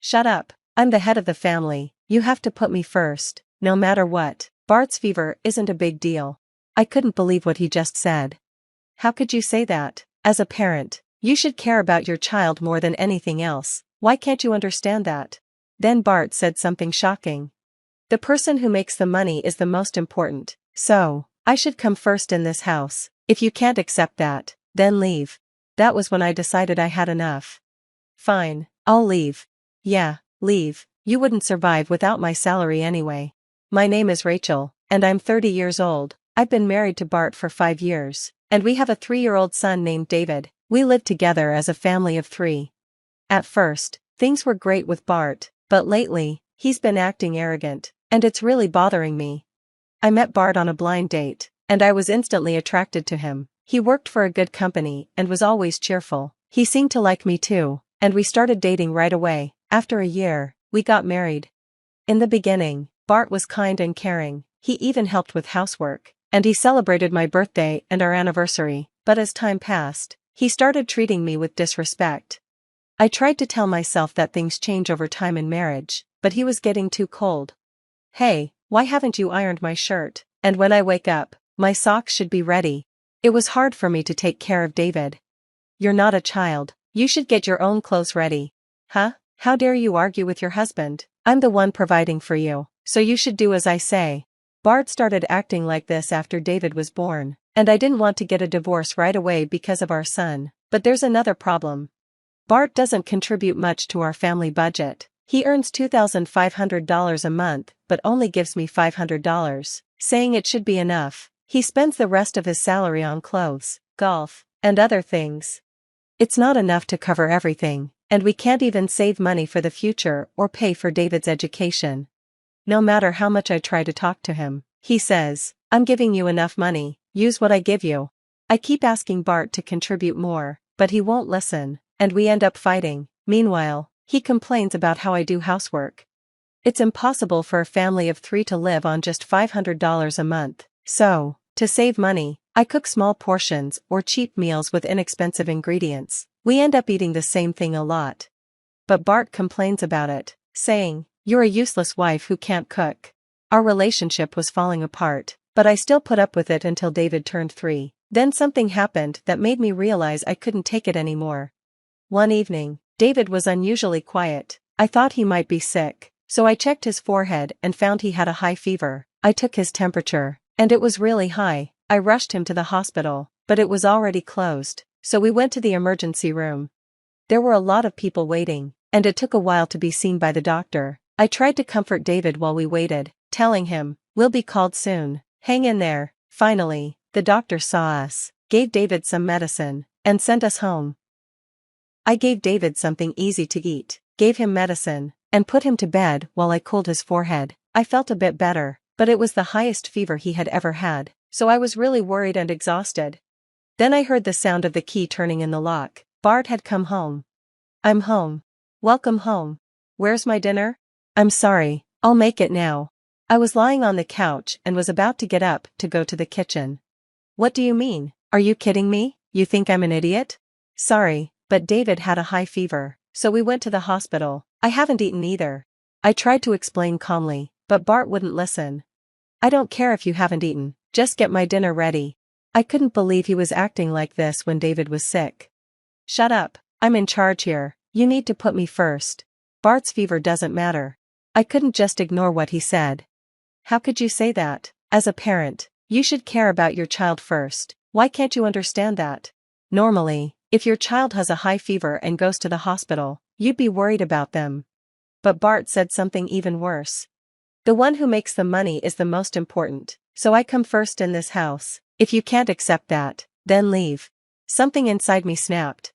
Shut up. I'm the head of the family, you have to put me first, no matter what. Bart's fever isn't a big deal. I couldn't believe what he just said. How could you say that? As a parent, you should care about your child more than anything else. Why can't you understand that? Then Bart said something shocking. The person who makes the money is the most important, so I should come first in this house. If you can't accept that, then leave. That was when I decided I had enough. Fine, I'll leave. Yeah, leave. You wouldn't survive without my salary anyway. My name is Rachel, and I'm 30 years old. I've been married to Bart for 5 years, and we have a 3-year-old son named David. We live together as a family of 3. At first, things were great with Bart, but lately, he's been acting arrogant, and it's really bothering me. I met Bart on a blind date, and I was instantly attracted to him. He worked for a good company and was always cheerful. He seemed to like me too, and we started dating right away. After a year, we got married. In the beginning, Bart was kind and caring. He even helped with housework, and he celebrated my birthday and our anniversary. But as time passed, he started treating me with disrespect. I tried to tell myself that things change over time in marriage, but he was getting too cold. Hey, why haven't you ironed my shirt? And when I wake up, my socks should be ready. It was hard for me to take care of David. You're not a child, you should get your own clothes ready. Huh? How dare you argue with your husband? I'm the one providing for you, so you should do as I say. Bart started acting like this after David was born, and I didn't want to get a divorce right away because of our son. But there's another problem. Bart doesn't contribute much to our family budget. He earns $2,500 a month but only gives me $500, saying it should be enough. He spends the rest of his salary on clothes, golf, and other things. It's not enough to cover everything, and we can't even save money for the future or pay for David's education. No matter how much I try to talk to him, he says, "I'm giving you enough money, use what I give you." I keep asking Bart to contribute more, but he won't listen, and we end up fighting. Meanwhile, he complains about how I do housework. It's impossible for a family of 3 to live on just $500 a month. So, to save money, I cook small portions or cheap meals with inexpensive ingredients. We end up eating the same thing a lot. But Bart complains about it, saying, "You're a useless wife who can't cook." Our relationship was falling apart, but I still put up with it until David turned 3. Then something happened that made me realize I couldn't take it anymore. One evening, David was unusually quiet. I thought he might be sick, so I checked his forehead and found he had a high fever. I took his temperature, and it was really high. I rushed him to the hospital, but it was already closed, so we went to the emergency room. There were a lot of people waiting, and it took a while to be seen by the doctor. I tried to comfort David while we waited, telling him, "We'll be called soon. Hang in there." Finally, the doctor saw us, gave David some medicine, and sent us home. I gave David something easy to eat, gave him medicine, and put him to bed while I cooled his forehead. I felt a bit better, but it was the highest fever he had ever had, so I was really worried and exhausted. Then I heard the sound of the key turning in the lock. Bart had come home. "I'm home. Welcome home. Where's my dinner?" "I'm sorry, I'll make it now." I was lying on the couch and was about to get up to go to the kitchen. "What do you mean? Are you kidding me? You think I'm an idiot?" "Sorry, but David had a high fever, so we went to the hospital. I haven't eaten either." I tried to explain calmly, but Bart wouldn't listen. "I don't care if you haven't eaten, just get my dinner ready." I couldn't believe he was acting like this when David was sick. "Shut up, I'm in charge here, you need to put me first. Bart's fever doesn't matter." I couldn't just ignore what he said. How could you say that? As a parent, you should care about your child first. Why can't you understand that? Normally, if your child has a high fever and goes to the hospital, you'd be worried about them. But Bart said something even worse. "The one who makes the money is the most important, so I come first in this house. If you can't accept that, then leave." Something inside me snapped.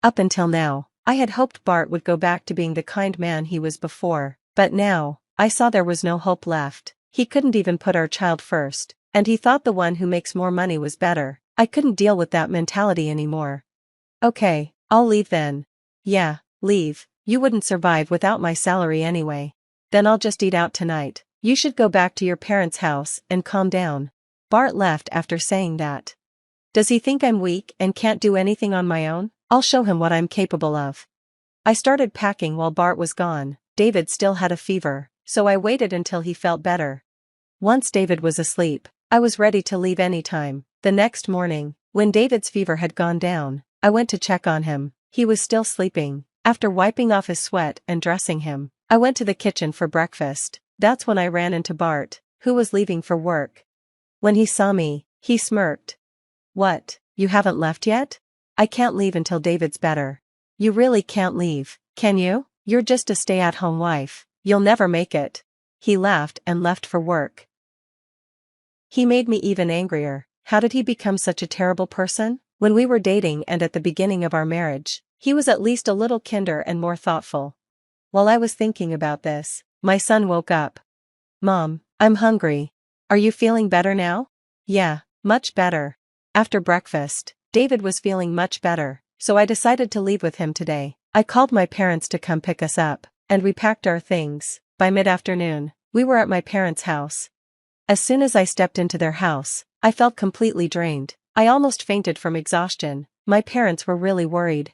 Up until now, I had hoped Bart would go back to being the kind man he was before, but now, I saw there was no hope left. He couldn't even put our child first, and he thought the one who makes more money was better. I couldn't deal with that mentality anymore. "Okay, I'll leave then." "Yeah, leave, you wouldn't survive without my salary anyway." "Then I'll just eat out tonight. You should go back to your parents' house and calm down." Bart left after saying that. Does he think I'm weak and can't do anything on my own? I'll show him what I'm capable of. I started packing while Bart was gone. David still had a fever, so I waited until he felt better. Once David was asleep, I was ready to leave anytime. The next morning, when David's fever had gone down, I went to check on him. He was still sleeping. After wiping off his sweat and dressing him, I went to the kitchen for breakfast. That's when I ran into Bart, who was leaving for work. When he saw me, he smirked. "What, you haven't left yet?" "I can't leave until David's better." "You really can't leave, can you? You're just a stay-at-home wife. You'll never make it." He laughed and left for work. He made me even angrier. How did he become such a terrible person? When we were dating and at the beginning of our marriage, he was at least a little kinder and more thoughtful. While I was thinking about this, my son woke up. "Mom, I'm hungry. Are you feeling better now?" "Yeah, much better." After breakfast, David was feeling much better, so I decided to leave with him today. I called my parents to come pick us up, and we packed our things. By mid-afternoon, we were at my parents' house. As soon as I stepped into their house, I felt completely drained. I almost fainted from exhaustion. My parents were really worried.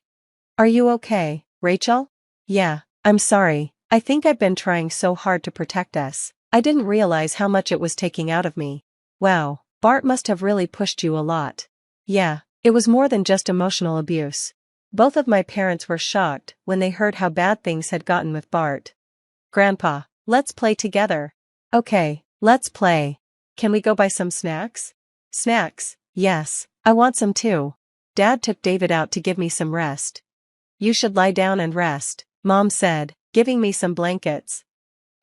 "Are you okay, Rachel?" "Yeah, I'm sorry. I think I've been trying so hard to protect us. I didn't realize how much it was taking out of me." "Wow, Bart must have really pushed you a lot." "Yeah, it was more than just emotional abuse." Both of my parents were shocked when they heard how bad things had gotten with Bart. "Grandpa, let's play together." "Okay, let's play. Can we go buy some snacks?" "Snacks? Yes, I want some too." Dad took David out to give me some rest. "You should lie down and rest," Mom said, giving me some blankets.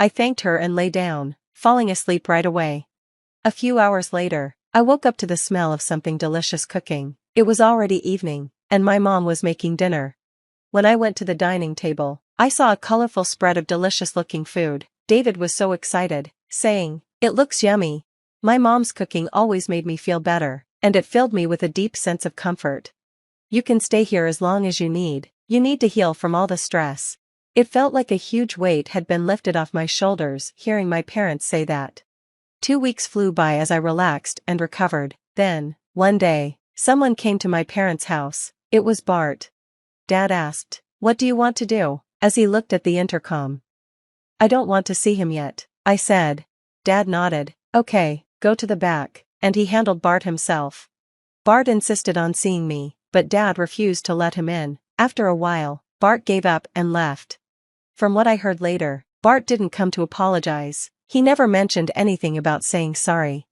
I thanked her and lay down, falling asleep right away. A few hours later, I woke up to the smell of something delicious cooking. It was already evening, and my mom was making dinner. When I went to the dining table, I saw a colorful spread of delicious-looking food. David was so excited, saying, "It looks yummy." My mom's cooking always made me feel better, and it filled me with a deep sense of comfort. "You can stay here as long as you need to heal from all the stress." It felt like a huge weight had been lifted off my shoulders hearing my parents say that. 2 weeks flew by as I relaxed and recovered. Then, one day, someone came to my parents' house. It was Bart. Dad asked, "What do you want to do?" as he looked at the intercom. "I don't want to see him yet," I said. Dad nodded. "Okay, go to the back," and he handled Bart himself. Bart insisted on seeing me, but Dad refused to let him in. After a while, Bart gave up and left. From what I heard later, Bart didn't come to apologize. He never mentioned anything about saying sorry.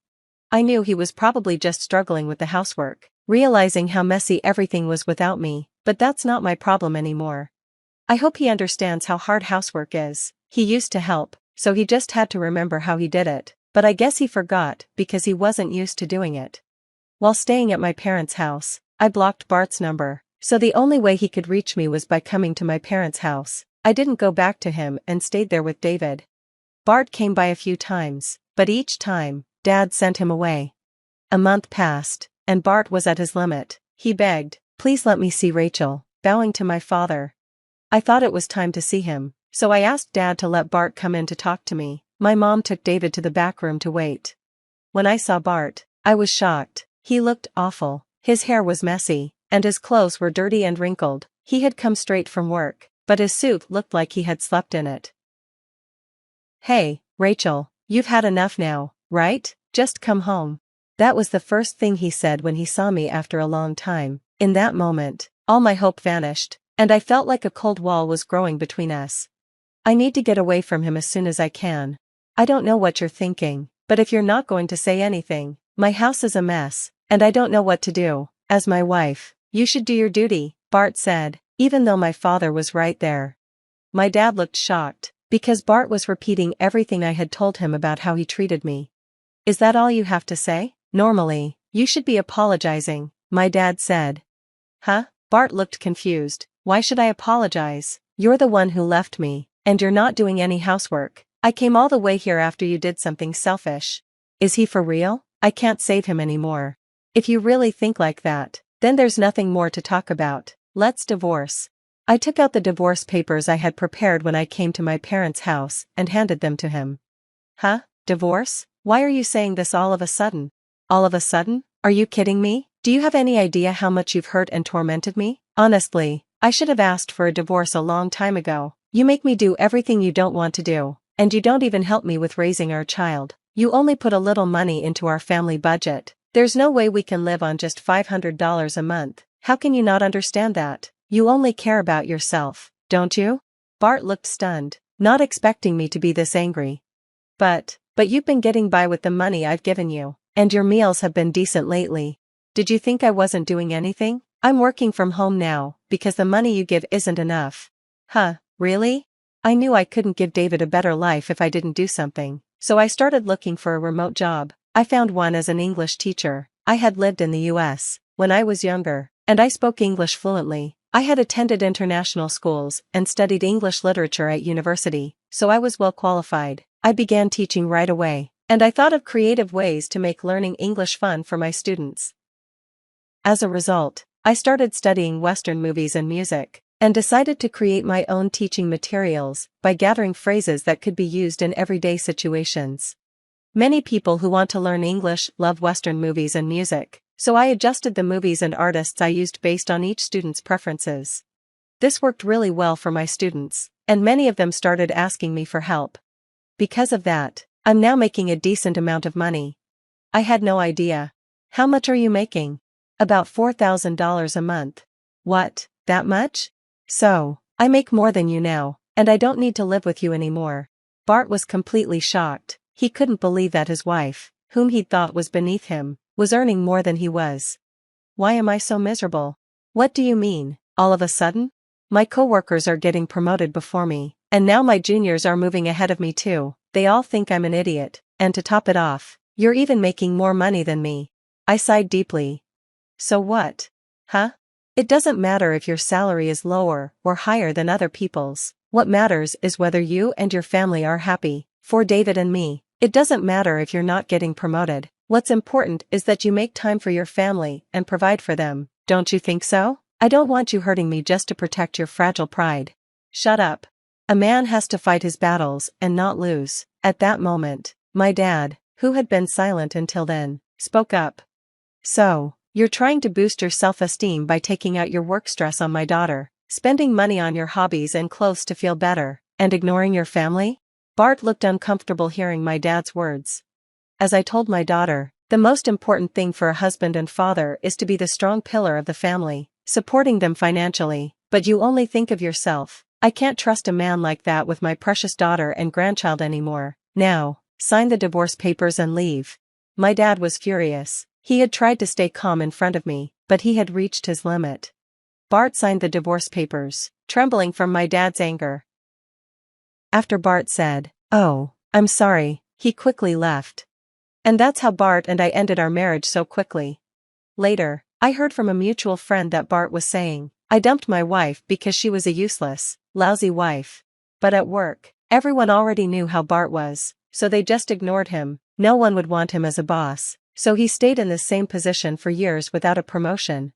I knew he was probably just struggling with the housework, realizing how messy everything was without me, but that's not my problem anymore. I hope he understands how hard housework is. He used to help, so he just had to remember how he did it, but I guess he forgot because he wasn't used to doing it. While staying at my parents' house, I blocked Bart's number, so the only way he could reach me was by coming to my parents' house. I didn't go back to him and stayed there with David. Bart came by a few times, but each time, Dad sent him away. A month passed, and Bart was at his limit. He begged, "Please let me see Rachel," bowing to my father. I thought it was time to see him, so I asked Dad to let Bart come in to talk to me. My mom took David to the back room to wait. When I saw Bart, I was shocked. He looked awful. His hair was messy, and his clothes were dirty and wrinkled. He had come straight from work, but his suit looked like he had slept in it. "Hey, Rachel, you've had enough now, right? Just come home." That was the first thing he said when he saw me after a long time. In that moment, all my hope vanished, and I felt like a cold wall was growing between us. I need to get away from him as soon as I can. I don't know what you're thinking, but if you're not going to say anything, my house is a mess, and I don't know what to do. As my wife, you should do your duty, Bart said, even though my father was right there. My dad looked shocked, because Bart was repeating everything I had told him about how he treated me. "Is that all you have to say? Normally, you should be apologizing," my dad said. "Huh?" Bart looked confused. "Why should I apologize? You're the one who left me, and you're not doing any housework. I came all the way here after you did something selfish." Is he for real? I can't save him anymore. If you really think like that, then there's nothing more to talk about. Let's divorce. I took out the divorce papers I had prepared when I came to my parents' house and handed them to him. "Huh? Divorce? Why are you saying this all of a sudden?" "All of a sudden? Are you kidding me? Do you have any idea how much you've hurt and tormented me?" "Honestly, I should have asked for a divorce a long time ago. You make me do everything you don't want to do, and you don't even help me with raising our child. You only put a little money into our family budget. There's no way we can live on just $500 a month. How can you not understand that? You only care about yourself, don't you? Bart looked stunned, not expecting me to be this angry. But you've been getting by with the money I've given you, and your meals have been decent lately. Did you think I wasn't doing anything? I'm working from home now, because the money you give isn't enough. Huh, really? I knew I couldn't give David a better life if I didn't do something, so I started looking for a remote job. I found one as an English teacher. I had lived in the US when I was younger, and I spoke English fluently. I had attended international schools and studied English literature at university, so I was well qualified. I began teaching right away, and I thought of creative ways to make learning English fun for my students. As a result, I started studying Western movies and music, and decided to create my own teaching materials by gathering phrases that could be used in everyday situations. Many people who want to learn English love Western movies and music, so I adjusted the movies and artists I used based on each student's preferences. This worked really well for my students, and many of them started asking me for help. Because of that, I'm now making a decent amount of money. I had no idea. How much are you making? About $4,000 a month. What, that much? So, I make more than you now, and I don't need to live with you anymore. Bart was completely shocked. He couldn't believe that his wife, whom he thought was beneath him, was earning more than he was. Why am I so miserable? What do you mean, all of a sudden? My coworkers are getting promoted before me, and now my juniors are moving ahead of me too. They all think I'm an idiot, and to top it off, you're even making more money than me. I sighed deeply. So what? Huh? It doesn't matter if your salary is lower or higher than other people's. What matters is whether you and your family are happy. For David and me, it doesn't matter if you're not getting promoted. What's important is that you make time for your family and provide for them. Don't you think so? I don't want you hurting me just to protect your fragile pride. Shut up. A man has to fight his battles and not lose. At that moment, my dad, who had been silent until then, spoke up. So, you're trying to boost your self-esteem by taking out your work stress on my daughter, spending money on your hobbies and clothes to feel better, and ignoring your family? Bart looked uncomfortable hearing my dad's words. As I told my daughter, the most important thing for a husband and father is to be the strong pillar of the family, supporting them financially, but you only think of yourself. I can't trust a man like that with my precious daughter and grandchild anymore. Now, sign the divorce papers and leave. My dad was furious. He had tried to stay calm in front of me, but he had reached his limit. Bart signed the divorce papers, trembling from my dad's anger. After Bart said, "Oh, I'm sorry," he quickly left. And that's how Bart and I ended our marriage so quickly. Later, I heard from a mutual friend that Bart was saying, "I dumped my wife because she was a useless, lousy wife." But at work, everyone already knew how Bart was, so they just ignored him. No one would want him as a boss, so he stayed in the same position for years without a promotion.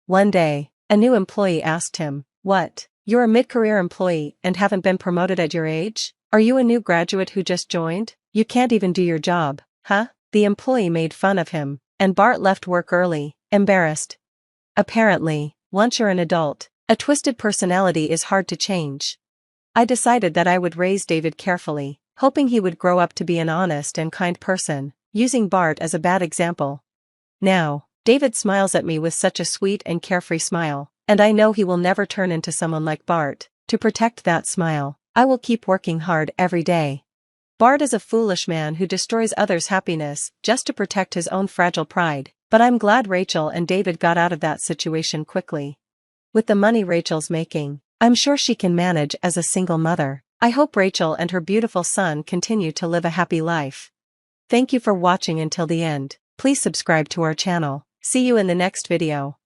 One day, a new employee asked him, "What? You're a mid-career employee and haven't been promoted at your age? Are you a new graduate who just joined? You can't even do your job, huh?" The employee made fun of him, and Bart left work early, embarrassed. Apparently, once you're an adult, a twisted personality is hard to change. I decided that I would raise David carefully, hoping he would grow up to be an honest and kind person, using Bart as a bad example. Now, David smiles at me with such a sweet and carefree smile, and I know he will never turn into someone like Bart. To protect that smile, I will keep working hard every day. Bart is a foolish man who destroys others' happiness just to protect his own fragile pride, but I'm glad Rachel and David got out of that situation quickly. With the money Rachel's making, I'm sure she can manage as a single mother. I hope Rachel and her beautiful son continue to live a happy life. Thank you for watching until the end. Please subscribe to our channel. See you in the next video.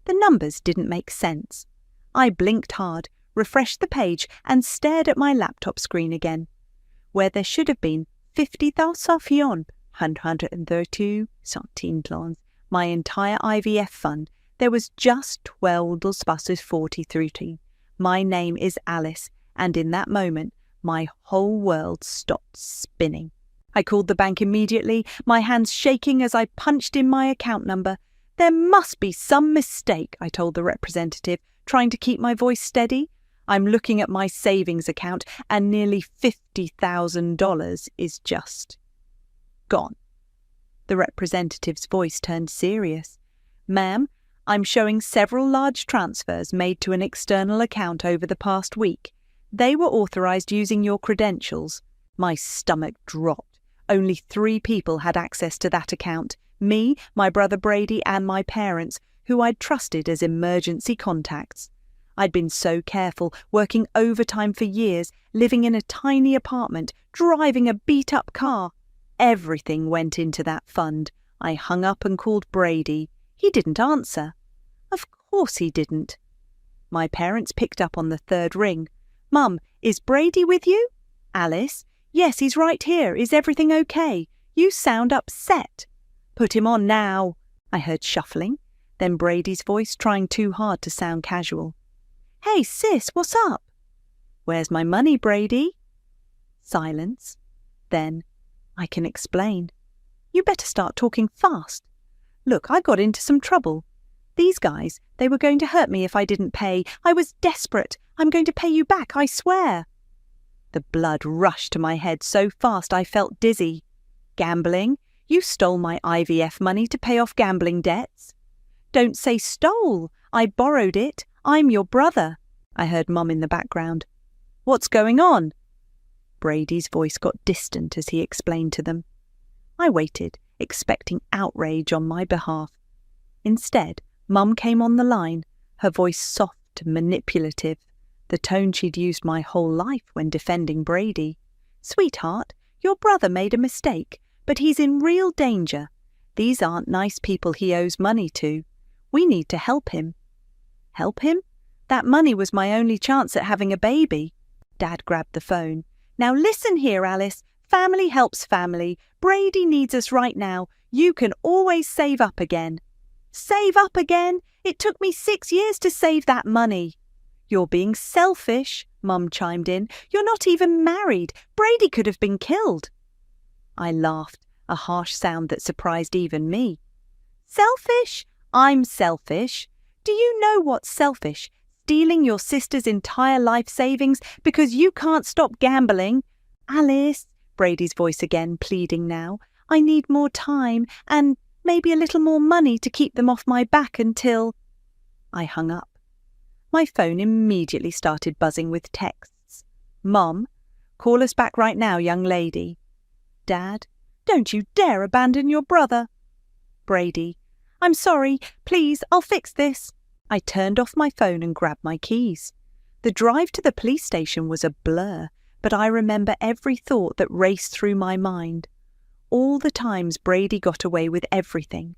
The numbers didn't make sense. I blinked hard, refreshed the page, and stared at my laptop screen again. Where there should have been 50,000 132 centimes, my entire IVF fund, there was just 12,43. My name is Alice, and in that moment, my whole world stopped spinning. I called the bank immediately, my hands shaking as I punched in my account number. "There must be some mistake," I told the representative, trying to keep my voice steady. I'm looking at my savings account and nearly $50,000 is just gone. The representative's voice turned serious. Ma'am, I'm showing several large transfers made to an external account over the past week. They were authorized using your credentials. My stomach dropped. Only 3 people had access to that account. Me, my brother Brady, and my parents, who I'd trusted as emergency contacts. I'd been so careful, working overtime for years, living in a tiny apartment, driving a beat-up car. Everything went into that fund. I hung up and called Brady. He didn't answer. Of course he didn't. My parents picked up on the 3rd ring. Mum, is Brady with you? Alice, yes, he's right here. Is everything okay? You sound upset. Put him on now. I heard shuffling, then Brady's voice trying too hard to sound casual. Hey, sis, what's up? Where's my money, Brady? Silence. Then, I can explain. You better start talking fast. Look, I got into some trouble. These guys, they were going to hurt me if I didn't pay. I was desperate. I'm going to pay you back, I swear. The blood rushed to my head so fast I felt dizzy. Gambling? You stole my IVF money to pay off gambling debts. Don't say stole. I borrowed it. I'm your brother. I heard Mum in the background. What's going on? Brady's voice got distant as he explained to them. I waited, expecting outrage on my behalf. Instead, Mum came on the line, her voice soft and manipulative, the tone she'd used my whole life when defending Brady. Sweetheart, your brother made a mistake, but he's in real danger. These aren't nice people he owes money to. We need to help him. Help him? That money was my only chance at having a baby. Dad grabbed the phone. Now listen here, Alice. Family helps family. Brady needs us right now. You can always save up again. Save up again? It took me 6 years to save that money. You're being selfish, Mum chimed in. You're not even married. Brady could have been killed. I laughed, a harsh sound that surprised even me. Selfish? I'm selfish. Do you know what's selfish? Stealing your sister's entire life savings because you can't stop gambling? Alice, Brady's voice again pleading now, I need more time and maybe a little more money to keep them off my back until... I hung up. My phone immediately started buzzing with texts. Mum, call us back right now, young lady. Dad, don't you dare abandon your brother. Brady, I'm sorry, please, I'll fix this. I turned off my phone and grabbed my keys. The drive to the police station was a blur, but I remember every thought that raced through my mind. All the times Brady got away with everything.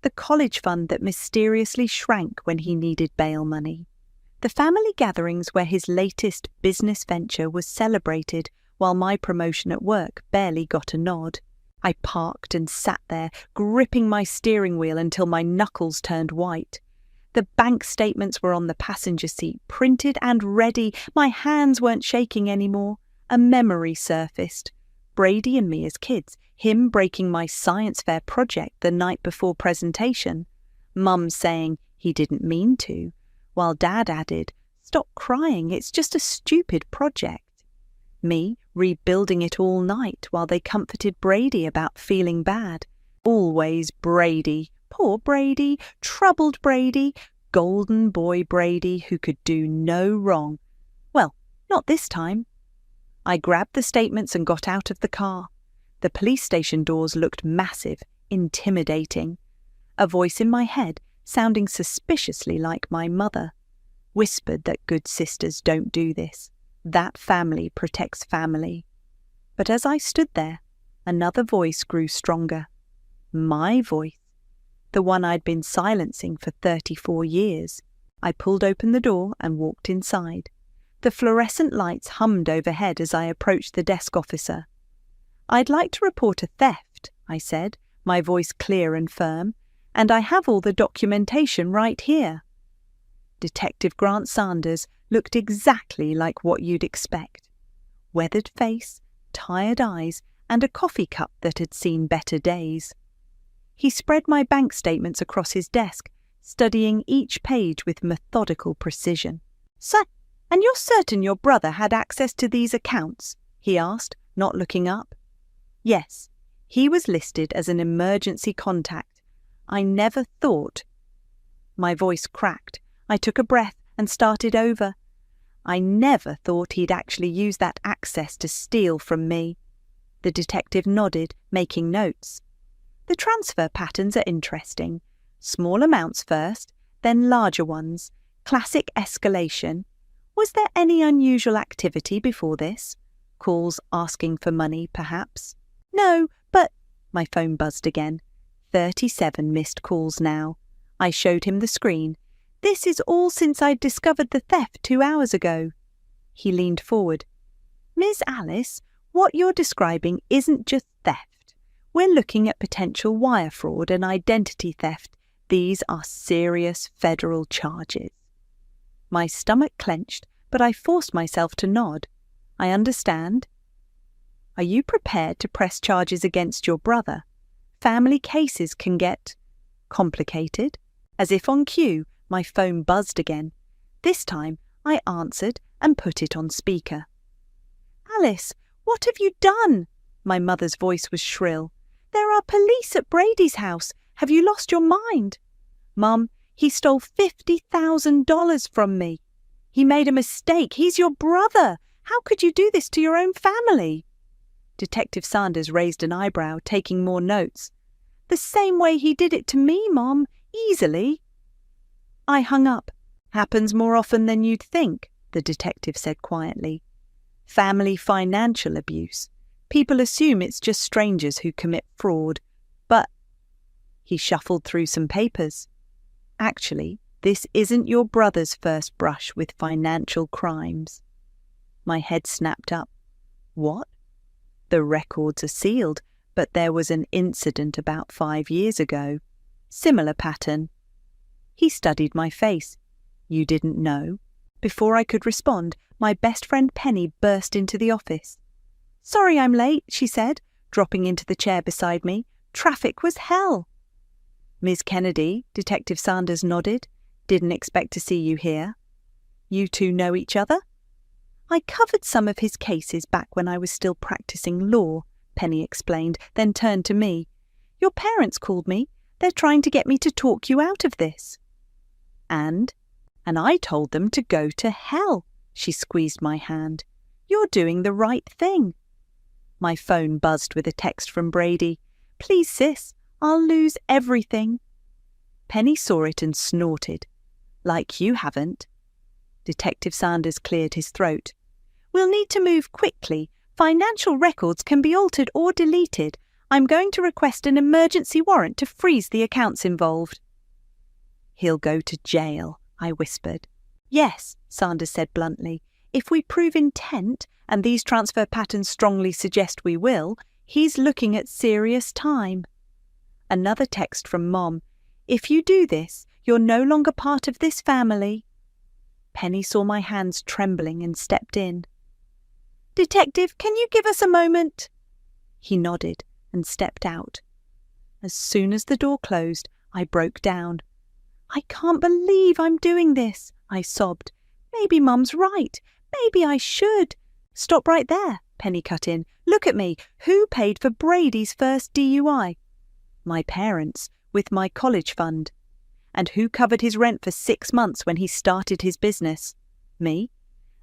The college fund that mysteriously shrank when he needed bail money. The family gatherings where his latest business venture was celebrated while my promotion at work barely got a nod. I parked and sat there, gripping my steering wheel until my knuckles turned white. The bank statements were on the passenger seat, printed and ready. My hands weren't shaking anymore. A memory surfaced. Brady and me as kids, him breaking my science fair project the night before presentation, Mum saying he didn't mean to, while Dad added, "Stop crying, it's just a stupid project." Me rebuilding it all night while they comforted Brady about feeling bad. Always Brady. Poor Brady, troubled Brady, golden boy Brady who could do no wrong. Well, not this time. I grabbed the statements and got out of the car. The police station doors looked massive, intimidating. A voice in my head, sounding suspiciously like my mother, whispered that good sisters don't do this. That family protects family. But as I stood there, another voice grew stronger. My voice. The one I'd been silencing for 34 years. I pulled open the door and walked inside. The fluorescent lights hummed overhead as I approached the desk officer. "I'd like to report a theft," I said, my voice clear and firm, "and I have all the documentation right here." Detective Grant Sanders looked exactly like what you'd expect. Weathered face, tired eyes, and a coffee cup that had seen better days. He spread my bank statements across his desk, studying each page with methodical precision. "So, and you're certain your brother had access to these accounts?" he asked, not looking up. "Yes, he was listed as an emergency contact. I never thought—" My voice cracked. I took a breath and started over. "I never thought he'd actually use that access to steal from me." The detective nodded, making notes. "The transfer patterns are interesting. Small amounts first, then larger ones. Classic escalation. Was there any unusual activity before this? Calls asking for money, perhaps?" "No, but—" My phone buzzed again. 37 missed calls now. I showed him the screen. "This is all since I discovered the theft 2 hours ago." He leaned forward. "Ms. Alice, what you're describing isn't just theft. We're looking at potential wire fraud and identity theft. These are serious federal charges." My stomach clenched, but I forced myself to nod. "I understand." "Are you prepared to press charges against your brother? Family cases can get complicated." As if on cue, my phone buzzed again. This time, I answered and put it on speaker. "Alice, what have you done?" My mother's voice was shrill. "There are police at Brady's house. Have you lost your mind?" "Mum, he stole $50,000 from me. He made a mistake. He's your brother. How could you do this to your own family?" Detective Sanders raised an eyebrow, taking more notes. "The same way he did it to me, Mom. Easily." I hung up. "Happens more often than you'd think," the detective said quietly. "Family financial abuse. People assume it's just strangers who commit fraud. But—" He shuffled through some papers. "Actually, this isn't your brother's first brush with financial crimes." My head snapped up. "What?" "The records are sealed, but there was an incident about 5 years ago. Similar pattern." He studied my face. "You didn't know?" Before I could respond, my best friend Penny burst into the office. "Sorry I'm late," she said, dropping into the chair beside me. "Traffic was hell." "Ms. Kennedy," Detective Sanders nodded. "Didn't expect to see you here." "You two know each other?" "I covered some of his cases back when I was still practicing law," Penny explained, then turned to me. "Your parents called me. They're trying to get me to talk you out of this." And I told them to go to hell." She squeezed my hand. "You're doing the right thing." My phone buzzed with a text from Brady. "Please, sis, I'll lose everything." Penny saw it and snorted. "Like you haven't." Detective Sanders cleared his throat. "We'll need to move quickly. Financial records can be altered or deleted. I'm going to request an emergency warrant to freeze the accounts involved." "He'll go to jail," I whispered. "Yes," Sanders said bluntly. "If we prove intent, and these transfer patterns strongly suggest we will, he's looking at serious time." Another text from Mom. "If you do this, you're no longer part of this family." Penny saw my hands trembling and stepped in. "Detective, can you give us a moment?" He nodded and stepped out. As soon as the door closed, I broke down. "I can't believe I'm doing this," I sobbed. "Maybe Mum's right. Maybe I should." "Stop right there," Penny cut in. "Look at me. Who paid for Brady's first DUI? My parents, with my college fund. And who covered his rent for 6 months when he started his business? Me.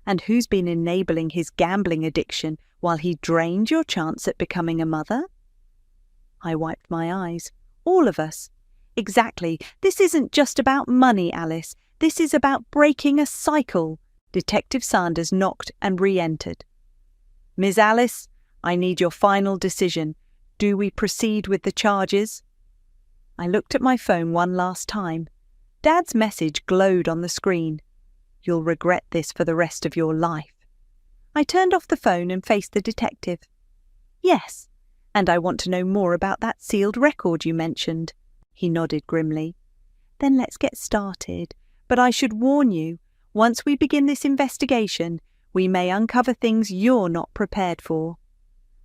And who's been enabling his gambling addiction while he drained your chance at becoming a mother?" I wiped my eyes. "All of us." "Exactly. This isn't just about money, Alice. This is about breaking a cycle." Detective Sanders knocked and re-entered. "Ms. Alice, I need your final decision. Do we proceed with the charges?" I looked at my phone one last time. Dad's message glowed on the screen. "You'll regret this for the rest of your life." I turned off the phone and faced the detective. "Yes, and I want to know more about that sealed record you mentioned." He nodded grimly. "Then let's get started. But I should warn you, once we begin this investigation, we may uncover things you're not prepared for."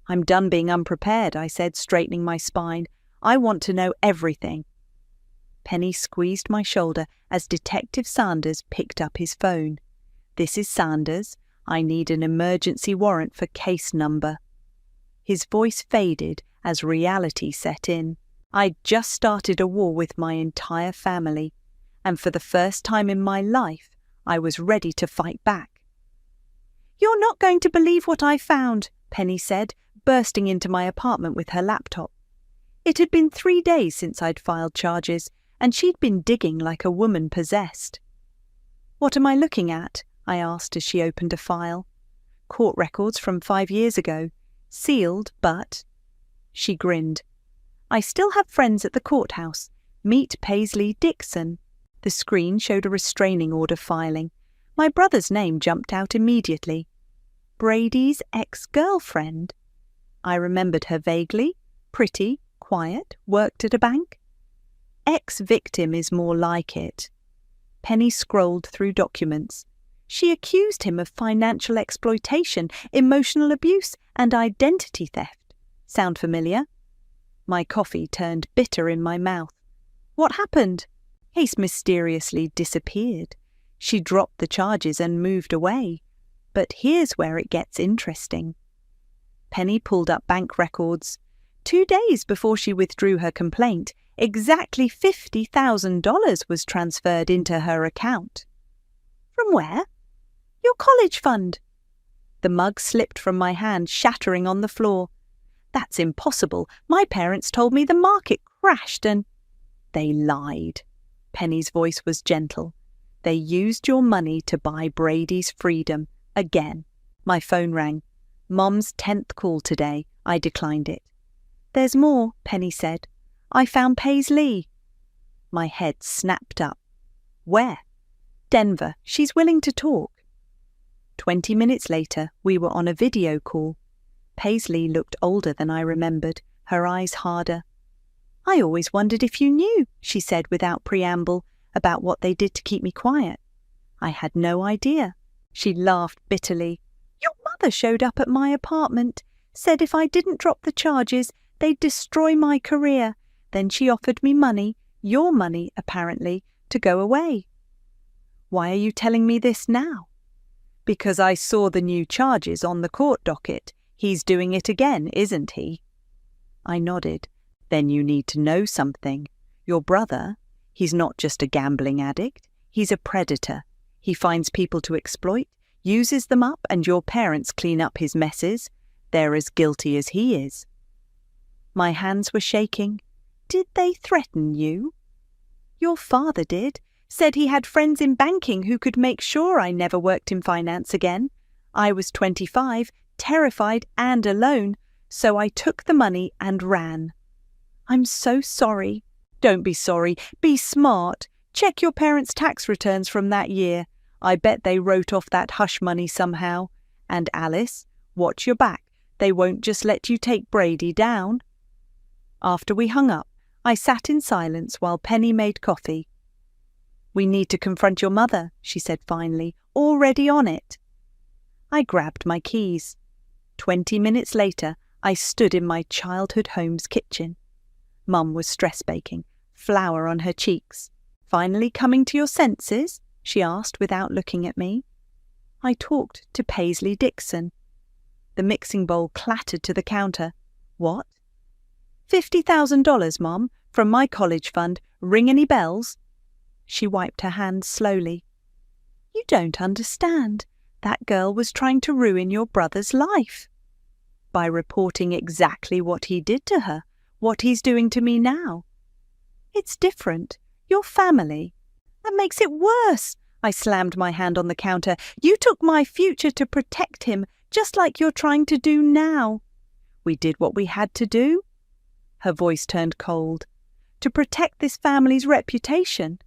"I'm done being unprepared," I said, straightening my spine. "I want to know everything." Penny squeezed my shoulder as Detective Sanders picked up his phone. "This is Sanders. I need an emergency warrant for case number." His voice faded as reality set in. I'd just started a war with my entire family, and for the first time in my life, I was ready to fight back. "You're not going to believe what I found," Penny said, bursting into my apartment with her laptop. It had been 3 days since I'd filed charges, and she'd been digging like a woman possessed. "What am I looking at?" I asked as she opened a file. "Court records from 5 years ago. Sealed, but—" She grinned. "I still have friends at the courthouse. Meet Paisley Dixon." The screen showed a restraining order filing. My brother's name jumped out immediately. Brady's ex-girlfriend. I remembered her vaguely. Pretty, quiet, worked at a bank. Ex-victim is more like it. Penny scrolled through documents. She accused him of financial exploitation, emotional abuse, and identity theft. Sound familiar? My coffee turned bitter in my mouth. What happened? He's mysteriously disappeared. She dropped the charges and moved away. But here's where it gets interesting. Penny pulled up bank records. 2 days before she withdrew her complaint, exactly $50,000 was transferred into her account. From where? Your college fund. The mug slipped from my hand, shattering on the floor. That's impossible. My parents told me the market crashed and— They lied. Penny's voice was gentle. They used your money to buy Brady's freedom. Again. My phone rang. Mom's 10th call today. I declined it. There's more, Penny said. I found Paisley. My head snapped up. Where? Denver. She's willing to talk. 20 minutes later, we were on a video call. Paisley looked older than I remembered, her eyes harder. I always wondered if you knew, she said without preamble, about what they did to keep me quiet. I had no idea. She laughed bitterly. Your mother showed up at my apartment, said if I didn't drop the charges, they'd destroy my career. Then she offered me money, your money, apparently, to go away. Why are you telling me this now? Because I saw the new charges on the court docket. He's doing it again, isn't he? I nodded. Then you need to know something. Your brother, he's not just a gambling addict. He's a predator. He finds people to exploit, uses them up, and your parents clean up his messes. They're as guilty as he is. My hands were shaking. Did they threaten you? Your father did. Said he had friends in banking who could make sure I never worked in finance again. I was 25, terrified and alone, so I took the money and ran. I'm so sorry. Don't be sorry. Be smart. Check your parents' tax returns from that year. I bet they wrote off that hush money somehow. And Alice, watch your back. They won't just let you take Brady down. After we hung up, I sat in silence while Penny made coffee. We need to confront your mother, she said finally, already on it. I grabbed my keys. 20 minutes later, I stood in my childhood home's kitchen. Mum was stress baking, flour on her cheeks. Finally coming to your senses? She asked without looking at me. I talked to Paisley Dixon. The mixing bowl clattered to the counter. What? $50,000, Mom, from my college fund. Ring any bells? She wiped her hands slowly. You don't understand. That girl was trying to ruin your brother's life. By reporting exactly what he did to her, what he's doing to me now. It's different. Your family. That makes it worse. I slammed my hand on the counter. You took my future to protect him, just like you're trying to do now. We did what we had to do. Her voice turned cold. To protect this family's reputation.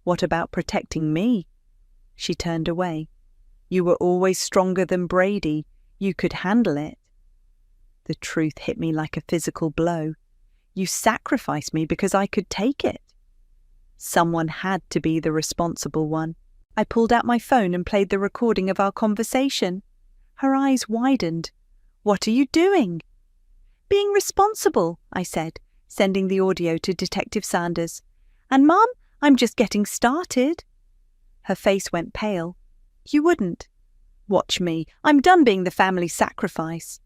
What about protecting me? She turned away. You were always stronger than Brady. You could handle it. The truth hit me like a physical blow. You sacrificed me because I could take it. Someone had to be the responsible one. I pulled out my phone and played the recording of our conversation. Her eyes widened. What are you doing? Being responsible, I said, sending the audio to Detective Sanders. And Mum, I'm just getting started. Her face went pale. You wouldn't. Watch me. I'm done being the family sacrifice.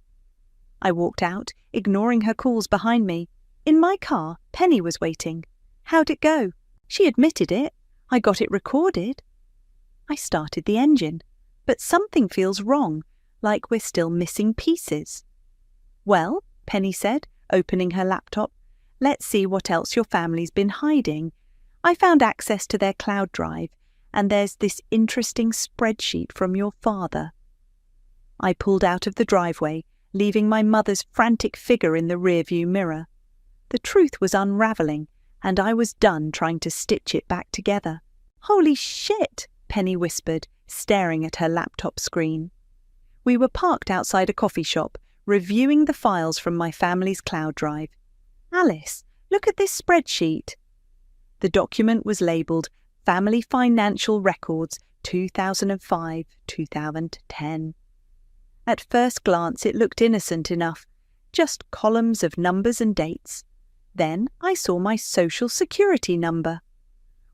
I walked out, ignoring her calls behind me. In my car, Penny was waiting. How'd it go? She admitted it. I got it recorded. I started the engine, but something feels wrong, like we're still missing pieces. Well, Penny said, opening her laptop, let's see what else your family's been hiding. I found access to their cloud drive, and there's this interesting spreadsheet from your father. I pulled out of the driveway, leaving my mother's frantic figure in the rearview mirror. The truth was unravelling, and I was done trying to stitch it back together. Holy shit, Penny whispered, staring at her laptop screen. We were parked outside a coffee shop, reviewing the files from my family's cloud drive. Alice, look at this spreadsheet. The document was labelled Family Financial Records 2005-2010. At first glance it looked innocent enough, just columns of numbers and dates. Then I saw my social security number.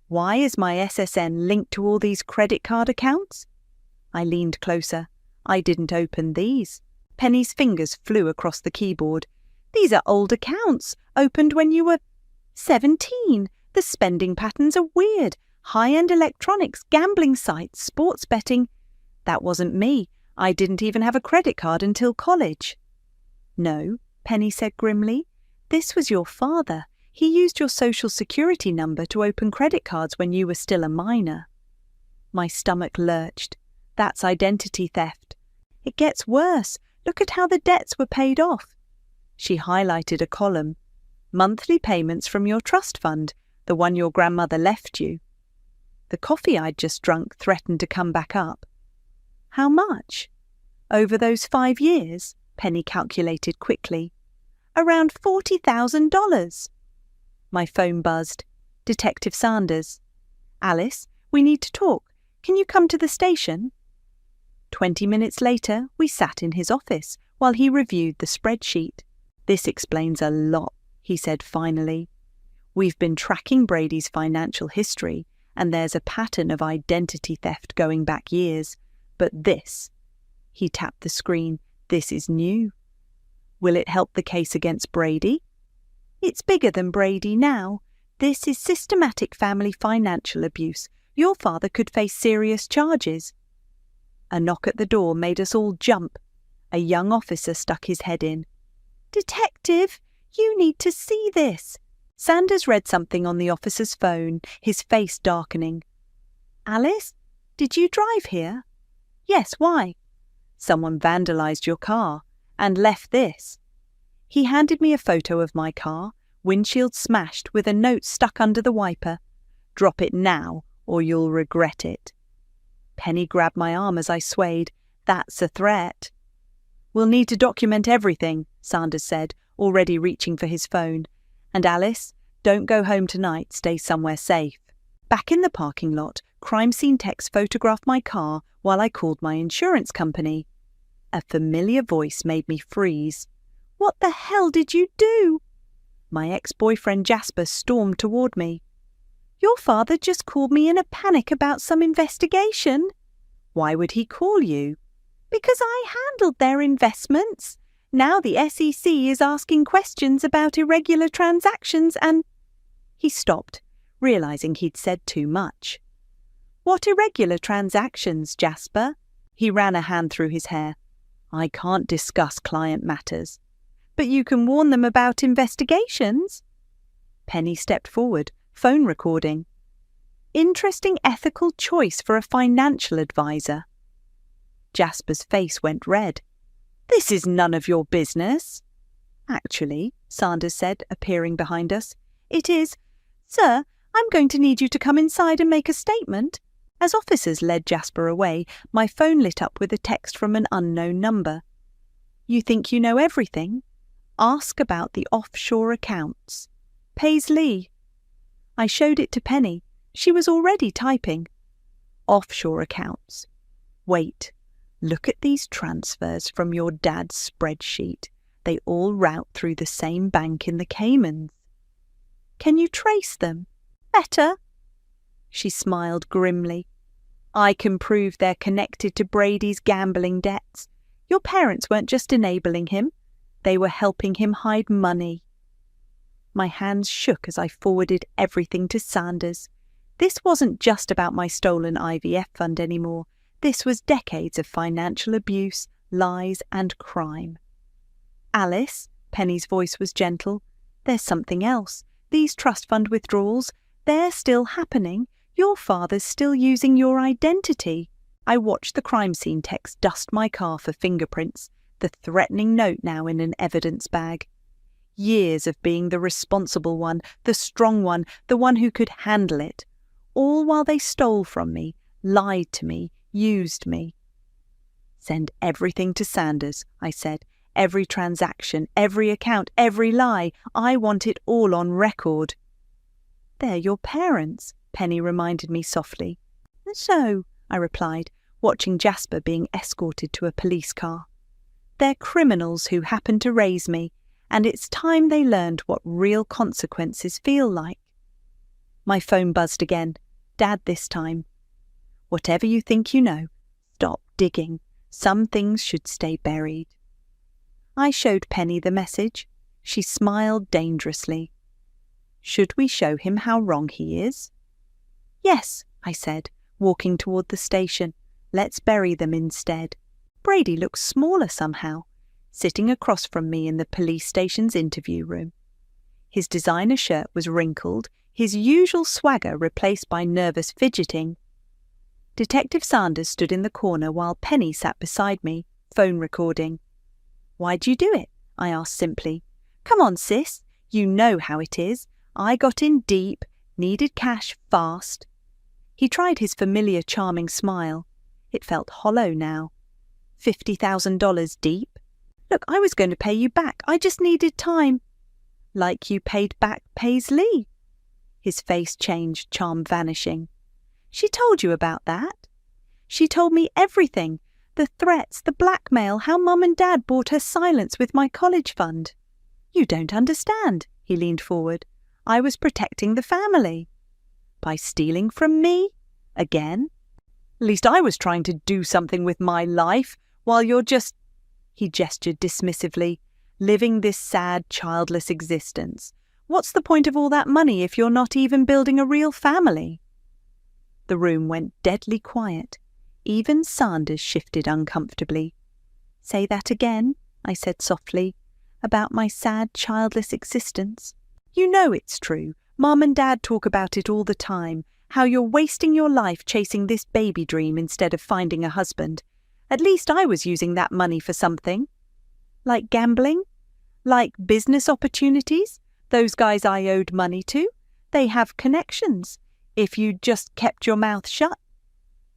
Why is my SSN linked to all these credit card accounts? I leaned closer. I didn't open these. Penny's fingers flew across the keyboard. These are old accounts, opened when you were 17. The spending patterns are weird. High-end electronics, gambling sites, sports betting. That wasn't me. I didn't even have a credit card until college. No, Penny said grimly. This was your father. He used your social security number to open credit cards when you were still a minor. My stomach lurched. That's identity theft. It gets worse. Look at how the debts were paid off. She highlighted a column. Monthly payments from your trust fund, the one your grandmother left you. The coffee I'd just drunk threatened to come back up. How much? Over those 5 years, Penny calculated quickly. Around $40,000. My phone buzzed. Detective Sanders. Alice, we need to talk. Can you come to the station? 20 minutes later, we sat in his office while he reviewed the spreadsheet. This explains a lot, he said finally. We've been tracking Brady's financial history, and there's a pattern of identity theft going back years. But this, he tapped the screen, this is new. Will it help the case against Brady? It's bigger than Brady now. This is systematic family financial abuse. Your father could face serious charges. A knock at the door made us all jump. A young officer stuck his head in. Detective, you need to see this. Sanders read something on the officer's phone, his face darkening. Alice, did you drive here? Yes, why? Someone vandalised your car and left this. He handed me a photo of my car, windshield smashed with a note stuck under the wiper. Drop it now or you'll regret it. Penny grabbed my arm as I swayed. That's a threat. We'll need to document everything, Sanders said, already reaching for his phone. And Alice, don't go home tonight, stay somewhere safe. Back in the parking lot, crime scene techs photographed my car while I called my insurance company. A familiar voice made me freeze. What the hell did you do? My ex-boyfriend Jasper stormed toward me. Your father just called me in a panic about some investigation. Why would he call you? Because I handled their investments. Now the SEC is asking questions about irregular transactions and... He stopped, realising he'd said too much. What irregular transactions, Jasper? He ran a hand through his hair. I can't discuss client matters. But you can warn them about investigations. Penny stepped forward, phone recording. Interesting ethical choice for a financial advisor. Jasper's face went red. This is none of your business. Actually, Sanders said, appearing behind us, it is. Sir, I'm going to need you to come inside and make a statement. As officers led Jasper away, my phone lit up with a text from an unknown number. You think you know everything? Ask about the offshore accounts. Paisley. I showed it to Penny. She was already typing. Offshore accounts. Wait. Look at these transfers from your dad's spreadsheet. They all route through the same bank in the Caymans. Can you trace them? Better? She smiled grimly. I can prove they're connected to Brady's gambling debts. Your parents weren't just enabling him, they were helping him hide money. My hands shook as I forwarded everything to Sanders. This wasn't just about my stolen IVF fund anymore. This was decades of financial abuse, lies, and crime. Alice, Penny's voice was gentle, there's something else. These trust fund withdrawals, they're still happening. Your father's still using your identity. I watched the crime scene techs dust my car for fingerprints, the threatening note now in an evidence bag. Years of being the responsible one, the strong one, the one who could handle it, all while they stole from me, lied to me, used me. Send everything to Sanders, I said. Every transaction, every account, every lie. I want it all on record. They're your parents, Penny reminded me softly. So, I replied, watching Jasper being escorted to a police car. They're criminals who happened to raise me, and it's time they learned what real consequences feel like. My phone buzzed again. Dad this time. Whatever you think you know, stop digging. Some things should stay buried. I showed Penny the message. She smiled dangerously. Should we show him how wrong he is? Yes, I said, walking toward the station. Let's bury them instead. Brady looks smaller somehow, sitting across from me in the police station's interview room. His designer shirt was wrinkled, his usual swagger replaced by nervous fidgeting. Detective Sanders stood in the corner while Penny sat beside me, phone recording. Why'd you do it? I asked simply. Come on, sis. You know how it is. I got in deep, needed cash fast. He tried his familiar charming smile. It felt hollow now. $50,000 deep? Look, I was going to pay you back. I just needed time. Like you paid back Paisley. His face changed, charm vanishing. She told you about that? She told me everything. The threats, the blackmail, how Mum and Dad bought her silence with my college fund. You don't understand, he leaned forward. I was protecting the family. By stealing from me? Again? At least I was trying to do something with my life, while you're just, he gestured dismissively, living this sad, childless existence. What's the point of all that money if you're not even building a real family? The room went deadly quiet. Even Sanders shifted uncomfortably. Say that again, I said softly, about my sad, childless existence. You know it's true. Mum and Dad talk about it all the time, how you're wasting your life chasing this baby dream instead of finding a husband. At least I was using that money for something. Like gambling? Like business opportunities? Those guys I owed money to? They have connections. If you'd just kept your mouth shut.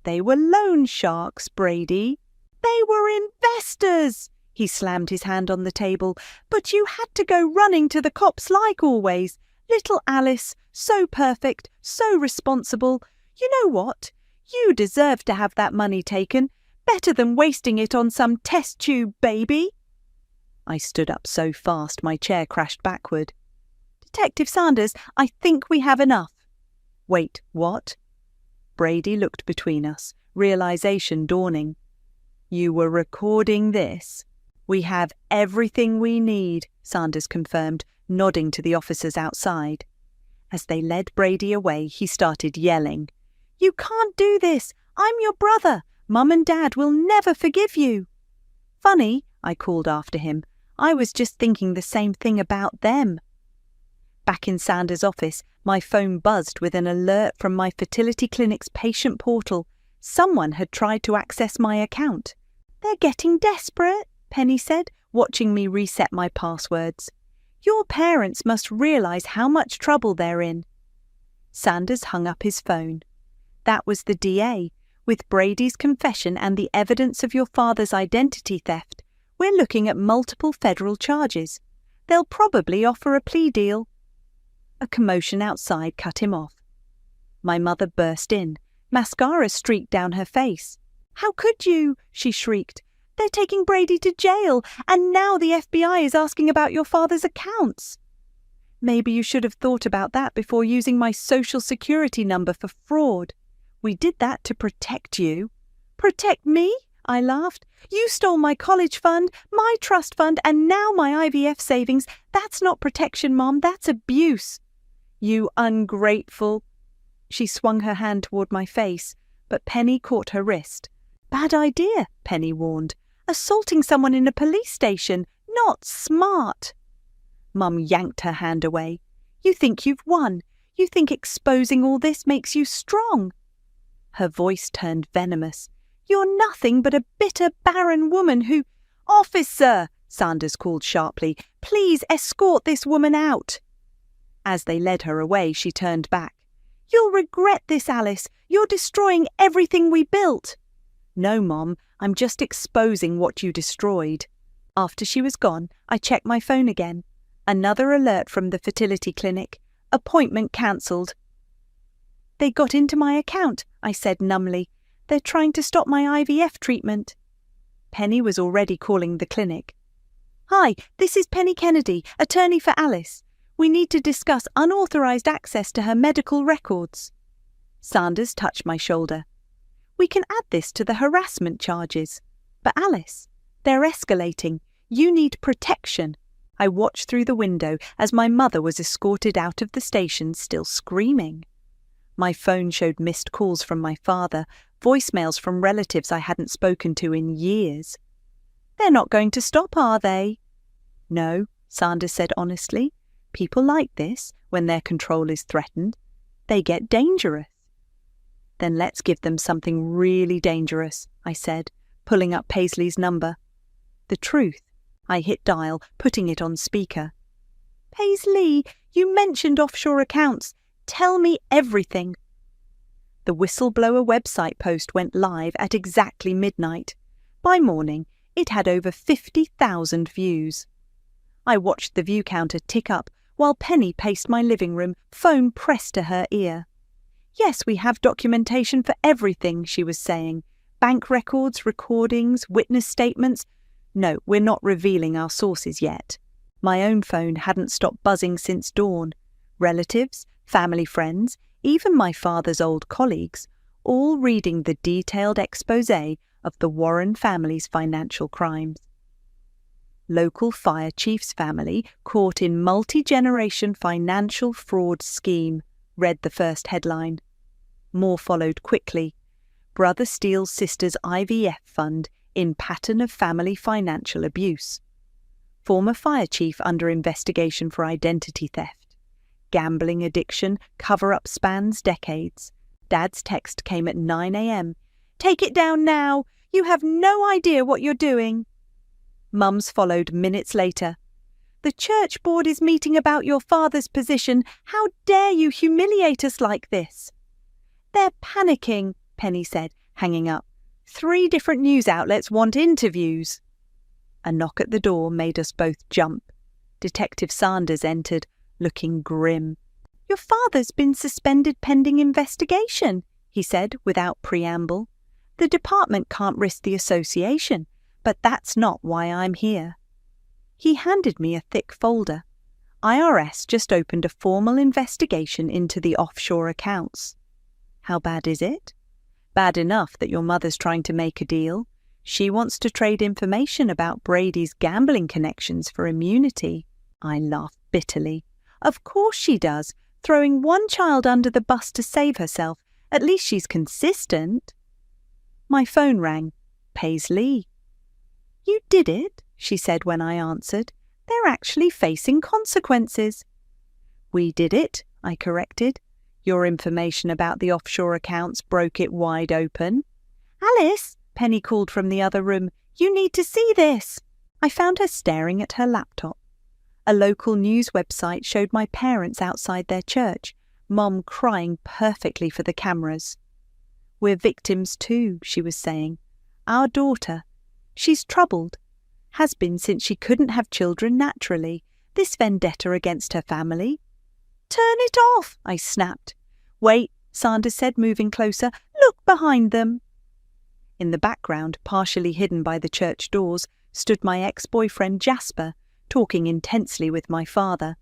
They were loan sharks, Brady. They were investors! He slammed his hand on the table. But you had to go running to the cops like always. Little Alice, so perfect, so responsible. You know what? You deserve to have that money taken. Better than wasting it on some test tube baby. I stood up so fast my chair crashed backward. Detective Sanders, I think we have enough. Wait, what? Brady looked between us, realization dawning. You were recording this? We have everything we need, Sanders confirmed, nodding to the officers outside. As they led Brady away, he started yelling. You can't do this! I'm your brother! Mum and Dad will never forgive you! Funny, I called after him. I was just thinking the same thing about them. Back in Sanders' office, my phone buzzed with an alert from my fertility clinic's patient portal. Someone had tried to access my account. They're getting desperate, Penny said, watching me reset my passwords. Your parents must realize how much trouble they're in. Sanders hung up his phone. That was the DA. With Brady's confession and the evidence of your father's identity theft, we're looking at multiple federal charges. They'll probably offer a plea deal. A commotion outside cut him off. My mother burst in. Mascara streaked down her face. How could you? She shrieked. They're taking Brady to jail, and now the FBI is asking about your father's accounts. Maybe you should have thought about that before using my social security number for fraud. We did that to protect you." "Protect me?" I laughed. "You stole my college fund, my trust fund, and now my IVF savings. That's not protection, Mom, that's abuse." "You ungrateful." She swung her hand toward my face, but Penny caught her wrist. "Bad idea," Penny warned. "Assaulting someone in a police station, not smart." Mum yanked her hand away. "You think you've won. You think exposing all this makes you strong." Her voice turned venomous. "You're nothing but a bitter, barren woman who—" "Officer!" Sanders called sharply. "Please escort this woman out." As they led her away, she turned back. "You'll regret this, Alice. You're destroying everything we built." "No, Mom, I'm just exposing what you destroyed." After she was gone, I checked my phone again. Another alert from the fertility clinic. Appointment cancelled. "They got into my account," I said numbly. "They're trying to stop my IVF treatment." Penny was already calling the clinic. "Hi, this is Penny Kennedy, attorney for Alice. We need to discuss unauthorized access to her medical records." Sanders touched my shoulder. "We can add this to the harassment charges. But Alice, they're escalating. You need protection." I watched through the window as my mother was escorted out of the station, still screaming. My phone showed missed calls from my father, voicemails from relatives I hadn't spoken to in years. "They're not going to stop, are they?" "No," Sanders said honestly. "People like this, when their control is threatened, they get dangerous." "Then let's give them something really dangerous," I said, pulling up Paisley's number. The truth. I hit dial, putting it on speaker. "Paisley, you mentioned offshore accounts. Tell me everything." The whistleblower website post went live at exactly midnight. By morning, it had over 50,000 views. I watched the view counter tick up while Penny paced my living room, phone pressed to her ear. "Yes, we have documentation for everything," she was saying. "Bank records, recordings, witness statements. No, we're not revealing our sources yet." My own phone hadn't stopped buzzing since dawn. Relatives, family friends, even my father's old colleagues, all reading the detailed exposé of the Warren family's financial crimes. "Local fire chief's family caught in multi-generation financial fraud scheme," read the first headline. More followed quickly. "Brother steals sister's IVF fund in pattern of family financial abuse." "Former fire chief under investigation for identity theft." "Gambling addiction cover-up spans decades." Dad's text came at 9 a.m. "Take it down now. You have no idea what you're doing." Mum's followed minutes later. "The church board is meeting about your father's position. How dare you humiliate us like this?" "They're panicking," Penny said, hanging up. 3 different news outlets want interviews." A knock at the door made us both jump. Detective Sanders entered, looking grim. "Your father's been suspended pending investigation," he said without preamble. "The department can't risk the association, but that's not why I'm here." He handed me a thick folder. IRS just opened a formal investigation into the offshore accounts. "How bad is it?" "Bad enough that your mother's trying to make a deal. She wants to trade information about Brady's gambling connections for immunity." I laughed bitterly. "Of course she does, throwing one child under the bus to save herself. At least she's consistent." My phone rang. Paisley. "You did it," she said when I answered. "They're actually facing consequences." "We did it," I corrected. "Your information about the offshore accounts broke it wide open." "Alice," Penny called from the other room, "you need to see this." I found her staring at her laptop. A local news website showed my parents outside their church, Mom crying perfectly for the cameras. "We're victims too," she was saying. "Our daughter. She's troubled. Has been since she couldn't have children naturally. This vendetta against her family." "Turn it off," I snapped. "Wait," Sanders said, moving closer. "Look behind them." In the background, partially hidden by the church doors, stood my ex-boyfriend Jasper, talking intensely with my father.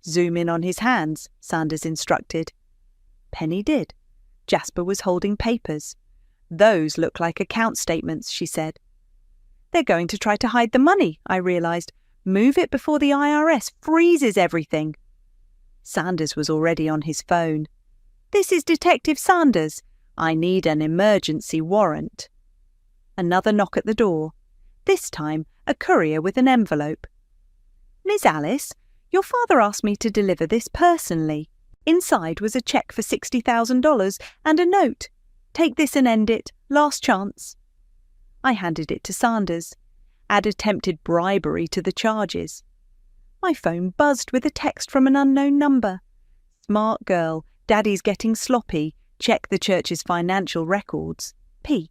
Zoom in on his hands, Sanders instructed. Penny did. Jasper was holding papers. Those look like account statements, she said. They're going to try to hide the money, I realised. Move it before the IRS freezes everything. Sanders was already on his phone. This is Detective Sanders. I need an emergency warrant. Another knock at the door. This time, a courier with an envelope. Miss Alice, your father asked me to deliver this personally. Inside was a cheque for $60,000 and a note. Take this and end it. Last chance. I handed it to Sanders. Add attempted bribery to the charges. My phone buzzed with a text from an unknown number. Smart girl, Daddy's getting sloppy. Check the church's financial records. P.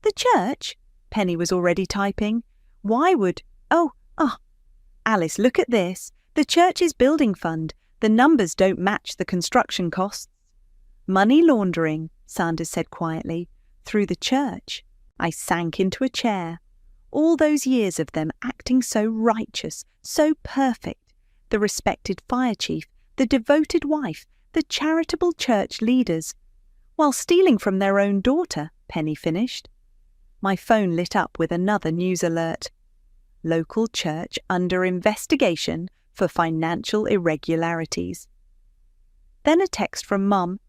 The church? Penny was already typing. Why would... Alice, look at this. The church's building fund. The numbers don't match the construction costs. Money laundering, Sanders said quietly. Through the church. I sank into a chair. All those years of them acting so righteous, so perfect. The respected fire chief, the devoted wife, the charitable church leaders. While stealing from their own daughter, Penny finished. My phone lit up with another news alert. Local church under investigation for financial irregularities. Then a text from Mum.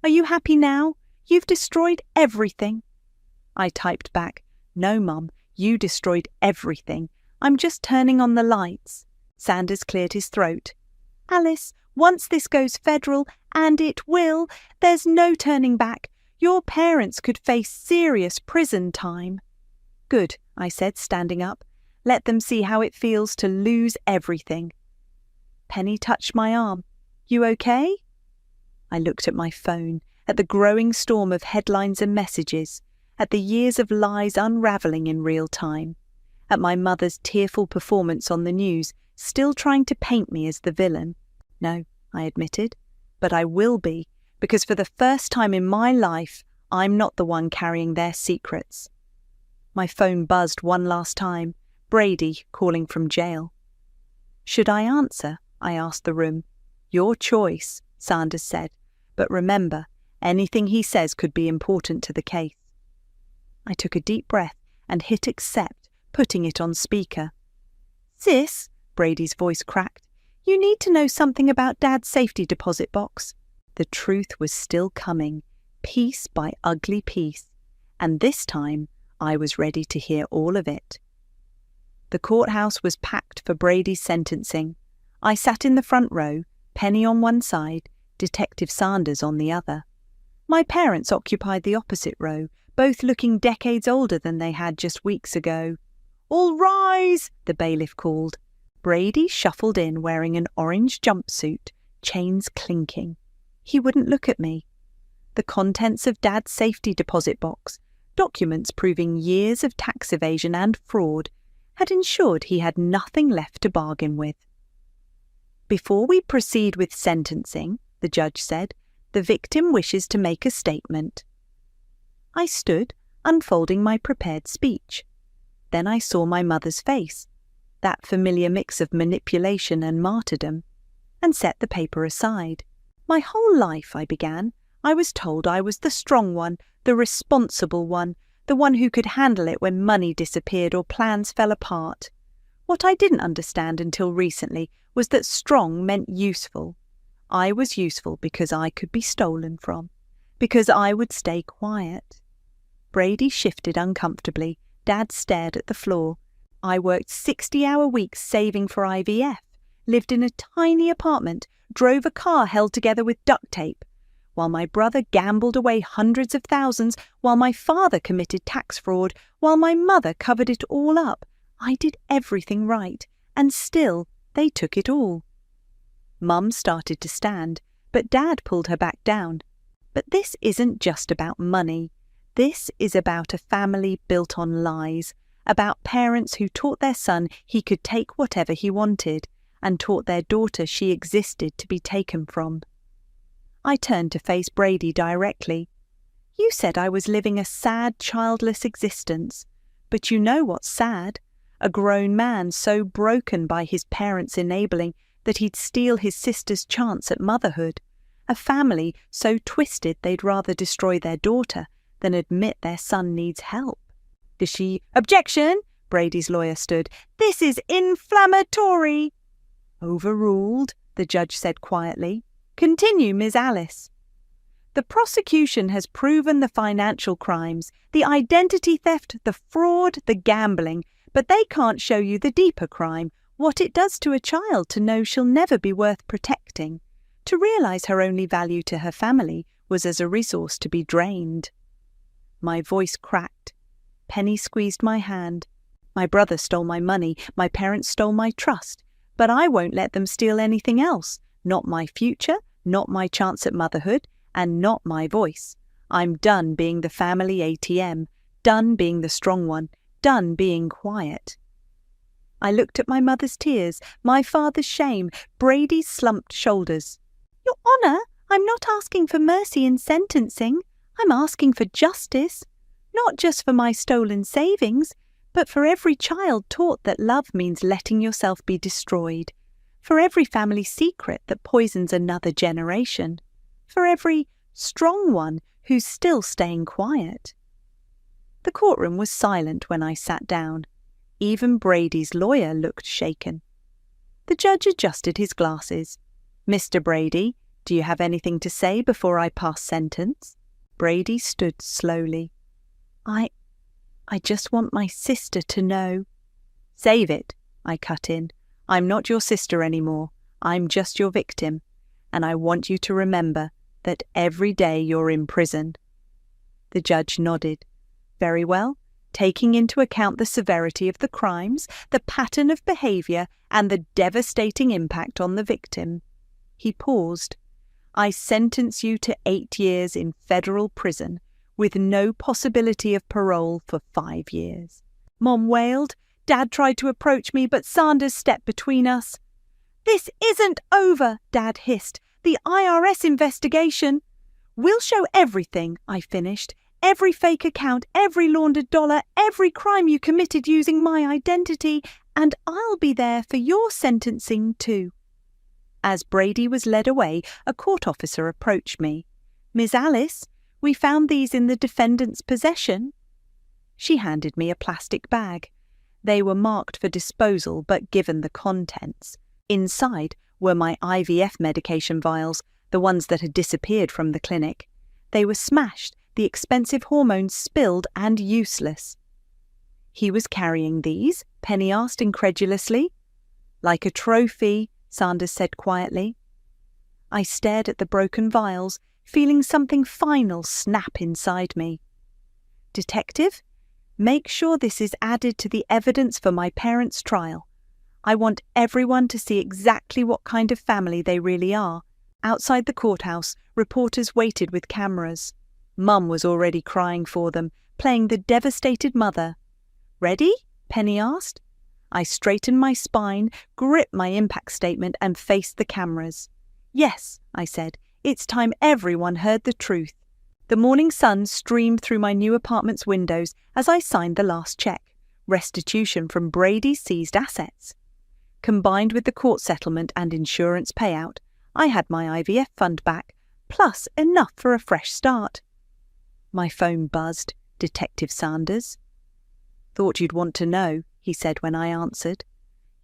Are you happy now? You've destroyed everything. I typed back, No, Mum, you destroyed everything. I'm just turning on the lights. Sanders cleared his throat. Alice, once this goes federal, and it will, there's no turning back. Your parents could face serious prison time. Good, I said, standing up. Let them see how it feels to lose everything. Penny touched my arm. You okay? I looked at my phone, at the growing storm of headlines and messages, at the years of lies unravelling in real time, at my mother's tearful performance on the news, still trying to paint me as the villain. No, I admitted, but I will be, because for the first time in my life, I'm not the one carrying their secrets. My phone buzzed one last time. Brady calling from jail. Should I answer? I asked the room. Your choice, Sanders said, but remember, anything he says could be important to the case. I took a deep breath and hit accept, putting it on speaker. Sis, Brady's voice cracked, you need to know something about Dad's safety deposit box. The truth was still coming, piece by ugly piece, and this time I was ready to hear all of it. The courthouse was packed for Brady's sentencing. I sat in the front row, Penny on one side, Detective Sanders on the other. My parents occupied the opposite row, both looking decades older than they had just weeks ago. All rise, the bailiff called. Brady shuffled in wearing an orange jumpsuit, chains clinking. He wouldn't look at me. The contents of Dad's safety deposit box, documents proving years of tax evasion and fraud, had ensured he had nothing left to bargain with. Before we proceed with sentencing, the judge said, the victim wishes to make a statement. I stood, unfolding my prepared speech. Then I saw my mother's face, that familiar mix of manipulation and martyrdom, and set the paper aside. My whole life, I began, I was told I was the strong one, the responsible one, the one who could handle it when money disappeared or plans fell apart. What I didn't understand until recently was that strong meant useful. I was useful because I could be stolen from, because I would stay quiet. Brady shifted uncomfortably. Dad stared at the floor. I worked 60-hour weeks saving for IVF, lived in a tiny apartment, drove a car held together with duct tape, while my brother gambled away hundreds of thousands, while my father committed tax fraud, while my mother covered it all up. I did everything right, and still they took it all. Mum started to stand, but Dad pulled her back down. But this isn't just about money. This is about a family built on lies, about parents who taught their son he could take whatever he wanted, and taught their daughter she existed to be taken from. I turned to face Brady directly. You said I was living a sad, childless existence. But you know what's sad? A grown man so broken by his parents' enabling that he'd steal his sister's chance at motherhood, a family so twisted they'd rather destroy their daughter than admit their son needs help. Does she— "Objection!" Brady's lawyer stood. "This is inflammatory." "Overruled," the judge said quietly. "Continue, Ms. Alice." "The prosecution has proven the financial crimes, the identity theft, the fraud, the gambling, but they can't show you the deeper crime, what it does to a child to know she'll never be worth protecting, to realize her only value to her family was as a resource to be drained." My voice cracked. Penny squeezed my hand. "My brother stole my money, my parents stole my trust, but I won't let them steal anything else, not my future, not my chance at motherhood, and not my voice. I'm done being the family ATM, done being the strong one, done being quiet." I looked at my mother's tears, my father's shame, Brady's slumped shoulders. "Your Honour, I'm not asking for mercy in sentencing. I'm asking for justice. Not just for my stolen savings, but for every child taught that love means letting yourself be destroyed. For every family secret that poisons another generation. For every strong one who's still staying quiet." The courtroom was silent when I sat down. Even Brady's lawyer looked shaken. The judge adjusted his glasses. "Mr. Brady, do you have anything to say before I pass sentence?" Brady stood slowly. I just want my sister to know." "Save it," I cut in. "I'm not your sister anymore. I'm just your victim. And I want you to remember that every day you're in prison." The judge nodded. "Very well, taking into account the severity of the crimes, the pattern of behaviour, and the devastating impact on the victim." He paused. "I sentence you to 8 years in federal prison, with no possibility of parole for 5 years. Mom wailed. "Dad tried to approach me, but Sanders stepped between us." "This isn't over," Dad hissed. "The IRS investigation—" "We'll show everything," I finished. "Every fake account, every laundered dollar, every crime you committed using my identity, and I'll be there for your sentencing too." As Brady was led away, a court officer approached me. "Ms. Alice, we found these in the defendant's possession." She handed me a plastic bag. They were marked for disposal, but given the contents. Inside were my IVF medication vials, the ones that had disappeared from the clinic. They were smashed, the expensive hormones spilled and useless. "He was carrying these?" Penny asked incredulously. "Like a trophy," Sanders said quietly. I stared at the broken vials, feeling something final snap inside me. "Detective, make sure this is added to the evidence for my parents' trial. I want everyone to see exactly what kind of family they really are." Outside the courthouse, reporters waited with cameras. Mum was already crying for them, playing the devastated mother. "Ready?" Penny asked. I straightened my spine, gripped my impact statement, and faced the cameras. "Yes," I said, "it's time everyone heard the truth." The morning sun streamed through my new apartment's windows as I signed the last check, restitution from Brady's seized assets. Combined with the court settlement and insurance payout, I had my IVF fund back, plus enough for a fresh start. My phone buzzed. Detective Sanders. "Thought you'd want to know," he said when I answered.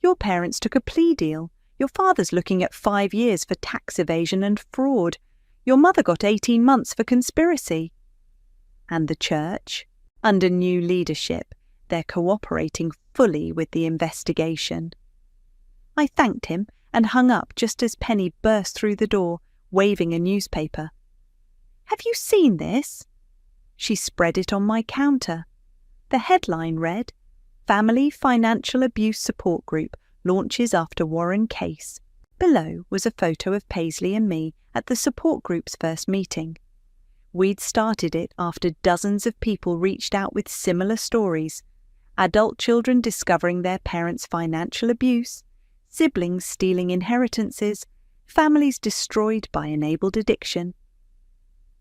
"Your parents took a plea deal. Your father's looking at 5 years for tax evasion and fraud. Your mother got 18 months for conspiracy." "And the church?" "Under new leadership, they're cooperating fully with the investigation." I thanked him and hung up just as Penny burst through the door, waving a newspaper. "Have you seen this?" She spread it on my counter. The headline read, "Family Financial Abuse Support Group launches after Warren case." Below was a photo of Paisley and me at the support group's first meeting. We'd started it after dozens of people reached out with similar stories. Adult children discovering their parents' financial abuse, siblings stealing inheritances, families destroyed by enabled addiction.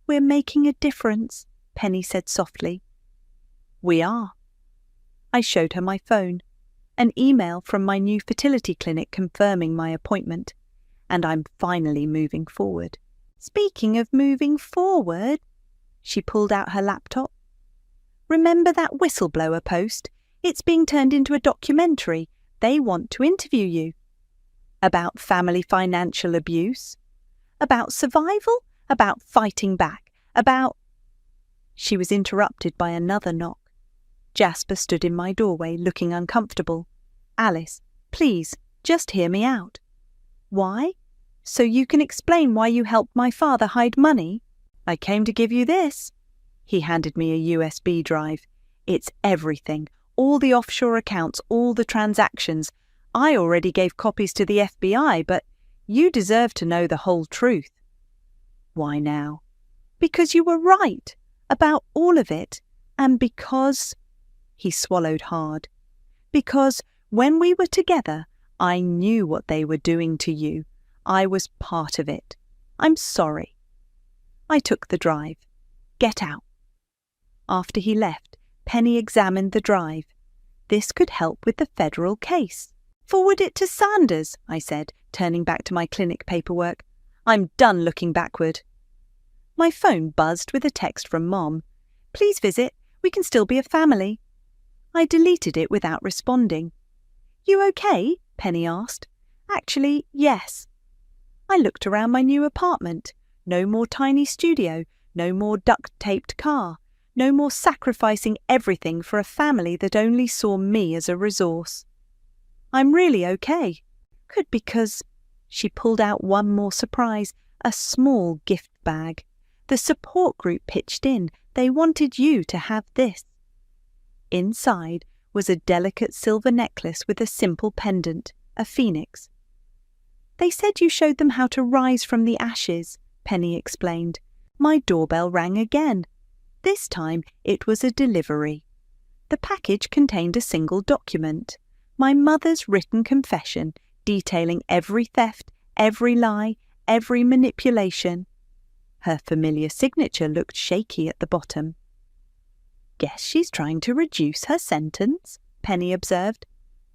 "We're making a difference," Penny said softly. "We are." I showed her my phone. an email from my new fertility clinic confirming my appointment, and I'm finally moving forward. Speaking of moving forward, she pulled out her laptop. Remember that whistleblower post? It's being turned into a documentary. They want to interview you. About family financial abuse? About survival? About fighting back? About... She was interrupted by another knock. Jasper stood in my doorway, looking uncomfortable. Alice, please, just hear me out. Why? So you can explain why you helped my father hide money? I came to give you this. He handed me a USB drive. It's everything. All the offshore accounts, all the transactions. I already gave copies to the FBI, but you deserve to know the whole truth. Why now? Because you were right about all of it, and because... He swallowed hard. Because when we were together, I knew what they were doing to you. I was part of it. I'm sorry. I took the drive. Get out. After he left, Penny examined the drive. This could help with the federal case. Forward it to Sanders, I said, turning back to my clinic paperwork. I'm done looking backward. My phone buzzed with a text from Mom. Please visit. We can still be a family. I deleted it without responding. You okay? Penny asked. Actually, yes. I looked around my new apartment. No more tiny studio, no more duct-taped car, no more sacrificing everything for a family that only saw me as a resource. I'm really okay. Good because... She pulled out one more surprise, a small gift bag. The support group pitched in. They wanted you to have this. Inside was a delicate silver necklace with a simple pendant, a phoenix. They said you showed them how to rise from the ashes, Penny explained. My doorbell rang again. This time it was a delivery. The package contained a single document, my mother's written confession detailing every theft, every lie, every manipulation. Her familiar signature looked shaky at the bottom. Guess she's trying to reduce her sentence, Penny observed.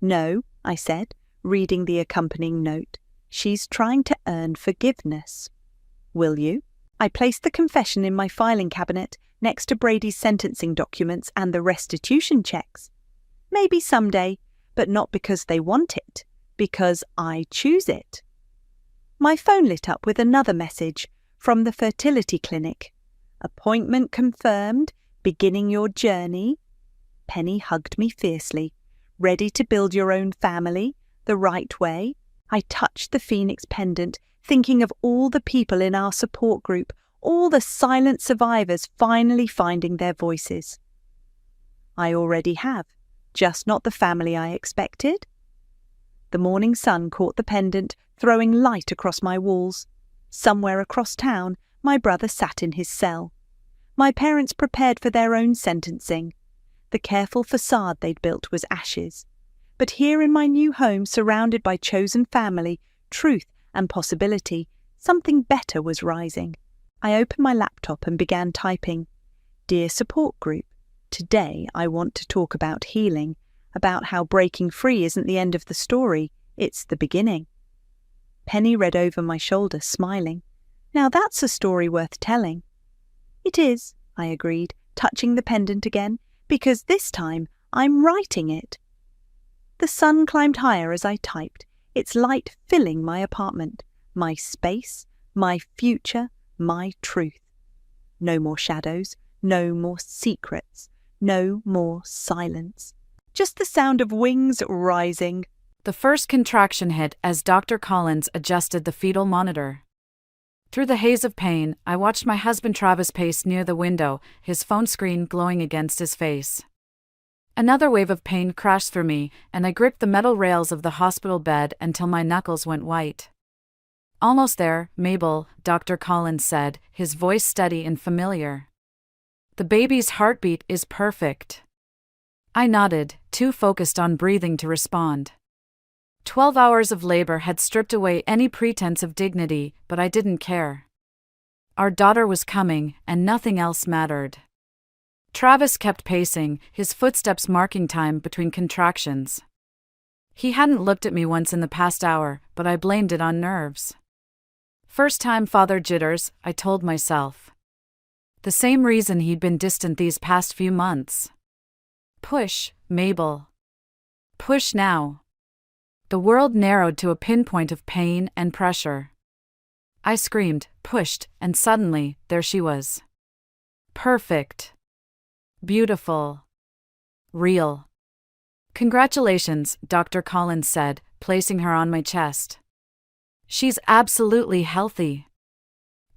No, I said, reading the accompanying note. She's trying to earn forgiveness. Will you? I placed the confession in my filing cabinet next to Brady's sentencing documents and the restitution checks. Maybe someday, but not because they want it, because I choose it. My phone lit up with another message from the fertility clinic. Appointment confirmed. Beginning your journey? Penny hugged me fiercely. Ready to build your own family, the right way? I touched the phoenix pendant, thinking of all the people in our support group, all the silent survivors finally finding their voices. I already have, just not the family I expected. The morning sun caught the pendant, throwing light across my walls. Somewhere across town, my brother sat in his cell. My parents prepared for their own sentencing. The careful facade they'd built was ashes. But here in my new home, surrounded by chosen family, truth and possibility, something better was rising. I opened my laptop and began typing. Dear support group, today I want to talk about healing, about how breaking free isn't the end of the story, it's the beginning. Penny read over my shoulder, smiling. Now that's a story worth telling. It is, I agreed, touching the pendant again, because this time I'm writing it. The sun climbed higher as I typed, its light filling my apartment, my space, my future, my truth. No more shadows, no more secrets, no more silence. Just the sound of wings rising. The first contraction hit as Dr. Collins adjusted the fetal monitor. Through the haze of pain, I watched my husband Travis pace near the window, his phone screen glowing against his face. Another wave of pain crashed through me, and I gripped the metal rails of the hospital bed until my knuckles went white. Almost there, Mabel, Dr. Collins said, his voice steady and familiar. The baby's heartbeat is perfect. I nodded, too focused on breathing to respond. 12 hours of labor had stripped away any pretense of dignity, but I didn't care. Our daughter was coming, and nothing else mattered. Travis kept pacing, his footsteps marking time between contractions. He hadn't looked at me once in the past hour, but I blamed it on nerves. First time father jitters, I told myself. The same reason he'd been distant these past few months. Push, Mabel. Push now. The world narrowed to a pinpoint of pain and pressure. I screamed, pushed, and suddenly, there she was. Perfect. Beautiful. Real. Congratulations, Dr. Collins said, placing her on my chest. She's absolutely healthy.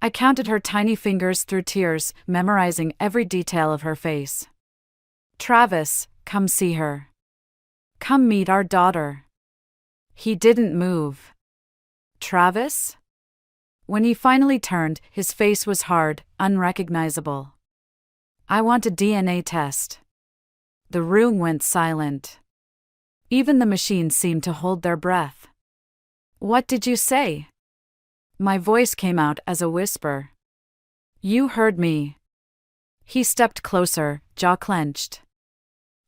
I counted her tiny fingers through tears, memorizing every detail of her face. Travis, come see her. Come meet our daughter. He didn't move. Travis? When he finally turned, his face was hard, unrecognizable. I want a DNA test. The room went silent. Even the machines seemed to hold their breath. What did you say? My voice came out as a whisper. You heard me. He stepped closer, jaw clenched.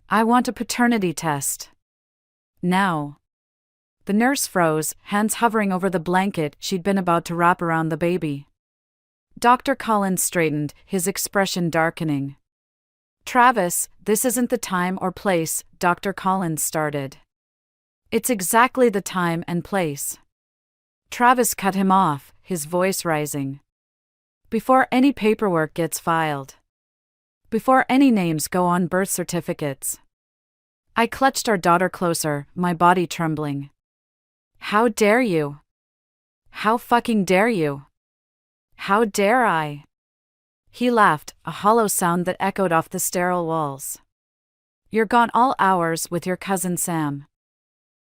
I want a paternity test. Now. The nurse froze, hands hovering over the blanket she'd been about to wrap around the baby. Dr. Collins straightened, his expression darkening. Travis, this isn't the time or place, Dr. Collins started. It's exactly the time and place. Travis cut him off, his voice rising. Before any paperwork gets filed. Before any names go on birth certificates. I clutched our daughter closer, my body trembling. How dare you? How fucking dare you? How dare I? He laughed, a hollow sound that echoed off the sterile walls. You're gone all hours with your cousin Sam.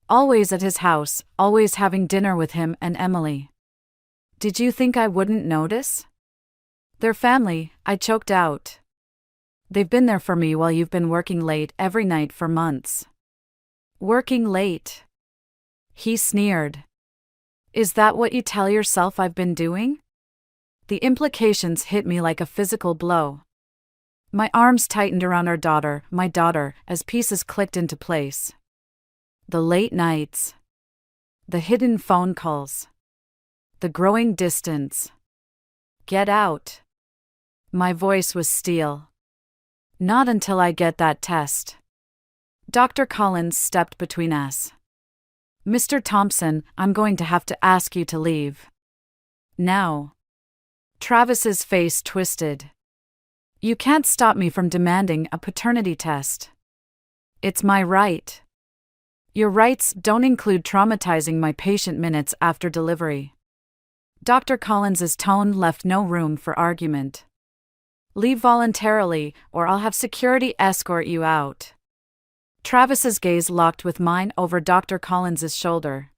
Always at his house, always having dinner with him and Emily. Did you think I wouldn't notice? Their family, I choked out. They've been there for me while you've been working late every night for months. Working late? He sneered. Is that what you tell yourself I've been doing? The implications hit me like a physical blow. My arms tightened around our daughter, my daughter, as pieces clicked into place. The late nights. The hidden phone calls. The growing distance. Get out. My voice was steel. Not until I get that test. Dr. Collins stepped between us. Mr. Thompson, I'm going to have to ask you to leave. Now. Travis's face twisted. You can't stop me from demanding a paternity test. It's my right. Your rights don't include traumatizing my patient minutes after delivery. Dr. Collins's tone left no room for argument. Leave voluntarily, or I'll have security escort you out. Travis's gaze locked with mine over Dr. Collins's shoulder.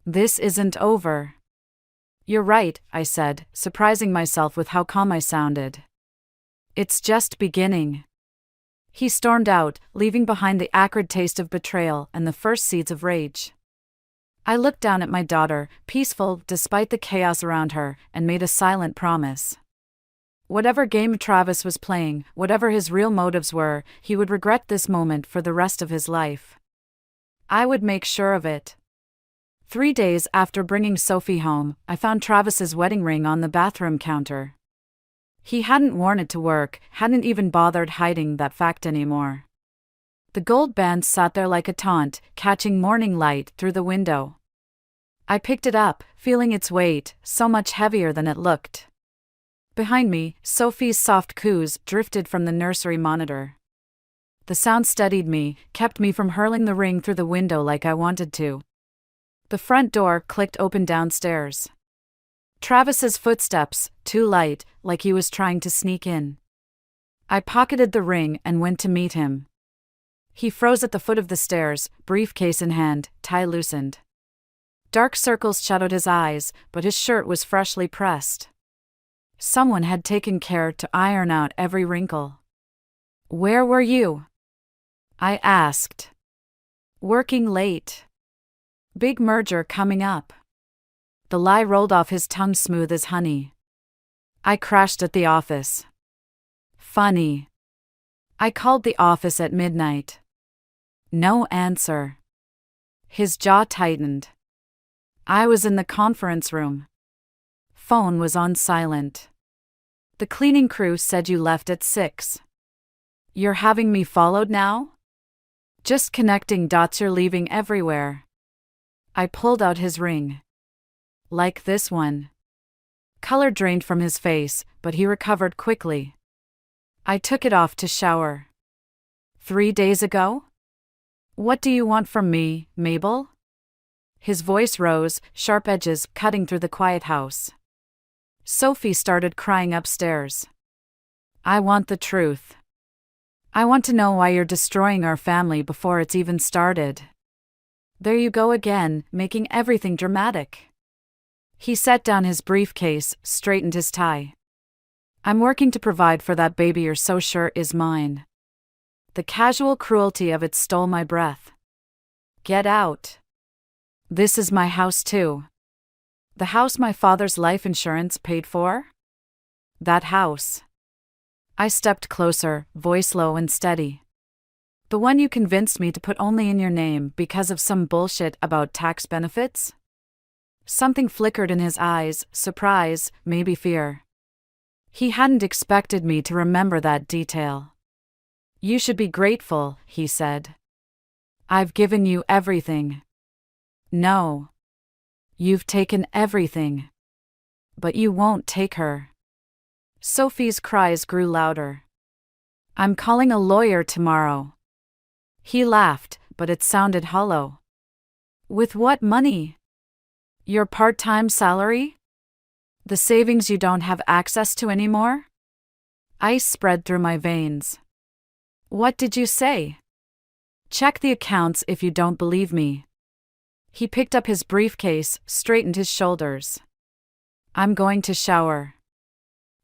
This isn't over. You're right, I said, surprising myself with how calm I sounded. It's just beginning. He stormed out, leaving behind the acrid taste of betrayal and the first seeds of rage. I looked down at my daughter, peaceful despite the chaos around her, and made a silent promise. Whatever game Travis was playing, whatever his real motives were, he would regret this moment for the rest of his life. I would make sure of it. 3 days after bringing Sophie home, I found Travis's wedding ring on the bathroom counter. He hadn't worn it to work, hadn't even bothered hiding that fact anymore. The gold band sat there like a taunt, catching morning light through the window. I picked it up, feeling its weight, so much heavier than it looked. Behind me, Sophie's soft coos drifted from the nursery monitor. The sound steadied me, kept me from hurling the ring through the window like I wanted to. The front door clicked open downstairs. Travis's footsteps, too light, like he was trying to sneak in. I pocketed the ring and went to meet him. He froze at the foot of the stairs, briefcase in hand, tie loosened. Dark circles shadowed his eyes, but his shirt was freshly pressed. Someone had taken care to iron out every wrinkle. Where were you? I asked. Working late. Big merger coming up. The lie rolled off his tongue smooth as honey. I crashed at the office. Funny. I called the office at midnight. No answer. His jaw tightened. I was in the conference room. Phone was on silent. The cleaning crew said you left at 6. You're having me followed now? Just connecting dots, you're leaving everywhere. I pulled out his ring. Like this one. Color drained from his face, but he recovered quickly. I took it off to shower. 3 days ago? What do you want from me, Mabel? His voice rose, sharp edges cutting through the quiet house. Sophie started crying upstairs. I want the truth. I want to know why you're destroying our family before it's even started. There you go again, making everything dramatic. He set down his briefcase, straightened his tie. I'm working to provide for that baby you're so sure is mine. The casual cruelty of it stole my breath. Get out. This is my house too. The house my father's life insurance paid for? That house. I stepped closer, voice low and steady. The one you convinced me to put only in your name because of some bullshit about tax benefits? Something flickered in his eyes, surprise, maybe fear. He hadn't expected me to remember that detail. You should be grateful, he said. I've given you everything. No. You've taken everything. But you won't take her. Sophie's cries grew louder. I'm calling a lawyer tomorrow. He laughed, but it sounded hollow. With what money? Your part-time salary? The savings you don't have access to anymore? Ice spread through my veins. What did you say? Check the accounts if you don't believe me. He picked up his briefcase, straightened his shoulders. I'm going to shower.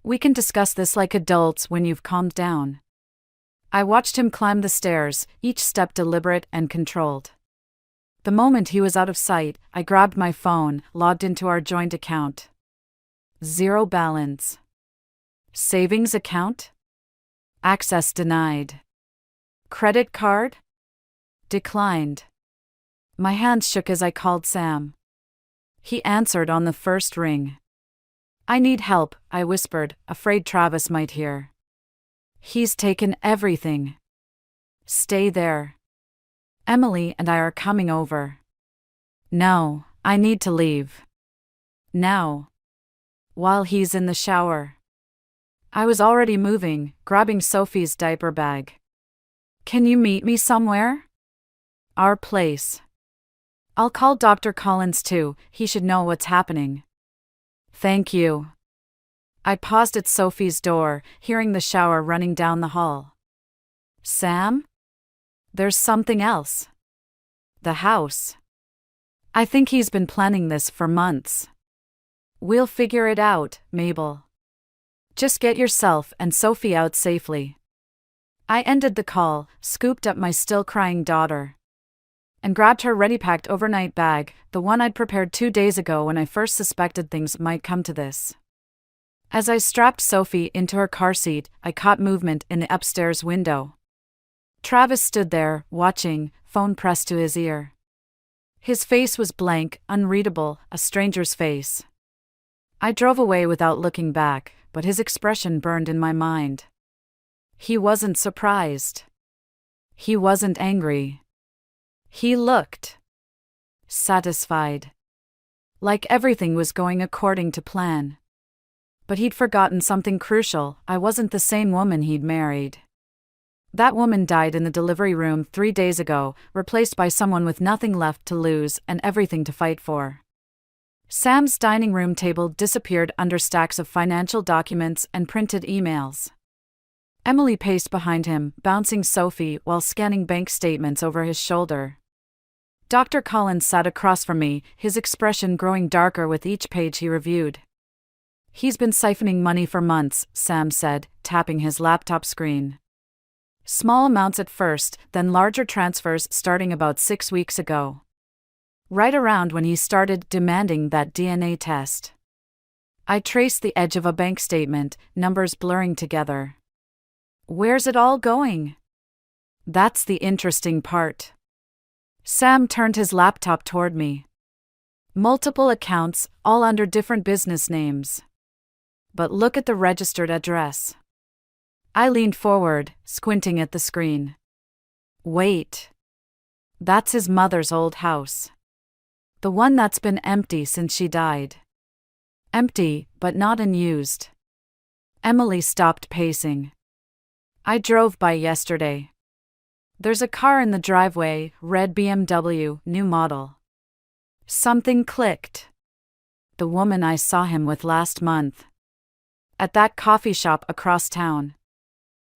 We can discuss this like adults when you've calmed down. I watched him climb the stairs, each step deliberate and controlled. The moment he was out of sight, I grabbed my phone, logged into our joint account. 0 balance. Savings account? Access denied. Credit card? Declined. My hands shook as I called Sam. He answered on the first ring. I need help, I whispered, afraid Travis might hear. He's taken everything. Stay there. Emily and I are coming over. No, I need to leave. Now. While he's in the shower. I was already moving, grabbing Sophie's diaper bag. Can you meet me somewhere? Our place. I'll call Dr. Collins too, he should know what's happening. Thank you. I paused at Sophie's door, hearing the shower running down the hall. Sam? There's something else. The house. I think he's been planning this for months. We'll figure it out, Mabel. Just get yourself and Sophie out safely. I ended the call, scooped up my still-crying daughter, and grabbed her ready-packed overnight bag, the one I'd prepared 2 days ago when I first suspected things might come to this. As I strapped Sophie into her car seat, I caught movement in the upstairs window. Travis stood there, watching, phone pressed to his ear. His face was blank, unreadable, a stranger's face. I drove away without looking back, but his expression burned in my mind. He wasn't surprised. He wasn't angry. He looked satisfied. Like everything was going according to plan. But he'd forgotten something crucial. I wasn't the same woman he'd married. That woman died in the delivery room 3 days ago, replaced by someone with nothing left to lose and everything to fight for. Sam's dining room table disappeared under stacks of financial documents and printed emails. Emily paced behind him, bouncing Sophie while scanning bank statements over his shoulder. Dr. Collins sat across from me, his expression growing darker with each page he reviewed. He's been siphoning money for months, Sam said, tapping his laptop screen. Small amounts at first, then larger transfers starting about 6 weeks ago. Right around when he started demanding that DNA test. I traced the edge of a bank statement, numbers blurring together. Where's it all going? That's the interesting part. Sam turned his laptop toward me. Multiple accounts, all under different business names. But look at the registered address. I leaned forward, squinting at the screen. Wait. That's his mother's old house. The one that's been empty since she died. Empty, but not unused. Emily stopped pacing. I drove by yesterday. There's a car in the driveway, red BMW, new model. Something clicked. The woman I saw him with last month. At that coffee shop across town.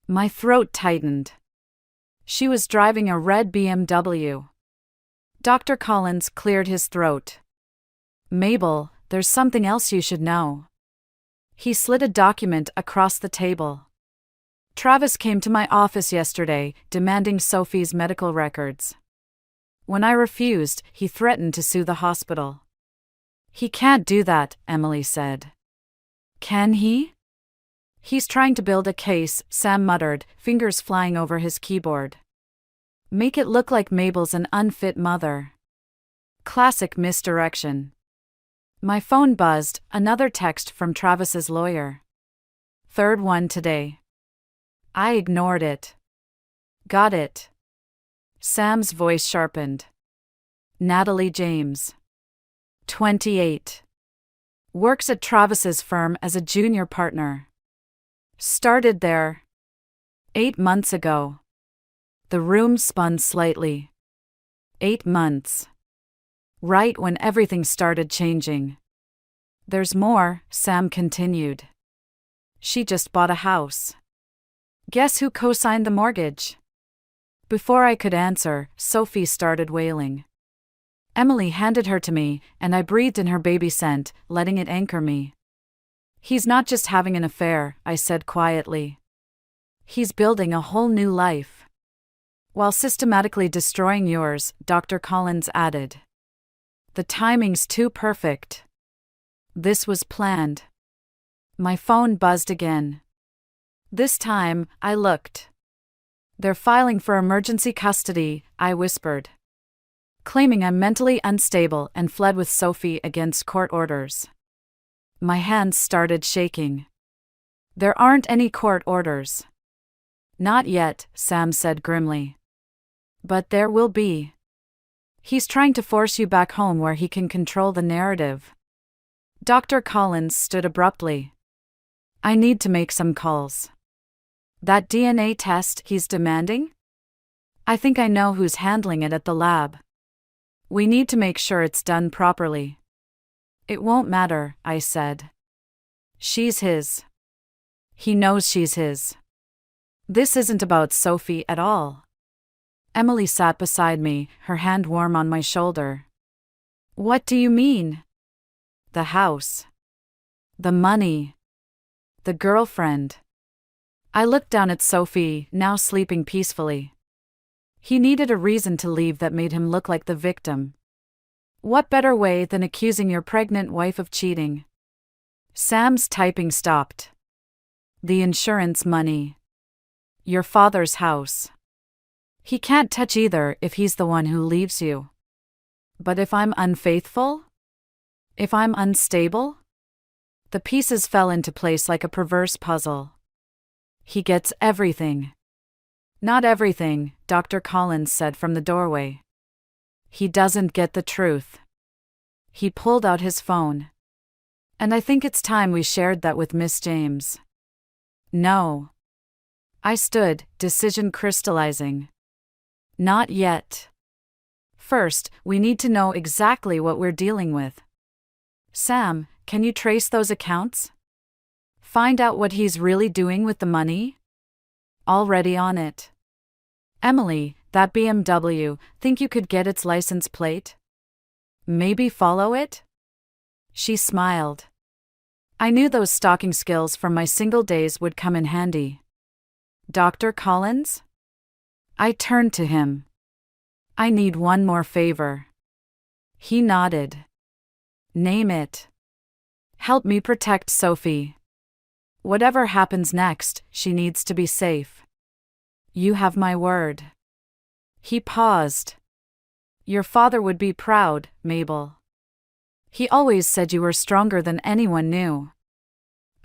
My throat tightened. She was driving a red BMW. Dr. Collins cleared his throat. Mabel, there's something else you should know. He slid a document across the table. Travis came to my office yesterday, demanding Sophie's medical records. When I refused, he threatened to sue the hospital. He can't do that, Emily said. Can he? He's trying to build a case, Sam muttered, fingers flying over his keyboard. Make it look like Mabel's an unfit mother. Classic misdirection. My phone buzzed, another text from Travis's lawyer. Third one today. I ignored it. Got it. Sam's voice sharpened. Natalie James. 28. Works at Travis's firm as a junior partner. Started there 8 months ago. The room spun slightly. 8 months. Right when everything started changing. There's more, Sam continued. She just bought a house. Guess who co-signed the mortgage? Before I could answer, Sophie started wailing. Emily handed her to me, and I breathed in her baby scent, letting it anchor me. He's not just having an affair, I said quietly. He's building a whole new life. While systematically destroying yours, Dr. Collins added. The timing's too perfect. This was planned. My phone buzzed again. This time, I looked. They're filing for emergency custody, I whispered. Claiming I'm mentally unstable and fled with Sophie against court orders. My hands started shaking. There aren't any court orders. Not yet, Sam said grimly. But there will be. He's trying to force you back home where he can control the narrative. Dr. Collins stood abruptly. I need to make some calls. That DNA test he's demanding? I think I know who's handling it at the lab. We need to make sure it's done properly. It won't matter, I said. She's his. He knows she's his. This isn't about Sophie at all. Emily sat beside me, her hand warm on my shoulder. What do you mean? The house. The money. The girlfriend. I looked down at Sophie, now sleeping peacefully. He needed a reason to leave that made him look like the victim. What better way than accusing your pregnant wife of cheating? Sam's typing stopped. The insurance money. Your father's house. He can't touch either if he's the one who leaves you. But if I'm unfaithful? If I'm unstable? The pieces fell into place like a perverse puzzle. He gets everything. Not everything, Dr. Collins said from the doorway. He doesn't get the truth. He pulled out his phone. And I think it's time we shared that with Miss James. No. I stood, decision crystallizing. Not yet. First, we need to know exactly what we're dealing with. Sam, can you trace those accounts? Find out what he's really doing with the money? Already on it. Emily, that BMW, think you could get its license plate? Maybe follow it? She smiled. I knew those stalking skills from my single days would come in handy. Dr. Collins? I turned to him. I need one more favor. He nodded. Name it. Help me protect Sophie. Whatever happens next, she needs to be safe. You have my word. He paused. Your father would be proud, Mabel. He always said you were stronger than anyone knew.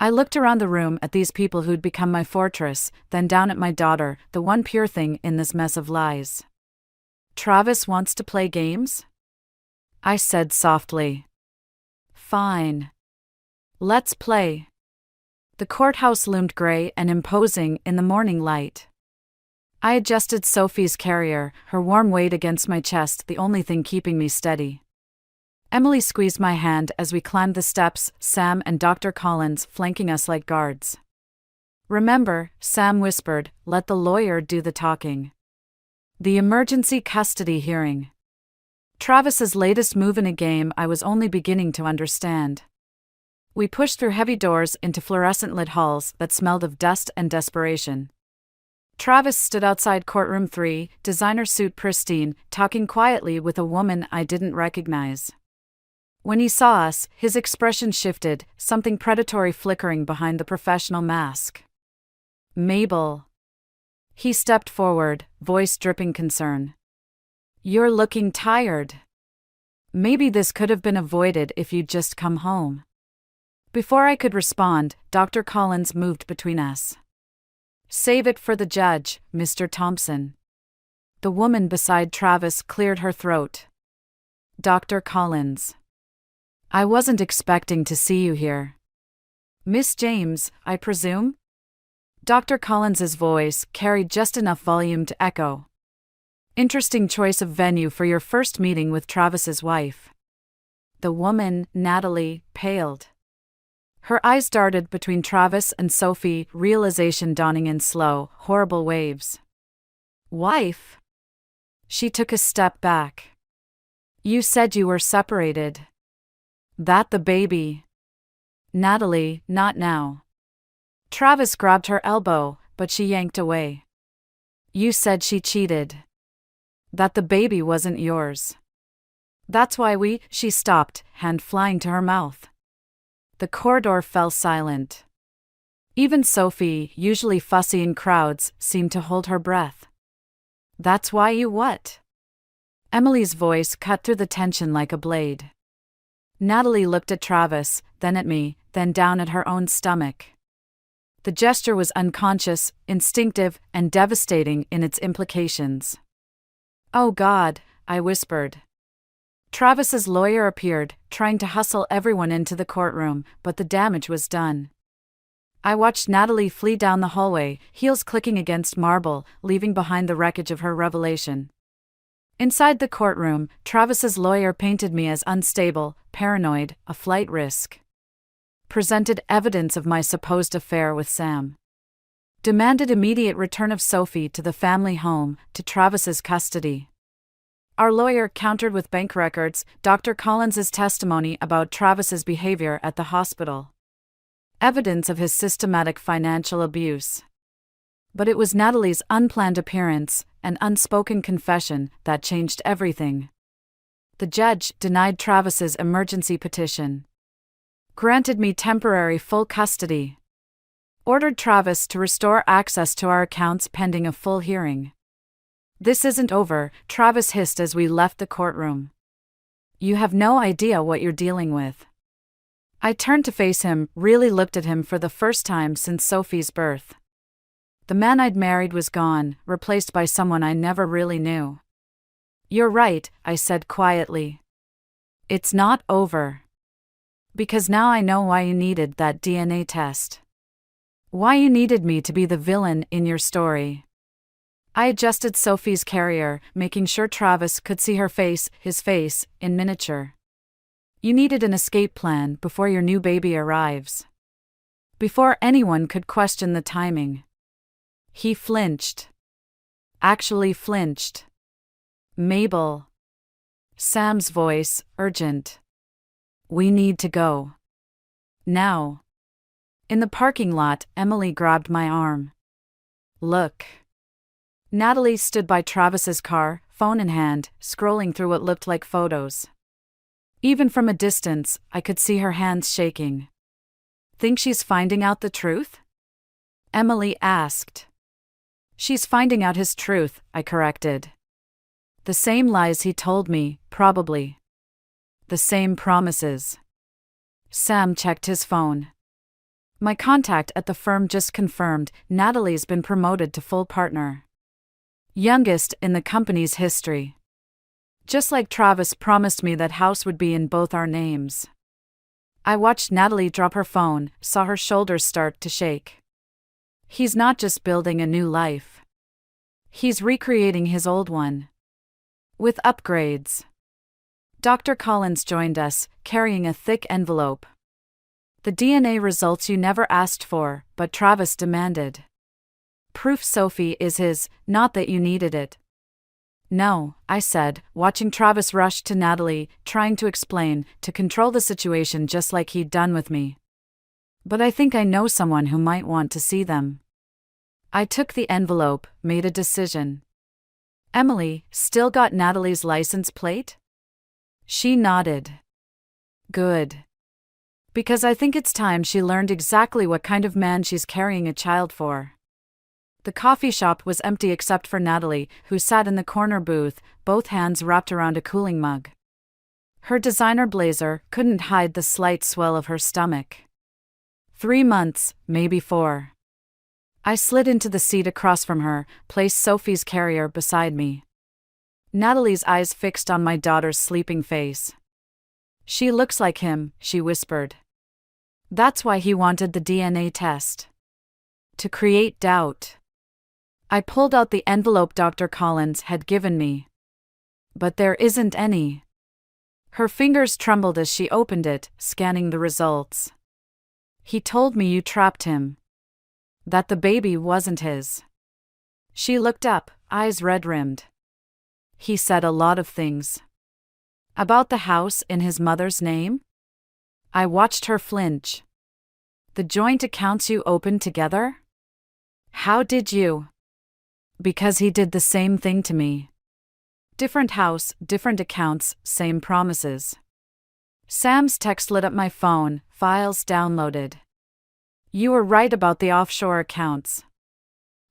I looked around the room at these people who'd become my fortress, then down at my daughter, the one pure thing in this mess of lies. Travis wants to play games? I said softly. Fine. Let's play. The courthouse loomed gray and imposing in the morning light. I adjusted Sophie's carrier, her warm weight against my chest the only thing keeping me steady. Emily squeezed my hand as we climbed the steps, Sam and Dr. Collins flanking us like guards. Remember, Sam whispered, let the lawyer do the talking. The emergency custody hearing. Travis's latest move in a game I was only beginning to understand. We pushed through heavy doors into fluorescent-lit halls that smelled of dust and desperation. Travis stood outside courtroom 3, designer suit pristine, talking quietly with a woman I didn't recognize. When he saw us, his expression shifted, something predatory flickering behind the professional mask. Mabel. He stepped forward, voice dripping concern. You're looking tired. Maybe this could have been avoided if you'd just come home. Before I could respond, Dr. Collins moved between us. Save it for the judge, Mr. Thompson. The woman beside Travis cleared her throat. Dr. Collins. I wasn't expecting to see you here. Miss James, I presume? Dr. Collins's voice carried just enough volume to echo. Interesting choice of venue for your first meeting with Travis's wife. The woman, Natalie, paled. Her eyes darted between Travis and Sophie, realization dawning in slow, horrible waves. Wife? She took a step back. You said you were separated. That the baby? Natalie, not now. Travis grabbed her elbow, but she yanked away. You said she cheated. That the baby wasn't yours. That's why she stopped, hand flying to her mouth. The corridor fell silent. Even Sophie, usually fussy in crowds, seemed to hold her breath. That's why you what? Emily's voice cut through the tension like a blade. Natalie looked at Travis, then at me, then down at her own stomach. The gesture was unconscious, instinctive, and devastating in its implications. Oh God, I whispered. Travis's lawyer appeared, trying to hustle everyone into the courtroom, but the damage was done. I watched Natalie flee down the hallway, heels clicking against marble, leaving behind the wreckage of her revelation. Inside the courtroom, Travis's lawyer painted me as unstable, paranoid, a flight risk. Presented evidence of my supposed affair with Sam. Demanded immediate return of Sophie to the family home, to Travis's custody. Our lawyer countered with bank records, Dr. Collins's testimony about Travis's behavior at the hospital. Evidence of his systematic financial abuse. But it was Natalie's unplanned appearance, an unspoken confession, that changed everything. The judge denied Travis's emergency petition. Granted me temporary full custody. Ordered Travis to restore access to our accounts pending a full hearing. This isn't over, Travis hissed as we left the courtroom. You have no idea what you're dealing with. I turned to face him, really looked at him for the first time since Sophie's birth. The man I'd married was gone, replaced by someone I never really knew. You're right, I said quietly. It's not over. Because now I know why you needed that DNA test. Why you needed me to be the villain in your story. I adjusted Sophie's carrier, making sure Travis could see her face, his face, in miniature. You needed an escape plan before your new baby arrives. Before anyone could question the timing. He flinched. Actually flinched. Mabel. Sam's voice, urgent. We need to go. Now. In the parking lot, Emily grabbed my arm. Look. Natalie stood by Travis's car, phone in hand, scrolling through what looked like photos. Even from a distance, I could see her hands shaking. Think she's finding out the truth? Emily asked. She's finding out his truth, I corrected. The same lies he told me, probably. The same promises. Sam checked his phone. My contact at the firm just confirmed Natalie's been promoted to full partner. Youngest in the company's history. Just like Travis promised me that house would be in both our names. I watched Natalie drop her phone, saw her shoulders start to shake. He's not just building a new life. He's recreating his old one. With upgrades. Dr. Collins joined us, carrying a thick envelope. The DNA results you never asked for, but Travis demanded. Proof Sophie is his, not that you needed it. No, I said, watching Travis rush to Natalie, trying to explain, to control the situation just like he'd done with me. But I think I know someone who might want to see them. I took the envelope, made a decision. Emily, still got Natalie's license plate? She nodded. Good. Because I think it's time she learned exactly what kind of man she's carrying a child for. The coffee shop was empty except for Natalie, who sat in the corner booth, both hands wrapped around a cooling mug. Her designer blazer couldn't hide the slight swell of her stomach. 3 months, maybe 4. I slid into the seat across from her, placed Sophie's carrier beside me. Natalie's eyes fixed on my daughter's sleeping face. She looks like him, she whispered. That's why he wanted the DNA test. To create doubt. I pulled out the envelope Dr. Collins had given me. But there isn't any. Her fingers trembled as she opened it, scanning the results. He told me you trapped him. That the baby wasn't his. She looked up, eyes red-rimmed. He said a lot of things. About the house in his mother's name? I watched her flinch. The joint accounts you opened together? How did you? Because he did the same thing to me. Different house, different accounts, same promises. Sam's text lit up my phone, files downloaded. You were right about the offshore accounts.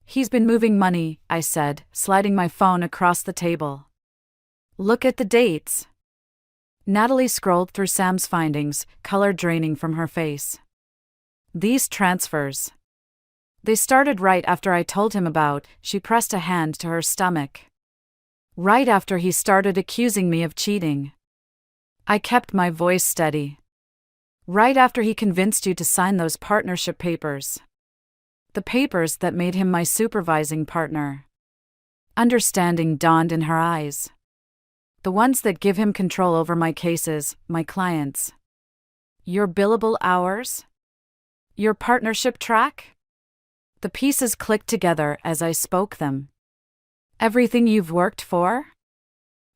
He's been moving money, I said, sliding my phone across the table. Look at the dates. Natalie scrolled through Sam's findings, color draining from her face. These transfers. They started right after I told him about, she pressed a hand to her stomach. Right after he started accusing me of cheating. I kept my voice steady. Right after he convinced you to sign those partnership papers. The papers that made him my supervising partner. Understanding dawned in her eyes. The ones that give him control over my cases, my clients. Your billable hours? Your partnership track? The pieces clicked together as I spoke them. Everything you've worked for?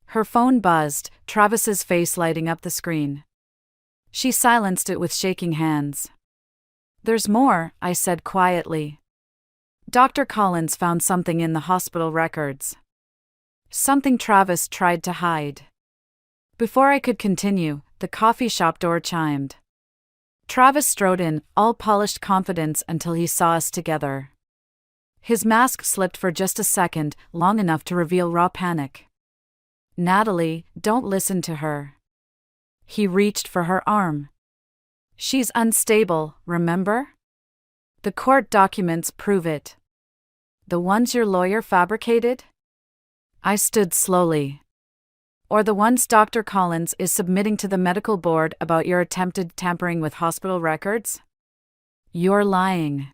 Her phone buzzed, Travis's face lighting up the screen. She silenced it with shaking hands. There's more, I said quietly. Dr. Collins found something in the hospital records. Something Travis tried to hide. Before I could continue, the coffee shop door chimed. Travis strode in, all polished confidence until he saw us together. His mask slipped for just a second, long enough to reveal raw panic. Natalie, don't listen to her. He reached for her arm. She's unstable, remember? The court documents prove it. The ones your lawyer fabricated? I stood slowly. Or the ones Dr. Collins is submitting to the medical board about your attempted tampering with hospital records? You're lying.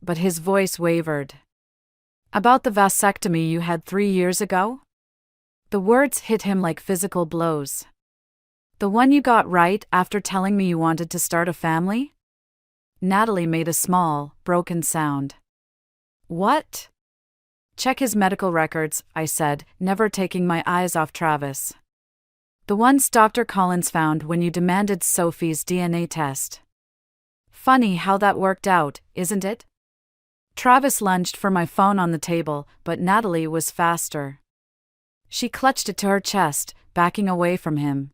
But his voice wavered. About the vasectomy you had 3 years ago? The words hit him like physical blows. The one you got right after telling me you wanted to start a family? Natalie made a small, broken sound. What? Check his medical records, I said, never taking my eyes off Travis. The ones Dr. Collins found when you demanded Sophie's DNA test. Funny how that worked out, isn't it? Travis lunged for my phone on the table, but Natalie was faster. She clutched it to her chest, backing away from him.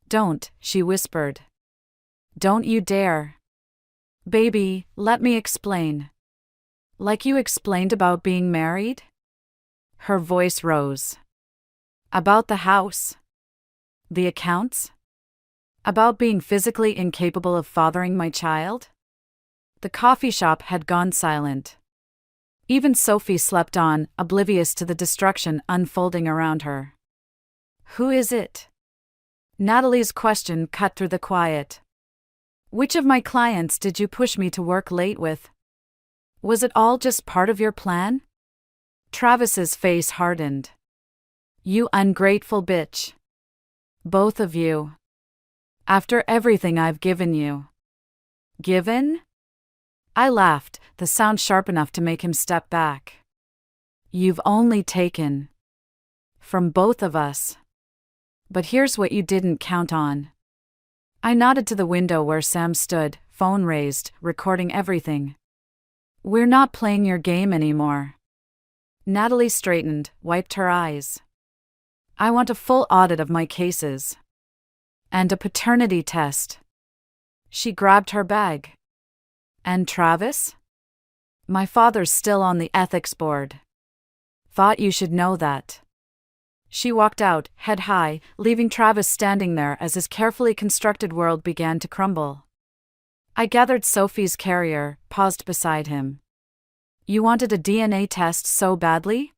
Don't, she whispered. Don't you dare. Baby, let me explain. Like you explained about being married? Her voice rose. About the house? The accounts? About being physically incapable of fathering my child? The coffee shop had gone silent. Even Sophie slept on, oblivious to the destruction unfolding around her. Who is it? Natalie's question cut through the quiet. Which of my clients did you push me to work late with? Was it all just part of your plan? Travis's face hardened. You ungrateful bitch. Both of you. After everything I've given you. Given? I laughed, the sound sharp enough to make him step back. You've only taken. From both of us. But here's what you didn't count on. I nodded to the window where Sam stood, phone raised, recording everything. We're not playing your game anymore. Natalie straightened, wiped her eyes. I want a full audit of my cases. And a paternity test. She grabbed her bag. And Travis? My father's still on the ethics board. Thought you should know that. She walked out, head high, leaving Travis standing there as his carefully constructed world began to crumble. I gathered Sophie's carrier, paused beside him. You wanted a DNA test so badly?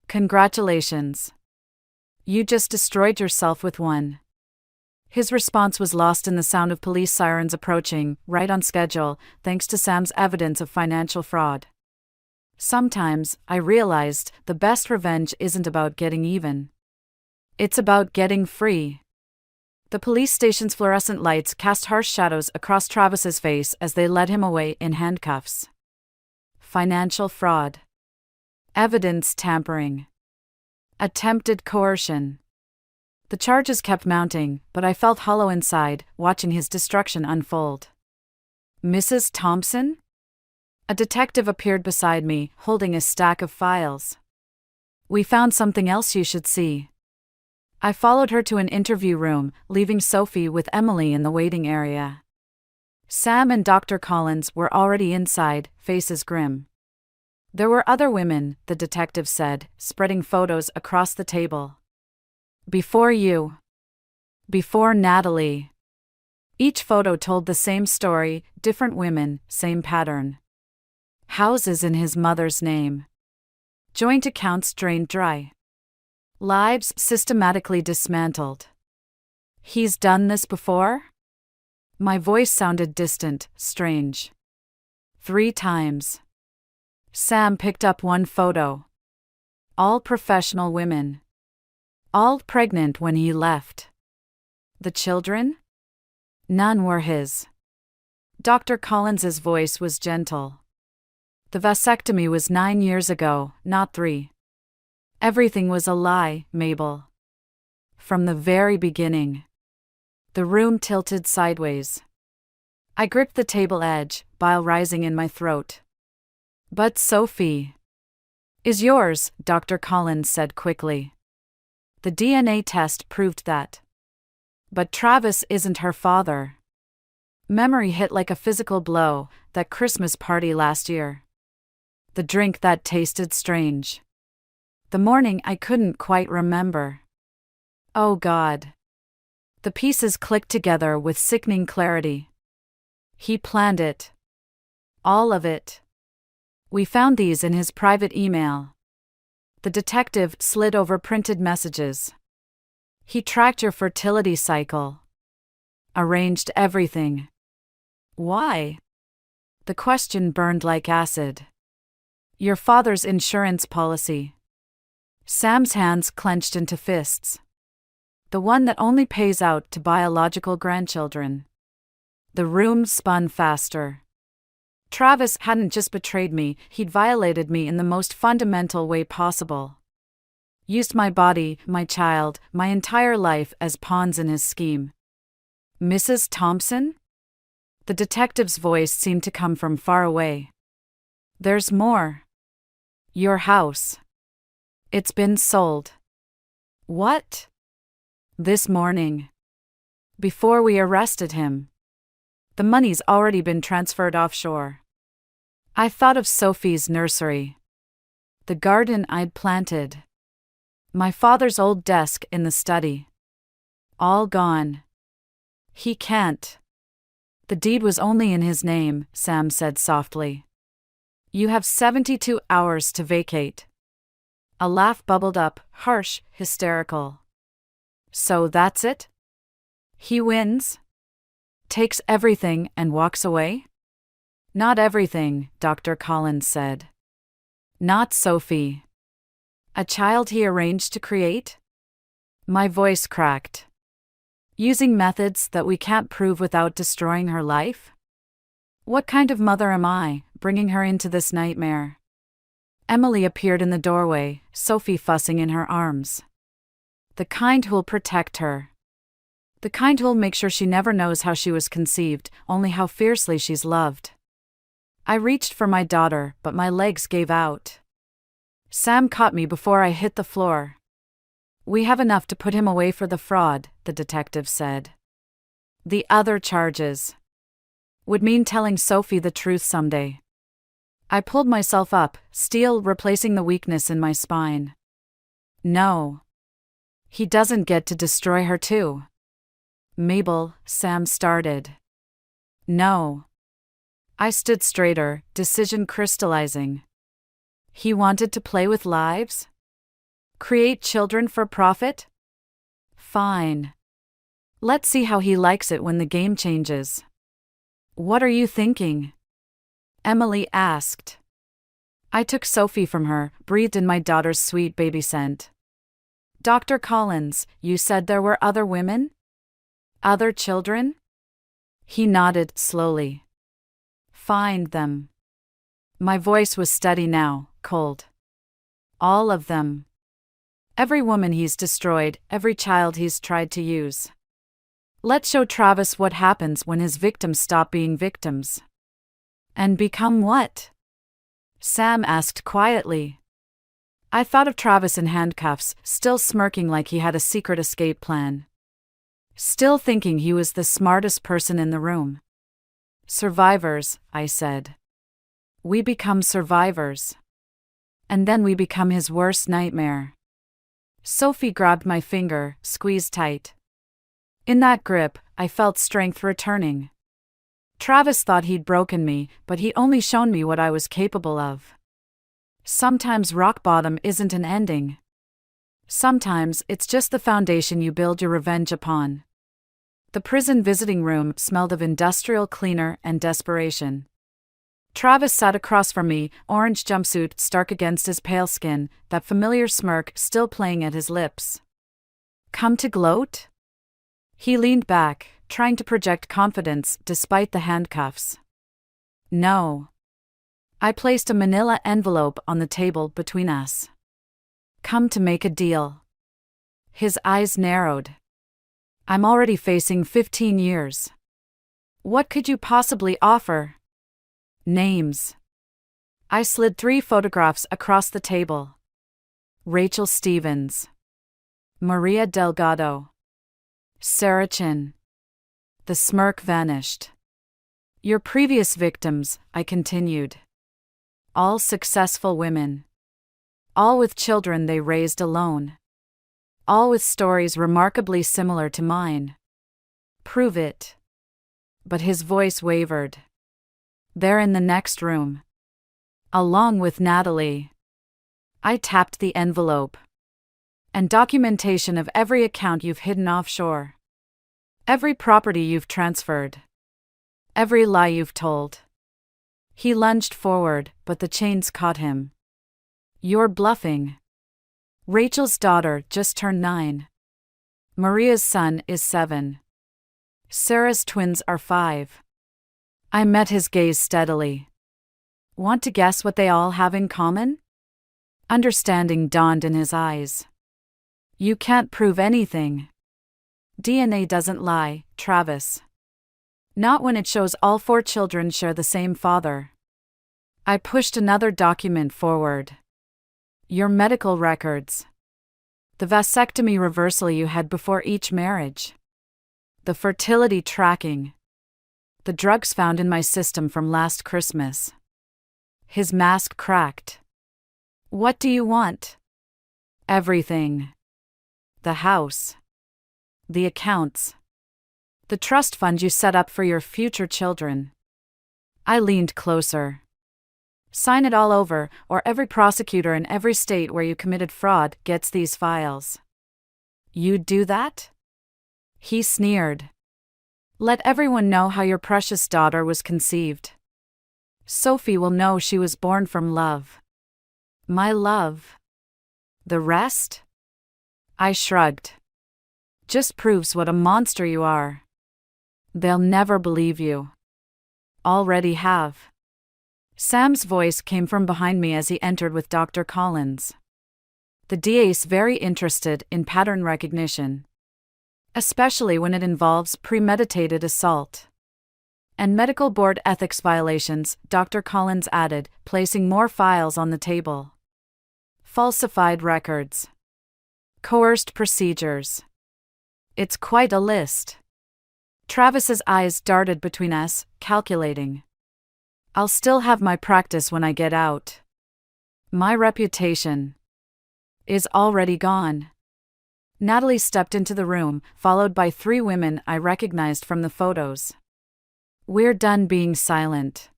Congratulations. You just destroyed yourself with one. His response was lost in the sound of police sirens approaching, right on schedule, thanks to Sam's evidence of financial fraud. Sometimes, I realized, the best revenge isn't about getting even. It's about getting free. The police station's fluorescent lights cast harsh shadows across Travis's face as they led him away in handcuffs. Financial fraud. Evidence tampering. Attempted coercion. The charges kept mounting, but I felt hollow inside, watching his destruction unfold. Mrs. Thompson? A detective appeared beside me, holding a stack of files. We found something else you should see. I followed her to an interview room, leaving Sophie with Emily in the waiting area. Sam and Dr. Collins were already inside, faces grim. There were other women, the detective said, spreading photos across the table. Before you. Before Natalie. Each photo told the same story, different women, same pattern. Houses in his mother's name. Joint accounts drained dry. Lives systematically dismantled. He's done this before? My voice sounded distant, strange. 3 times. Sam picked up one photo. All professional women. All pregnant when he left. The children? None were his. Dr. Collins's voice was gentle. The vasectomy was 9 years ago, not 3. Everything was a lie, Mabel. From the very beginning. The room tilted sideways. I gripped the table edge, bile rising in my throat. But Sophie is yours, Dr. Collins said quickly. The DNA test proved that. But Travis isn't her father. Memory hit like a physical blow, that Christmas party last year. The drink that tasted strange. The morning I couldn't quite remember. Oh God. The pieces clicked together with sickening clarity. He planned it. All of it. We found these in his private email. The detective slid over printed messages. He tracked your fertility cycle. Arranged everything. Why? The question burned like acid. Your father's insurance policy. Sam's hands clenched into fists. The one that only pays out to biological grandchildren. The room spun faster. Travis hadn't just betrayed me, he'd violated me in the most fundamental way possible. Used my body, my child, my entire life as pawns in his scheme. Mrs. Thompson? The detective's voice seemed to come from far away. There's more. Your house. It's been sold. What? This morning. Before we arrested him. The money's already been transferred offshore. I thought of Sophie's nursery. The garden I'd planted. My father's old desk in the study. All gone. He can't. The deed was only in his name, Sam said softly. You have 72 hours to vacate. A laugh bubbled up, harsh, hysterical. So that's it? He wins? Takes everything and walks away? Not everything, Dr. Collins said. Not Sophie. A child he arranged to create? My voice cracked. Using methods that we can't prove without destroying her life? What kind of mother am I, bringing her into this nightmare? Emily appeared in the doorway, Sophie fussing in her arms. The kind who'll protect her. The kind who'll make sure she never knows how she was conceived, only how fiercely she's loved. I reached for my daughter, but my legs gave out. Sam caught me before I hit the floor. We have enough to put him away for the fraud, the detective said. The other charges would mean telling Sophie the truth someday. I pulled myself up, steel replacing the weakness in my spine. No. He doesn't get to destroy her too. Mabel, Sam started. No. I stood straighter, decision crystallizing. He wanted to play with lives? Create children for profit? Fine. Let's see how he likes it when the game changes. What are you thinking? Emily asked. I took Sophie from her, breathed in my daughter's sweet baby scent. Dr. Collins, you said there were other women? Other children? He nodded slowly. Find them. My voice was steady now, cold. All of them. Every woman he's destroyed, every child he's tried to use. Let's show Travis what happens when his victims stop being victims. And become what? Sam asked quietly. I thought of Travis in handcuffs, still smirking like he had a secret escape plan. Still thinking he was the smartest person in the room. Survivors, I said. We become survivors. And then we become his worst nightmare. Sophie grabbed my finger, squeezed tight. In that grip, I felt strength returning. Travis thought he'd broken me, but he'd only shown me what I was capable of. Sometimes rock bottom isn't an ending. Sometimes it's just the foundation you build your revenge upon. The prison visiting room smelled of industrial cleaner and desperation. Travis sat across from me, orange jumpsuit stark against his pale skin, that familiar smirk still playing at his lips. Come to gloat? He leaned back, trying to project confidence despite the handcuffs. No. I placed a manila envelope on the table between us. Come to make a deal. His eyes narrowed. I'm already facing 15 years. What could you possibly offer? Names. I slid 3 photographs across the table. Rachel Stevens. Maria Delgado. Sarah Chin. The smirk vanished. Your previous victims, I continued. All successful women. All with children they raised alone. All with stories remarkably similar to mine. Prove it. But his voice wavered. They're in the next room. Along with Natalie. I tapped the envelope. And documentation of every account you've hidden offshore. Every property you've transferred. Every lie you've told. He lunged forward, but the chains caught him. You're bluffing. Rachel's daughter just turned 9. Maria's son is 7. Sarah's twins are 5. I met his gaze steadily. Want to guess what they all have in common? Understanding dawned in his eyes. You can't prove anything. DNA doesn't lie, Travis. Not when it shows all 4 children share the same father. I pushed another document forward. Your medical records. The vasectomy reversal you had before each marriage. The fertility tracking. The drugs found in my system from last Christmas. His mask cracked. What do you want? Everything. The house. The accounts. The trust fund you set up for your future children. I leaned closer. Sign it all over, or every prosecutor in every state where you committed fraud gets these files. You'd do that? He sneered. Let everyone know how your precious daughter was conceived. Sophie will know she was born from love. My love. The rest? I shrugged. Just proves what a monster you are. They'll never believe you. Already have. Sam's voice came from behind me as he entered with Dr. Collins. The DA's very interested in pattern recognition, especially when it involves premeditated assault and medical board ethics violations, Dr. Collins added, placing more files on the table. Falsified records. Coerced procedures. It's quite a list. Travis's eyes darted between us, calculating. I'll still have my practice when I get out. My reputation is already gone. Natalie stepped into the room, followed by 3 women I recognized from the photos. We're done being silent.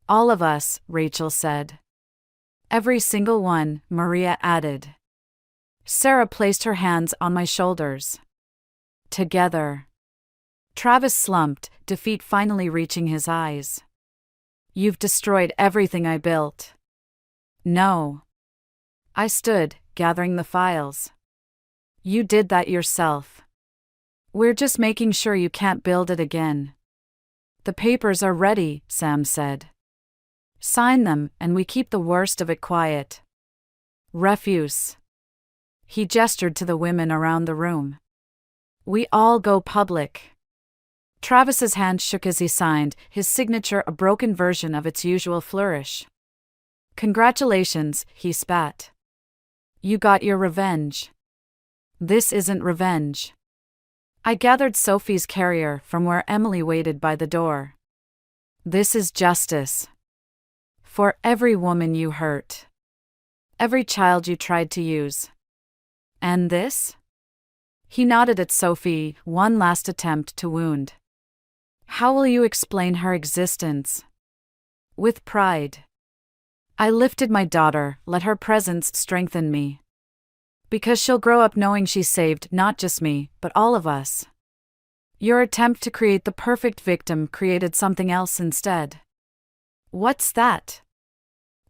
All of us, Rachel said. Every single one, Maria added. Sarah placed her hands on my shoulders. Together. Travis slumped, defeat finally reaching his eyes. You've destroyed everything I built. No. I stood, gathering the files. You did that yourself. We're just making sure you can't build it again. The papers are ready, Sam said. Sign them, and we keep the worst of it quiet. Refuse. He gestured to the women around the room. We all go public. Travis's hand shook as he signed, his signature a broken version of its usual flourish. Congratulations, he spat. You got your revenge. This isn't revenge. I gathered Sophie's carrier from where Emily waited by the door. This is justice. For every woman you hurt. Every child you tried to use. And this? He nodded at Sophie, one last attempt to wound. How will you explain her existence? With pride. I lifted my daughter, let her presence strengthen me. Because she'll grow up knowing she saved not just me, but all of us. Your attempt to create the perfect victim created something else instead. What's that?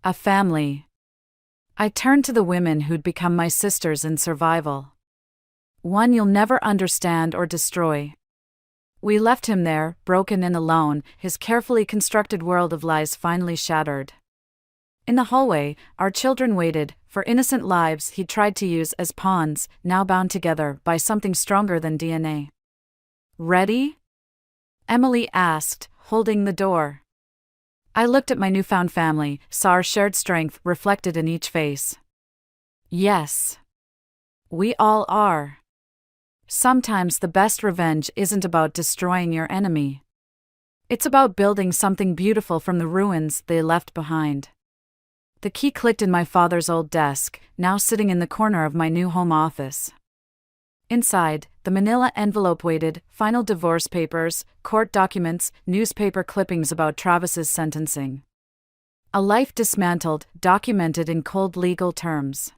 A family. I turned to the women who'd become my sisters in survival. One you'll never understand or destroy. We left him there, broken and alone, his carefully constructed world of lies finally shattered. In the hallway, our children waited, for innocent lives he'd tried to use as pawns, now bound together by something stronger than DNA. Ready? Emily asked, holding the door. I looked at my newfound family, saw our shared strength reflected in each face. Yes. We all are. Sometimes the best revenge isn't about destroying your enemy. It's about building something beautiful from the ruins they left behind. The key clicked in my father's old desk, now sitting in the corner of my new home office. Inside, the manila envelope waited, final divorce papers, court documents, newspaper clippings about Travis's sentencing. A life dismantled, documented in cold legal terms.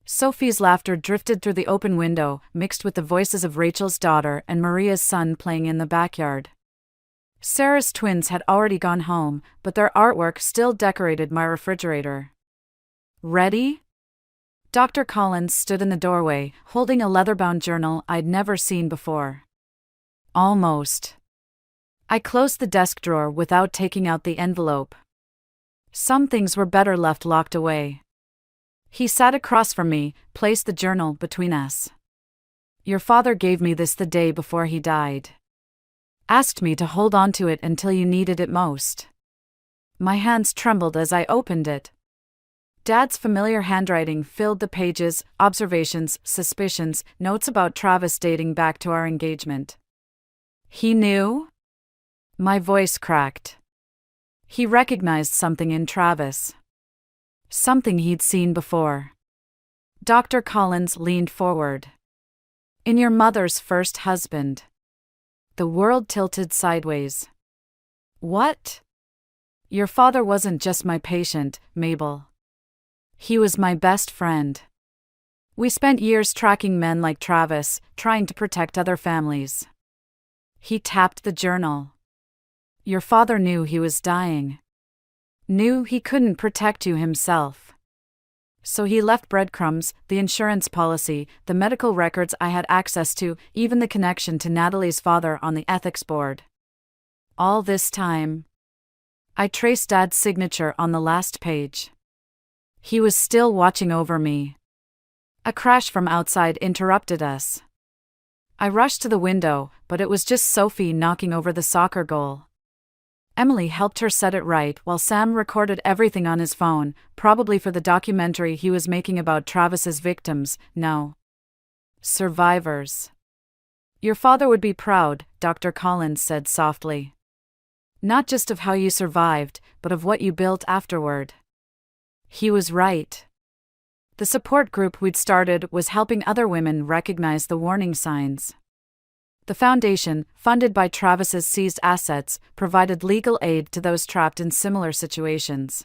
Sophie's laughter drifted through the open window, mixed with the voices of Rachel's daughter and Maria's son playing in the backyard. Sarah's twins had already gone home, but their artwork still decorated my refrigerator. Ready? Dr. Collins stood in the doorway, holding a leather-bound journal I'd never seen before. Almost. I closed the desk drawer without taking out the envelope. Some things were better left locked away. He sat across from me, placed the journal between us. Your father gave me this the day before he died. Asked me to hold on to it until you needed it most. My hands trembled as I opened it. Dad's familiar handwriting filled the pages, observations, suspicions, notes about Travis dating back to our engagement. He knew? My voice cracked. He recognized something in Travis. Something he'd seen before. Dr. Collins leaned forward. In your mother's first husband. The world tilted sideways. What? Your father wasn't just my patient, Mabel. He was my best friend. We spent years tracking men like Travis, trying to protect other families. He tapped the journal. Your father knew he was dying. Knew he couldn't protect you himself. So he left breadcrumbs, the insurance policy, the medical records I had access to, even the connection to Natalie's father on the ethics board. All this time, I traced Dad's signature on the last page. He was still watching over me. A crash from outside interrupted us. I rushed to the window, but it was just Sophie knocking over the soccer goal. Emily helped her set it right while Sam recorded everything on his phone, probably for the documentary he was making about Travis's victims, no. Survivors. Your father would be proud, Dr. Collins said softly. Not just of how you survived, but of what you built afterward. He was right. The support group we'd started was helping other women recognize the warning signs. The foundation, funded by Travis's seized assets, provided legal aid to those trapped in similar situations.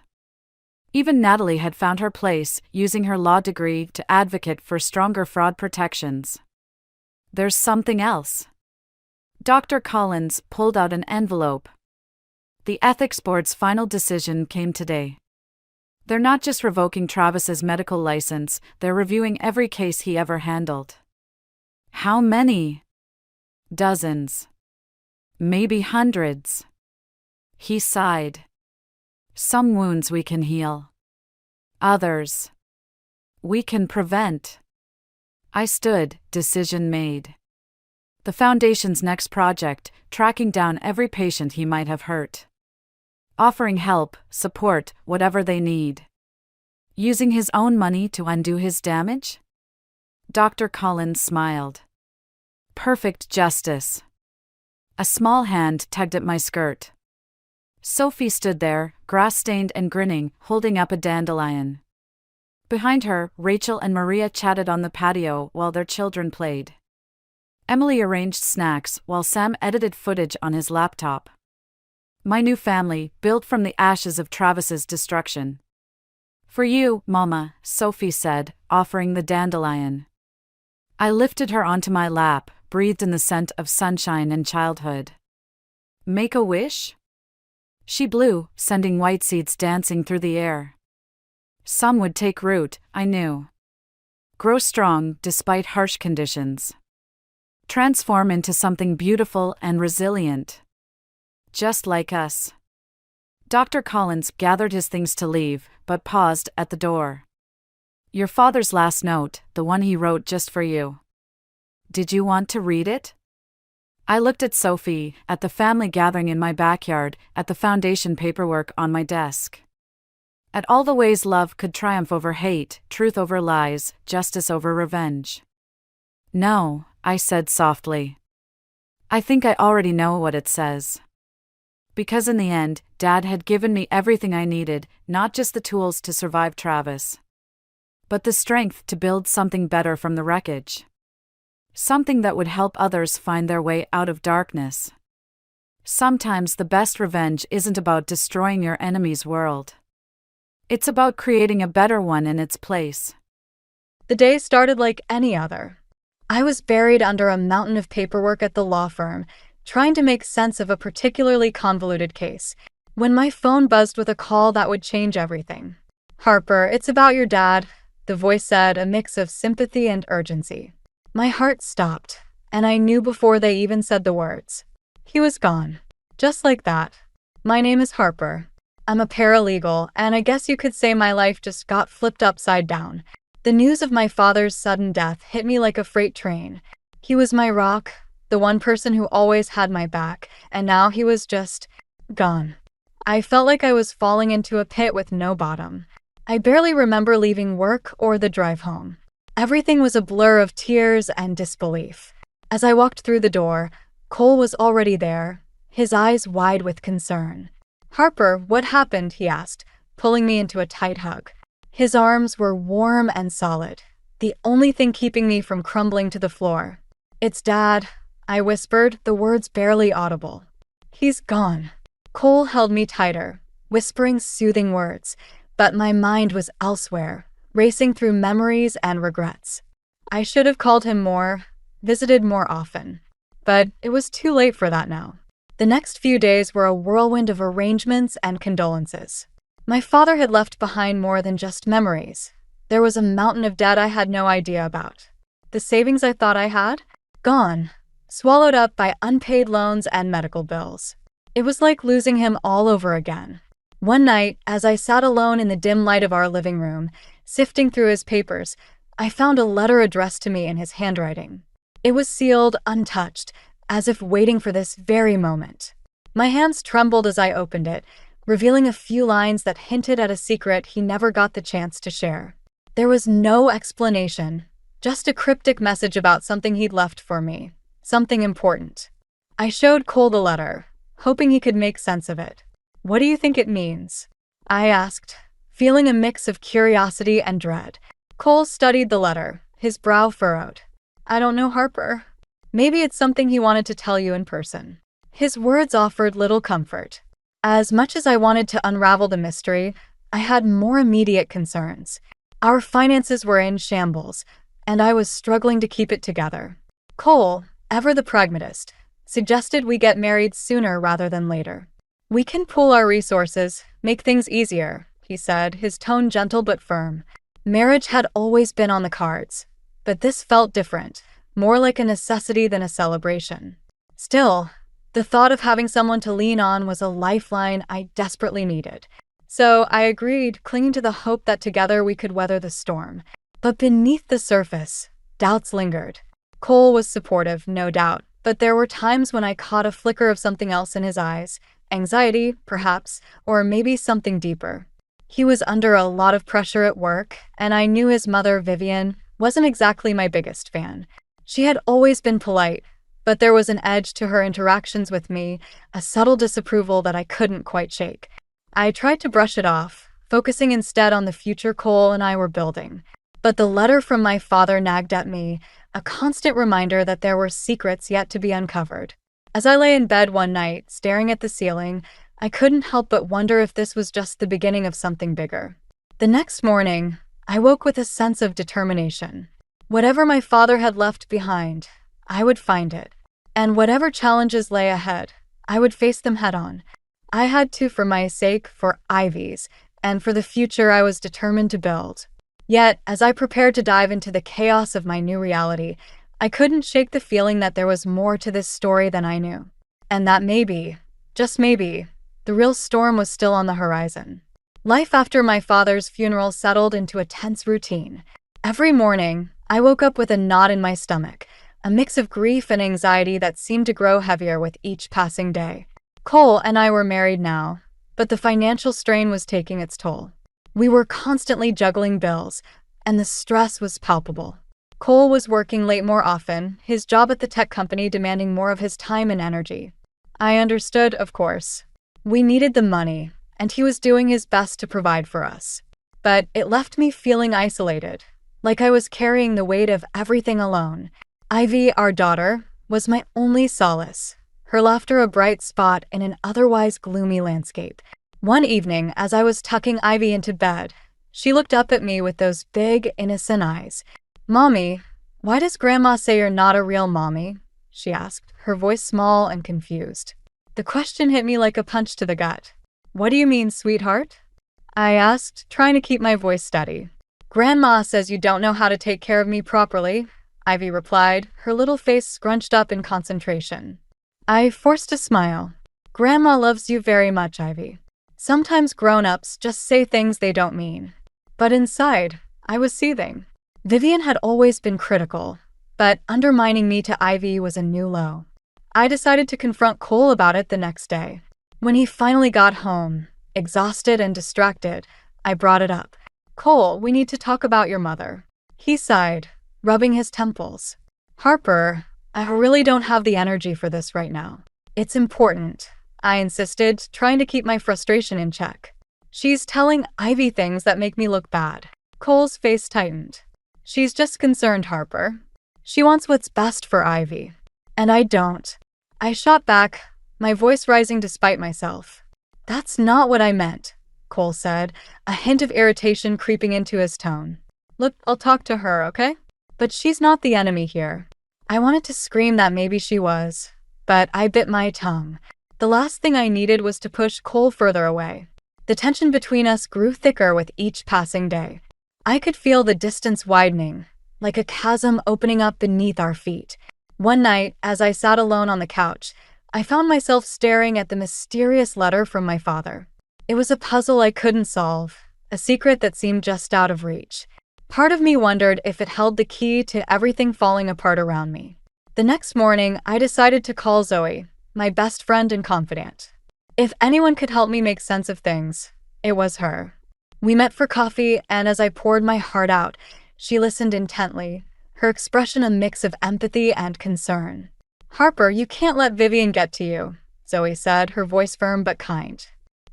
Even Natalie had found her place, using her law degree to advocate for stronger fraud protections. There's something else. Dr. Collins pulled out an envelope. The ethics board's final decision came today. They're not just revoking Travis's medical license, they're reviewing every case he ever handled. How many? Dozens. Maybe hundreds. He sighed. Some wounds we can heal. Others we can prevent. I stood, decision made. The Foundation's next project, tracking down every patient he might have hurt. Offering help, support, whatever they need. Using his own money to undo his damage? Dr. Collins smiled. Perfect justice. A small hand tugged at my skirt. Sophie stood there, grass-stained and grinning, holding up a dandelion. Behind her, Rachel and Maria chatted on the patio while their children played. Emily arranged snacks while Sam edited footage on his laptop. My new family, built from the ashes of Travis's destruction. For you, Mama, Sophie said, offering the dandelion. I lifted her onto my lap, breathed in the scent of sunshine and childhood. Make a wish? She blew, sending white seeds dancing through the air. Some would take root, I knew. Grow strong despite harsh conditions. Transform into something beautiful and resilient. Just like us. Dr. Collins gathered his things to leave, but paused at the door. Your father's last note, the one he wrote just for you. Did you want to read it? I looked at Sophie, at the family gathering in my backyard, at the Foundation paperwork on my desk. At all the ways love could triumph over hate, truth over lies, justice over revenge. No, I said softly. I think I already know what it says. Because in the end, Dad had given me everything I needed, not just the tools to survive Travis, but the strength to build something better from the wreckage. Something that would help others find their way out of darkness. Sometimes the best revenge isn't about destroying your enemy's world. It's about creating a better one in its place. The day started like any other. I was buried under a mountain of paperwork at the law firm, trying to make sense of a particularly convoluted case, when my phone buzzed with a call that would change everything. Harper, it's about your dad, the voice said, a mix of sympathy and urgency. My heart stopped, and I knew before they even said the words. He was gone. Just like that. My name is Harper. I'm a paralegal, and I guess you could say my life just got flipped upside down. The news of my father's sudden death hit me like a freight train. He was my rock, the one person who always had my back, and now he was just gone. I felt like I was falling into a pit with no bottom. I barely remember leaving work or the drive home. Everything was a blur of tears and disbelief. As I walked through the door, Cole was already there, his eyes wide with concern. Harper, what happened? He asked, pulling me into a tight hug. His arms were warm and solid, the only thing keeping me from crumbling to the floor. "It's Dad," I whispered, the words barely audible. "He's gone." Cole held me tighter, whispering soothing words, but my mind was elsewhere, racing through memories and regrets. I should have called him more, visited more often. But it was too late for that now. The next few days were a whirlwind of arrangements and condolences. My father had left behind more than just memories. There was a mountain of debt I had no idea about. The savings I thought I had? Gone. Swallowed up by unpaid loans and medical bills. It was like losing him all over again. One night, as I sat alone in the dim light of our living room, sifting through his papers, I found a letter addressed to me in his handwriting. It was sealed, untouched, as if waiting for this very moment. My hands trembled as I opened it, revealing a few lines that hinted at a secret he never got the chance to share. There was no explanation, just a cryptic message about something he'd left for me, something important. I showed Cole the letter, hoping he could make sense of it. "What do you think it means?" I asked, feeling a mix of curiosity and dread. Cole studied the letter, his brow furrowed. "I don't know, Harper. Maybe it's something he wanted to tell you in person." His words offered little comfort. As much as I wanted to unravel the mystery, I had more immediate concerns. Our finances were in shambles, and I was struggling to keep it together. Cole, ever the pragmatist, suggested we get married sooner rather than later. "We can pool our resources, make things easier," he said, his tone gentle but firm. Marriage had always been on the cards, but this felt different, more like a necessity than a celebration. Still, the thought of having someone to lean on was a lifeline I desperately needed. So I agreed, clinging to the hope that together we could weather the storm. But beneath the surface, doubts lingered. Cole was supportive, no doubt, but there were times when I caught a flicker of something else in his eyes. Anxiety, perhaps, or maybe something deeper. He was under a lot of pressure at work, and I knew his mother, Vivian, wasn't exactly my biggest fan. She had always been polite, but there was an edge to her interactions with me, a subtle disapproval that I couldn't quite shake. I tried to brush it off, focusing instead on the future Cole and I were building. But the letter from my father nagged at me, a constant reminder that there were secrets yet to be uncovered. As I lay in bed one night, staring at the ceiling, I couldn't help but wonder if this was just the beginning of something bigger. The next morning, I woke with a sense of determination. Whatever my father had left behind, I would find it. And whatever challenges lay ahead, I would face them head-on. I had to for my sake, for Ivy's, and for the future I was determined to build. Yet, as I prepared to dive into the chaos of my new reality, I couldn't shake the feeling that there was more to this story than I knew. And that maybe, just maybe, the real storm was still on the horizon. Life after my father's funeral settled into a tense routine. Every morning, I woke up with a knot in my stomach, a mix of grief and anxiety that seemed to grow heavier with each passing day. Cole and I were married now, but the financial strain was taking its toll. We were constantly juggling bills, and the stress was palpable. Cole was working late more often, his job at the tech company demanding more of his time and energy. I understood, of course. We needed the money, and he was doing his best to provide for us. But it left me feeling isolated, like I was carrying the weight of everything alone. Ivy, our daughter, was my only solace, her laughter a bright spot in an otherwise gloomy landscape. One evening, as I was tucking Ivy into bed, she looked up at me with those big, innocent eyes. "Mommy, why does Grandma say you're not a real mommy?" she asked, her voice small and confused. The question hit me like a punch to the gut. "What do you mean, sweetheart?" I asked, trying to keep my voice steady. "Grandma says you don't know how to take care of me properly," Ivy replied, her little face scrunched up in concentration. I forced a smile. "Grandma loves you very much, Ivy. Sometimes grown-ups just say things they don't mean." But inside, I was seething. Vivian had always been critical, but undermining me to Ivy was a new low. I decided to confront Cole about it the next day. When he finally got home, exhausted and distracted, I brought it up. "Cole, we need to talk about your mother." He sighed, rubbing his temples. "Harper, I really don't have the energy for this right now." "It's important," I insisted, trying to keep my frustration in check. "She's telling Ivy things that make me look bad." Cole's face tightened. She's just concerned, Harper. She wants what's best for Ivy. And I don't. I shot back, my voice rising despite myself. That's not what I meant, Cole said, a hint of irritation creeping into his tone. Look, I'll talk to her, okay? But she's not the enemy here. I wanted to scream that maybe she was, but I bit my tongue. The last thing I needed was to push Cole further away. The tension between us grew thicker with each passing day. I could feel the distance widening, like a chasm opening up beneath our feet. One night, as I sat alone on the couch, I found myself staring at the mysterious letter from my father. It was a puzzle I couldn't solve, a secret that seemed just out of reach. Part of me wondered if it held the key to everything falling apart around me. The next morning, I decided to call Zoe, my best friend and confidant. If anyone could help me make sense of things, it was her. We met for coffee, and as I poured my heart out, she listened intently, her expression a mix of empathy and concern. Harper, you can't let Vivian get to you, Zoe said, her voice firm but kind.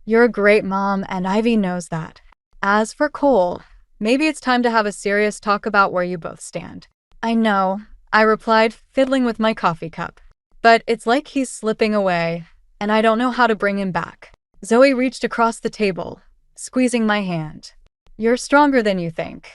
You're a great mom, and Ivy knows that. As for Cole, maybe it's time to have a serious talk about where you both stand. I know, I replied, fiddling with my coffee cup. But it's like he's slipping away, and I don't know how to bring him back. Zoe reached across the table, squeezing my hand. You're stronger than you think.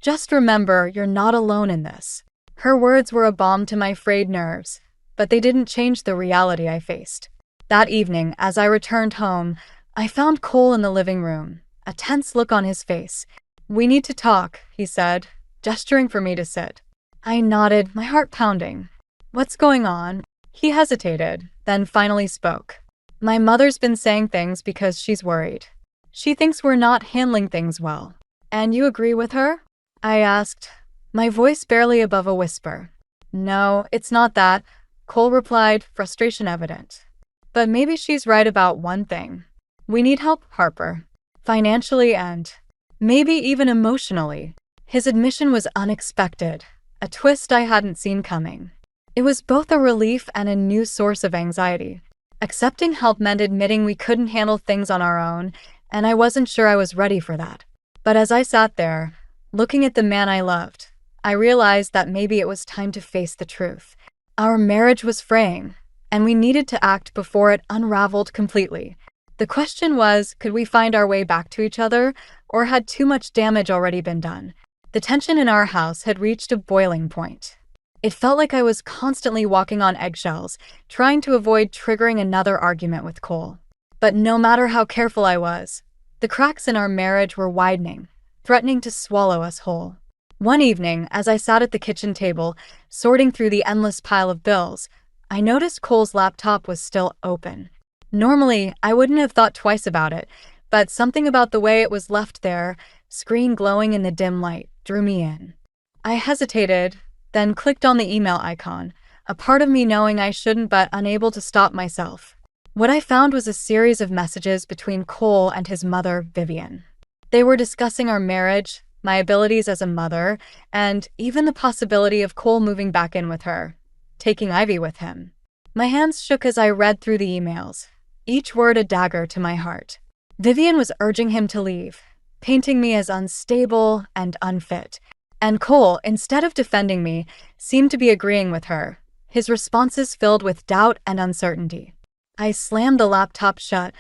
Just remember, you're not alone in this. Her words were a balm to my frayed nerves, but they didn't change the reality I faced. That evening, as I returned home, I found Cole in the living room, a tense look on his face. We need to talk, he said, gesturing for me to sit. I nodded, my heart pounding. What's going on? He hesitated, then finally spoke. My mother's been saying things because she's worried. She thinks we're not handling things well. And you agree with her? I asked, my voice barely above a whisper. No, it's not that, Cole replied, frustration evident. But maybe she's right about one thing. We need help, Harper. Financially and maybe even emotionally. His admission was unexpected, a twist I hadn't seen coming. It was both a relief and a new source of anxiety. Accepting help meant admitting we couldn't handle things on our own, and I wasn't sure I was ready for that. But as I sat there, looking at the man I loved, I realized that maybe it was time to face the truth. Our marriage was fraying, and we needed to act before it unraveled completely. The question was, could we find our way back to each other, or had too much damage already been done? The tension in our house had reached a boiling point. It felt like I was constantly walking on eggshells, trying to avoid triggering another argument with Cole. But no matter how careful I was, the cracks in our marriage were widening, threatening to swallow us whole. One evening, as I sat at the kitchen table, sorting through the endless pile of bills, I noticed Cole's laptop was still open. Normally, I wouldn't have thought twice about it, but something about the way it was left there, screen glowing in the dim light, drew me in. I hesitated, then clicked on the email icon, a part of me knowing I shouldn't but unable to stop myself. What I found was a series of messages between Cole and his mother, Vivian. They were discussing our marriage, my abilities as a mother, and even the possibility of Cole moving back in with her, taking Ivy with him. My hands shook as I read through the emails, each word a dagger to my heart. Vivian was urging him to leave, painting me as unstable and unfit. And Cole, instead of defending me, seemed to be agreeing with her, his responses filled with doubt and uncertainty. I slammed the laptop shut,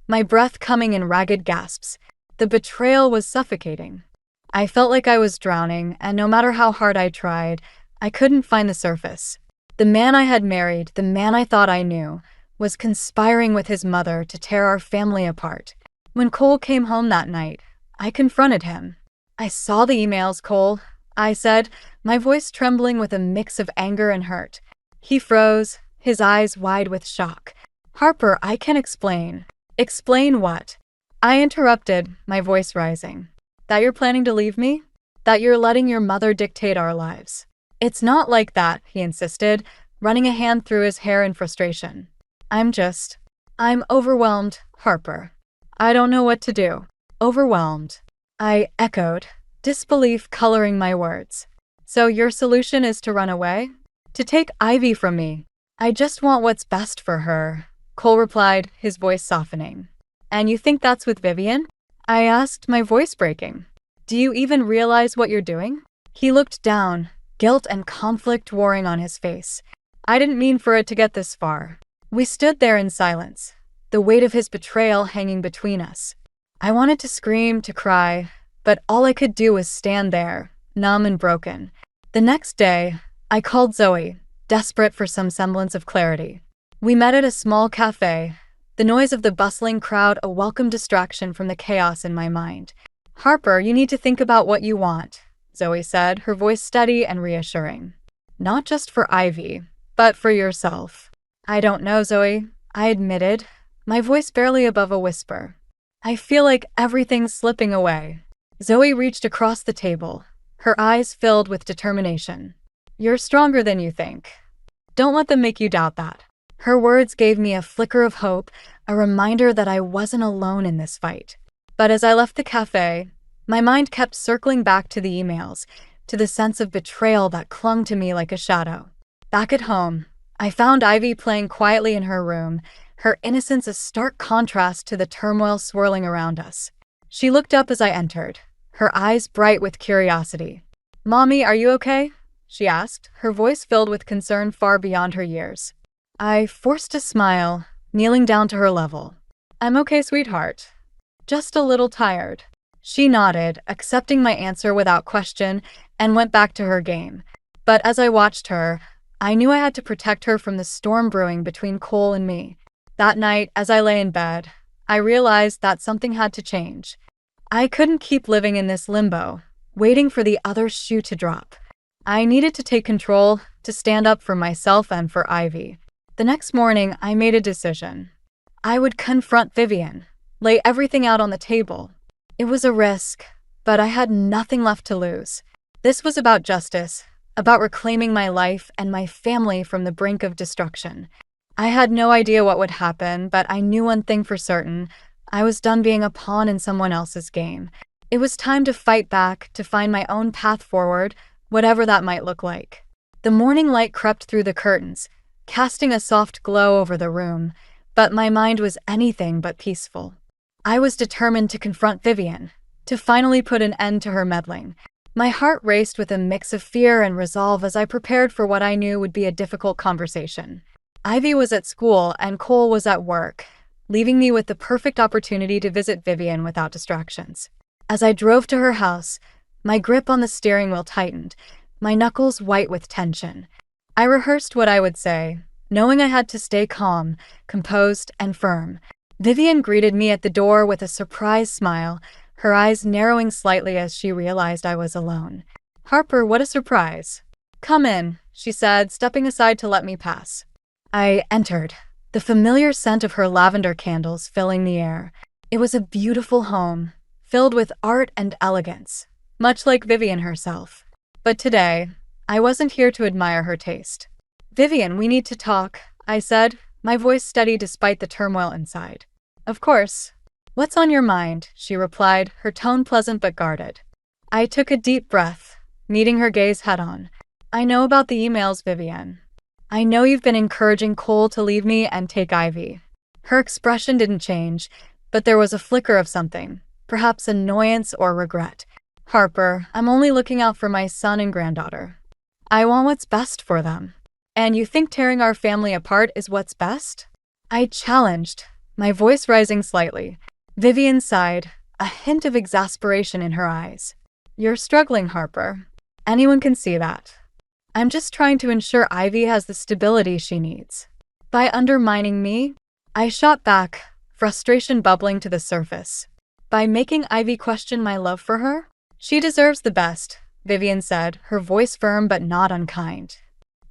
my breath coming in ragged gasps. The betrayal was suffocating. I felt like I was drowning, and no matter how hard I tried, I couldn't find the surface. The man I had married, the man I thought I knew, was conspiring with his mother to tear our family apart. When Cole came home that night, I confronted him. I saw the emails, Cole, I said, my voice trembling with a mix of anger and hurt. He froze, his eyes wide with shock. Harper, I can explain. Explain what? I interrupted, my voice rising. That you're planning to leave me? That you're letting your mother dictate our lives? It's not like that, he insisted, running a hand through his hair in frustration. I'm overwhelmed, Harper. I don't know what to do. Overwhelmed. I echoed, disbelief coloring my words. So your solution is to run away? To take Ivy from me? I just want what's best for her, Cole replied, his voice softening. And you think that's with Vivian? I asked, my voice breaking. Do you even realize what you're doing? He looked down, guilt and conflict warring on his face. I didn't mean for it to get this far. We stood there in silence, the weight of his betrayal hanging between us. I wanted to scream, to cry, but all I could do was stand there, numb and broken. The next day, I called Zoe, desperate for some semblance of clarity. We met at a small cafe, the noise of the bustling crowd a welcome distraction from the chaos in my mind. "Harper, you need to think about what you want," Zoe said, her voice steady and reassuring. "Not just for Ivy, but for yourself." "I don't know, Zoe," I admitted, my voice barely above a whisper. "I feel like everything's slipping away." Zoe reached across the table, her eyes filled with determination. "You're stronger than you think. Don't let them make you doubt that." Her words gave me a flicker of hope, a reminder that I wasn't alone in this fight. But as I left the cafe, my mind kept circling back to the emails, to the sense of betrayal that clung to me like a shadow. Back at home, I found Ivy playing quietly in her room, her innocence a stark contrast to the turmoil swirling around us. She looked up as I entered, her eyes bright with curiosity. "Mommy, are you okay?" she asked, her voice filled with concern far beyond her years. I forced a smile, kneeling down to her level. "I'm okay, sweetheart. Just a little tired." She nodded, accepting my answer without question, and went back to her game. But as I watched her, I knew I had to protect her from the storm brewing between Cole and me. That night, as I lay in bed, I realized that something had to change. I couldn't keep living in this limbo, waiting for the other shoe to drop. I needed to take control, to stand up for myself and for Ivy. The next morning, I made a decision. I would confront Vivian, lay everything out on the table. It was a risk, but I had nothing left to lose. This was about justice, about reclaiming my life and my family from the brink of destruction. I had no idea what would happen, but I knew one thing for certain. I was done being a pawn in someone else's game. It was time to fight back, to find my own path forward, whatever that might look like. The morning light crept through the curtains, casting a soft glow over the room, but my mind was anything but peaceful. I was determined to confront Vivian, to finally put an end to her meddling. My heart raced with a mix of fear and resolve as I prepared for what I knew would be a difficult conversation. Ivy was at school and Cole was at work, leaving me with the perfect opportunity to visit Vivian without distractions. As I drove to her house, my grip on the steering wheel tightened, my knuckles white with tension. I rehearsed what I would say, knowing I had to stay calm, composed, and firm. Vivian greeted me at the door with a surprised smile, her eyes narrowing slightly as she realized I was alone. "Harper, what a surprise." "Come in," she said, stepping aside to let me pass. I entered, the familiar scent of her lavender candles filling the air. It was a beautiful home, filled with art and elegance, much like Vivian herself. But today, I wasn't here to admire her taste. "Vivian, we need to talk," I said, my voice steady despite the turmoil inside. "Of course. What's on your mind?" she replied, her tone pleasant but guarded. I took a deep breath, meeting her gaze head-on. "I know about the emails, Vivian. I know you've been encouraging Cole to leave me and take Ivy." Her expression didn't change, but there was a flicker of something, perhaps annoyance or regret. "Harper, I'm only looking out for my son and granddaughter. I want what's best for them. And you think tearing our family apart is what's best?" I challenged, my voice rising slightly. Vivian sighed, a hint of exasperation in her eyes. "You're struggling, Harper. Anyone can see that. I'm just trying to ensure Ivy has the stability she needs. By undermining me?" I shot back, frustration bubbling to the surface. "By making Ivy question my love for her? She deserves the best," Vivian said, her voice firm but not unkind.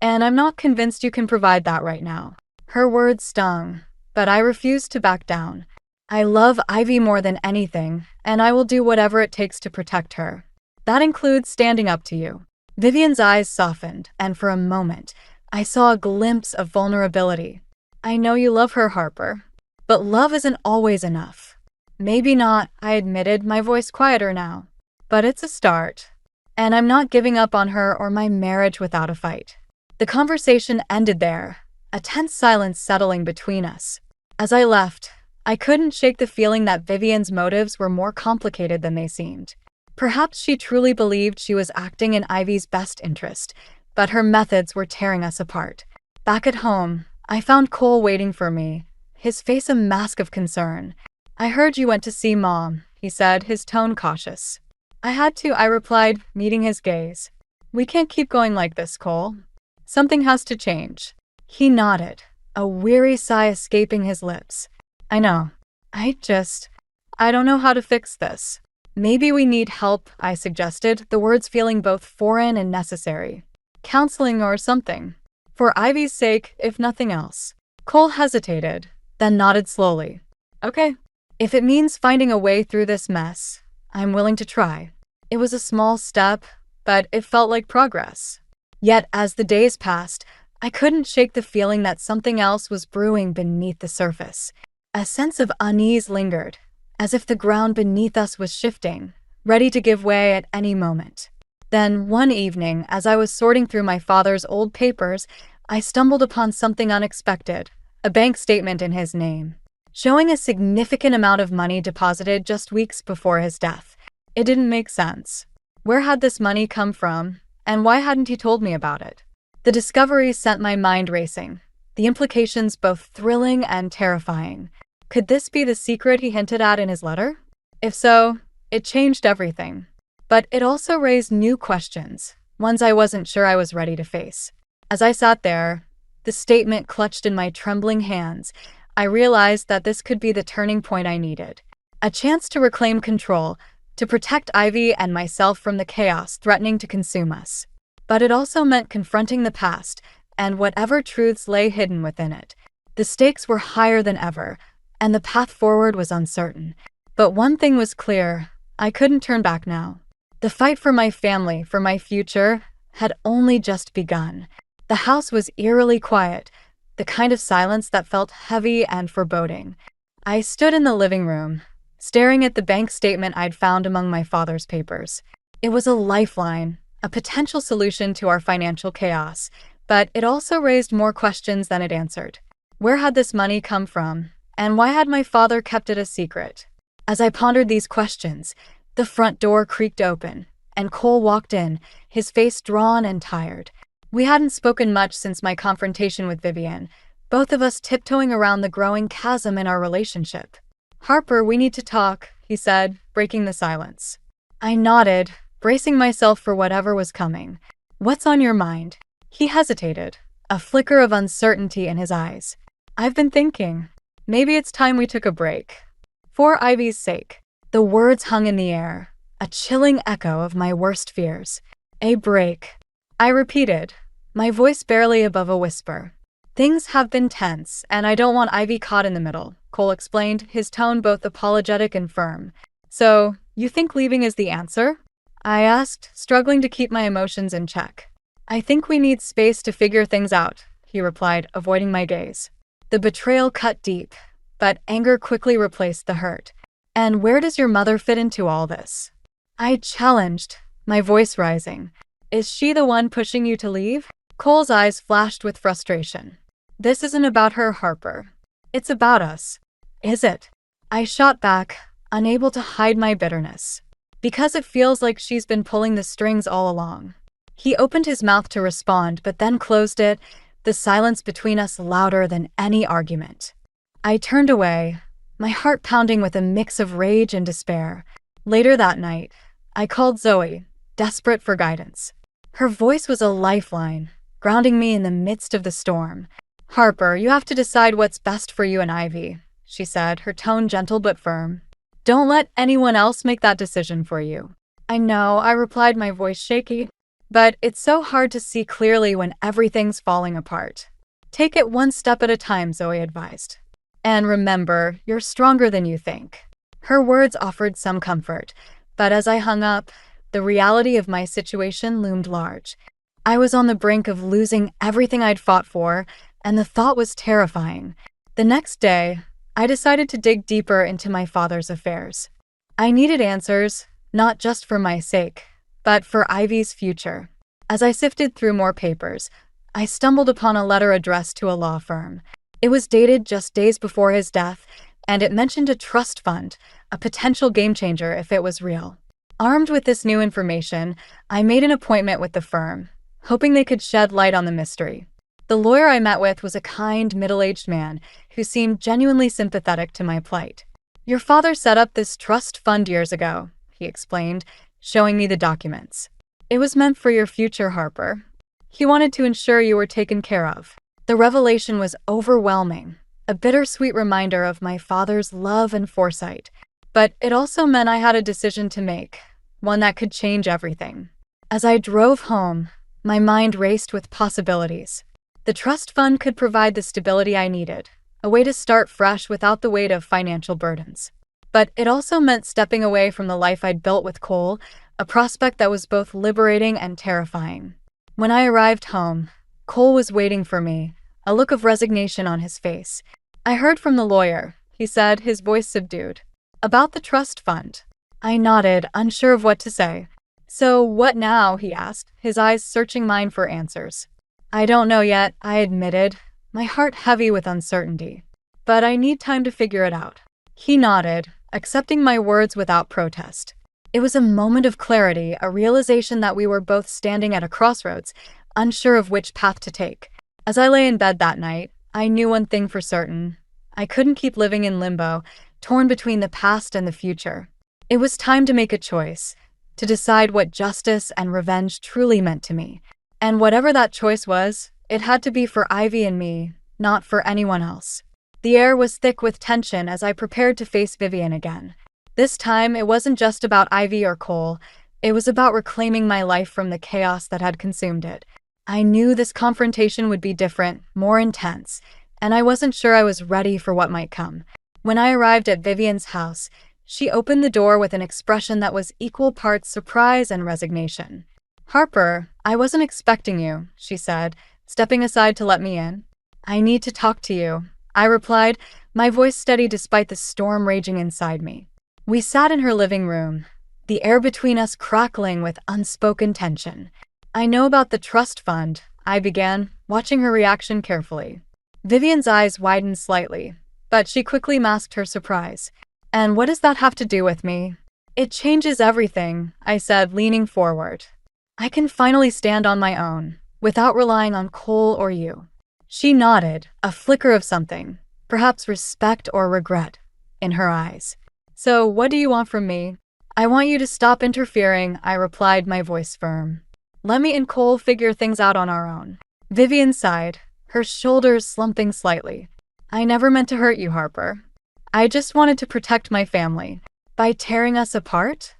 "And I'm not convinced you can provide that right now." Her words stung, but I refused to back down. "I love Ivy more than anything, and I will do whatever it takes to protect her. That includes standing up to you." Vivian's eyes softened, and for a moment, I saw a glimpse of vulnerability. "I know you love her, Harper, but love isn't always enough." "Maybe not," I admitted, my voice quieter now. "But it's a start. And I'm not giving up on her or my marriage without a fight." The conversation ended there, a tense silence settling between us. As I left, I couldn't shake the feeling that Vivian's motives were more complicated than they seemed. Perhaps she truly believed she was acting in Ivy's best interest, but her methods were tearing us apart. Back at home, I found Cole waiting for me, his face a mask of concern. "I heard you went to see Mom," he said, his tone cautious. "I had to," I replied, meeting his gaze. "We can't keep going like this, Cole. Something has to change." He nodded, a weary sigh escaping his lips. "I know. I don't know how to fix this." "Maybe we need help," I suggested, the words feeling both foreign and necessary. "Counseling or something. For Ivy's sake, if nothing else." Cole hesitated, then nodded slowly. "Okay. If it means finding a way through this mess, I'm willing to try." It was a small step, but it felt like progress. Yet as the days passed, I couldn't shake the feeling that something else was brewing beneath the surface. A sense of unease lingered, as if the ground beneath us was shifting, ready to give way at any moment. Then, one evening, as I was sorting through my father's old papers, I stumbled upon something unexpected, a bank statement in his name, showing a significant amount of money deposited just weeks before his death. It didn't make sense. Where had this money come from, and why hadn't he told me about it? The discovery sent my mind racing, the implications both thrilling and terrifying. Could this be the secret he hinted at in his letter? If so, it changed everything. But it also raised new questions, ones I wasn't sure I was ready to face. As I sat there, the statement clutched in my trembling hands, I realized that this could be the turning point I needed. A chance to reclaim control, to protect Ivy and myself from the chaos threatening to consume us. But it also meant confronting the past, and whatever truths lay hidden within it. The stakes were higher than ever, and the path forward was uncertain. But one thing was clear, I couldn't turn back now. The fight for my family, for my future, had only just begun. The house was eerily quiet, the kind of silence that felt heavy and foreboding. I stood in the living room, staring at the bank statement I'd found among my father's papers. It was a lifeline, a potential solution to our financial chaos, but it also raised more questions than it answered. Where had this money come from, and why had my father kept it a secret? As I pondered these questions, the front door creaked open, and Cole walked in, his face drawn and tired. We hadn't spoken much since my confrontation with Vivian, both of us tiptoeing around the growing chasm in our relationship. "Harper, we need to talk," he said, breaking the silence. I nodded, bracing myself for whatever was coming. "What's on your mind?" He hesitated, a flicker of uncertainty in his eyes. "I've been thinking. Maybe it's time we took a break. For Ivy's sake." The words hung in the air, a chilling echo of my worst fears. "A break," I repeated, my voice barely above a whisper. "Things have been tense, and I don't want Ivy caught in the middle," Cole explained, his tone both apologetic and firm. "So, you think leaving is the answer?" I asked, struggling to keep my emotions in check. "I think we need space to figure things out," he replied, avoiding my gaze. The betrayal cut deep, but anger quickly replaced the hurt. "And where does your mother fit into all this?" I challenged, my voice rising. "Is she the one pushing you to leave?" Cole's eyes flashed with frustration. "This isn't about her, Harper. It's about us." "Is it?" I shot back, unable to hide my bitterness. "Because it feels like she's been pulling the strings all along." He opened his mouth to respond, but then closed it, the silence between us louder than any argument. I turned away, my heart pounding with a mix of rage and despair. Later that night, I called Zoe, desperate for guidance. Her voice was a lifeline, grounding me in the midst of the storm. "Harper, you have to decide what's best for you and Ivy," she said, her tone gentle but firm. "Don't let anyone else make that decision for you." "I know," I replied, my voice shaky. "But it's so hard to see clearly when everything's falling apart." "Take it one step at a time," Zoe advised. "And remember, you're stronger than you think." Her words offered some comfort, but as I hung up, the reality of my situation loomed large. I was on the brink of losing everything I'd fought for, and the thought was terrifying. The next day, I decided to dig deeper into my father's affairs. I needed answers, not just for my sake, but for Ivy's future. As I sifted through more papers, I stumbled upon a letter addressed to a law firm. It was dated just days before his death, and it mentioned a trust fund, a potential game changer if it was real. Armed with this new information, I made an appointment with the firm, hoping they could shed light on the mystery. The lawyer I met with was a kind, middle-aged man who seemed genuinely sympathetic to my plight. "Your father set up this trust fund years ago," he explained, showing me the documents. "It was meant for your future, Harper. He wanted to ensure you were taken care of." The revelation was overwhelming, a bittersweet reminder of my father's love and foresight. But it also meant I had a decision to make, one that could change everything. As I drove home, my mind raced with possibilities. The trust fund could provide the stability I needed, a way to start fresh without the weight of financial burdens. But it also meant stepping away from the life I'd built with Cole, a prospect that was both liberating and terrifying. When I arrived home, Cole was waiting for me, a look of resignation on his face. "I heard from the lawyer," he said, his voice subdued. "About the trust fund." I nodded, unsure of what to say. "So what now?" he asked, his eyes searching mine for answers. "I don't know yet," I admitted, my heart heavy with uncertainty. "But I need time to figure it out." He nodded, accepting my words without protest. It was a moment of clarity, a realization that we were both standing at a crossroads, unsure of which path to take. As I lay in bed that night, I knew one thing for certain. I couldn't keep living in limbo, torn between the past and the future. It was time to make a choice, to decide what justice and revenge truly meant to me. And whatever that choice was, it had to be for Ivy and me, not for anyone else. The air was thick with tension as I prepared to face Vivian again. This time, it wasn't just about Ivy or Cole. It was about reclaiming my life from the chaos that had consumed it. I knew this confrontation would be different, more intense, and I wasn't sure I was ready for what might come. When I arrived at Vivian's house, she opened the door with an expression that was equal parts surprise and resignation. "Harper, I wasn't expecting you," she said, stepping aside to let me in. "I need to talk to you," I replied, my voice steady despite the storm raging inside me. We sat in her living room, the air between us crackling with unspoken tension. "I know about the trust fund," I began, watching her reaction carefully. Vivian's eyes widened slightly, but she quickly masked her surprise. "And what does that have to do with me?" "It changes everything," I said, leaning forward. "I can finally stand on my own, without relying on Cole or you." She nodded, a flicker of something, perhaps respect or regret, in her eyes. "So, what do you want from me?" "I want you to stop interfering," I replied, my voice firm. "Let me and Cole figure things out on our own." Vivian sighed, her shoulders slumping slightly. "I never meant to hurt you, Harper. I just wanted to protect my family." "By tearing us apart?"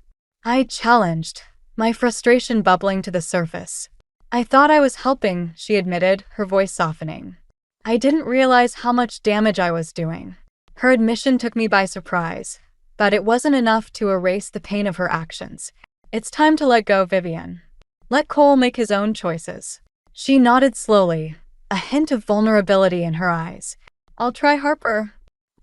I challenged, my frustration bubbling to the surface. "I thought I was helping," she admitted, her voice softening. "I didn't realize how much damage I was doing." Her admission took me by surprise, but it wasn't enough to erase the pain of her actions. "It's time to let go, Vivian. Let Cole make his own choices." She nodded slowly, a hint of vulnerability in her eyes. "I'll try, Harper.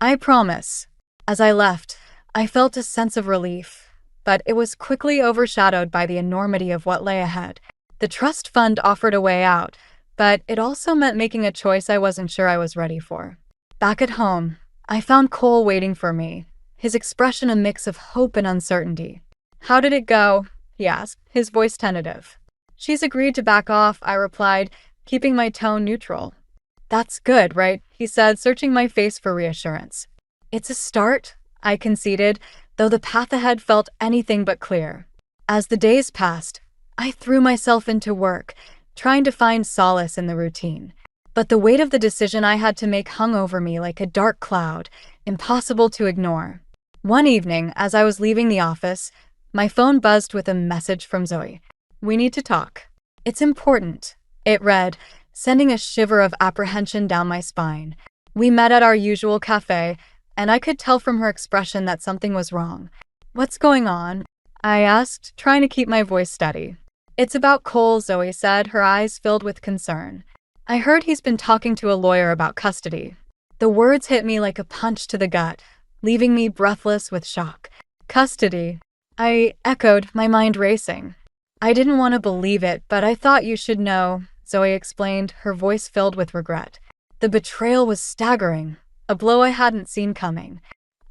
I promise." As I left, I felt a sense of relief, but it was quickly overshadowed by the enormity of what lay ahead. The trust fund offered a way out, but it also meant making a choice I wasn't sure I was ready for. Back at home, I found Cole waiting for me, his expression a mix of hope and uncertainty. "How did it go?" he asked, his voice tentative. "She's agreed to back off," I replied, keeping my tone neutral. "That's good, right?" he said, searching my face for reassurance. "It's a start," I conceded, though the path ahead felt anything but clear. As the days passed, I threw myself into work, trying to find solace in the routine. But the weight of the decision I had to make hung over me like a dark cloud, impossible to ignore. One evening, as I was leaving the office, my phone buzzed with a message from Zoe. "We need to talk. It's important," it read, sending a shiver of apprehension down my spine. We met at our usual cafe, and I could tell from her expression that something was wrong. "What's going on?" I asked, trying to keep my voice steady. "It's about Cole," Zoe said, her eyes filled with concern. "I heard he's been talking to a lawyer about custody." The words hit me like a punch to the gut, leaving me breathless with shock. "Custody?" I echoed, my mind racing. "I didn't want to believe it, but I thought you should know," Zoe explained, her voice filled with regret. The betrayal was staggering, a blow I hadn't seen coming.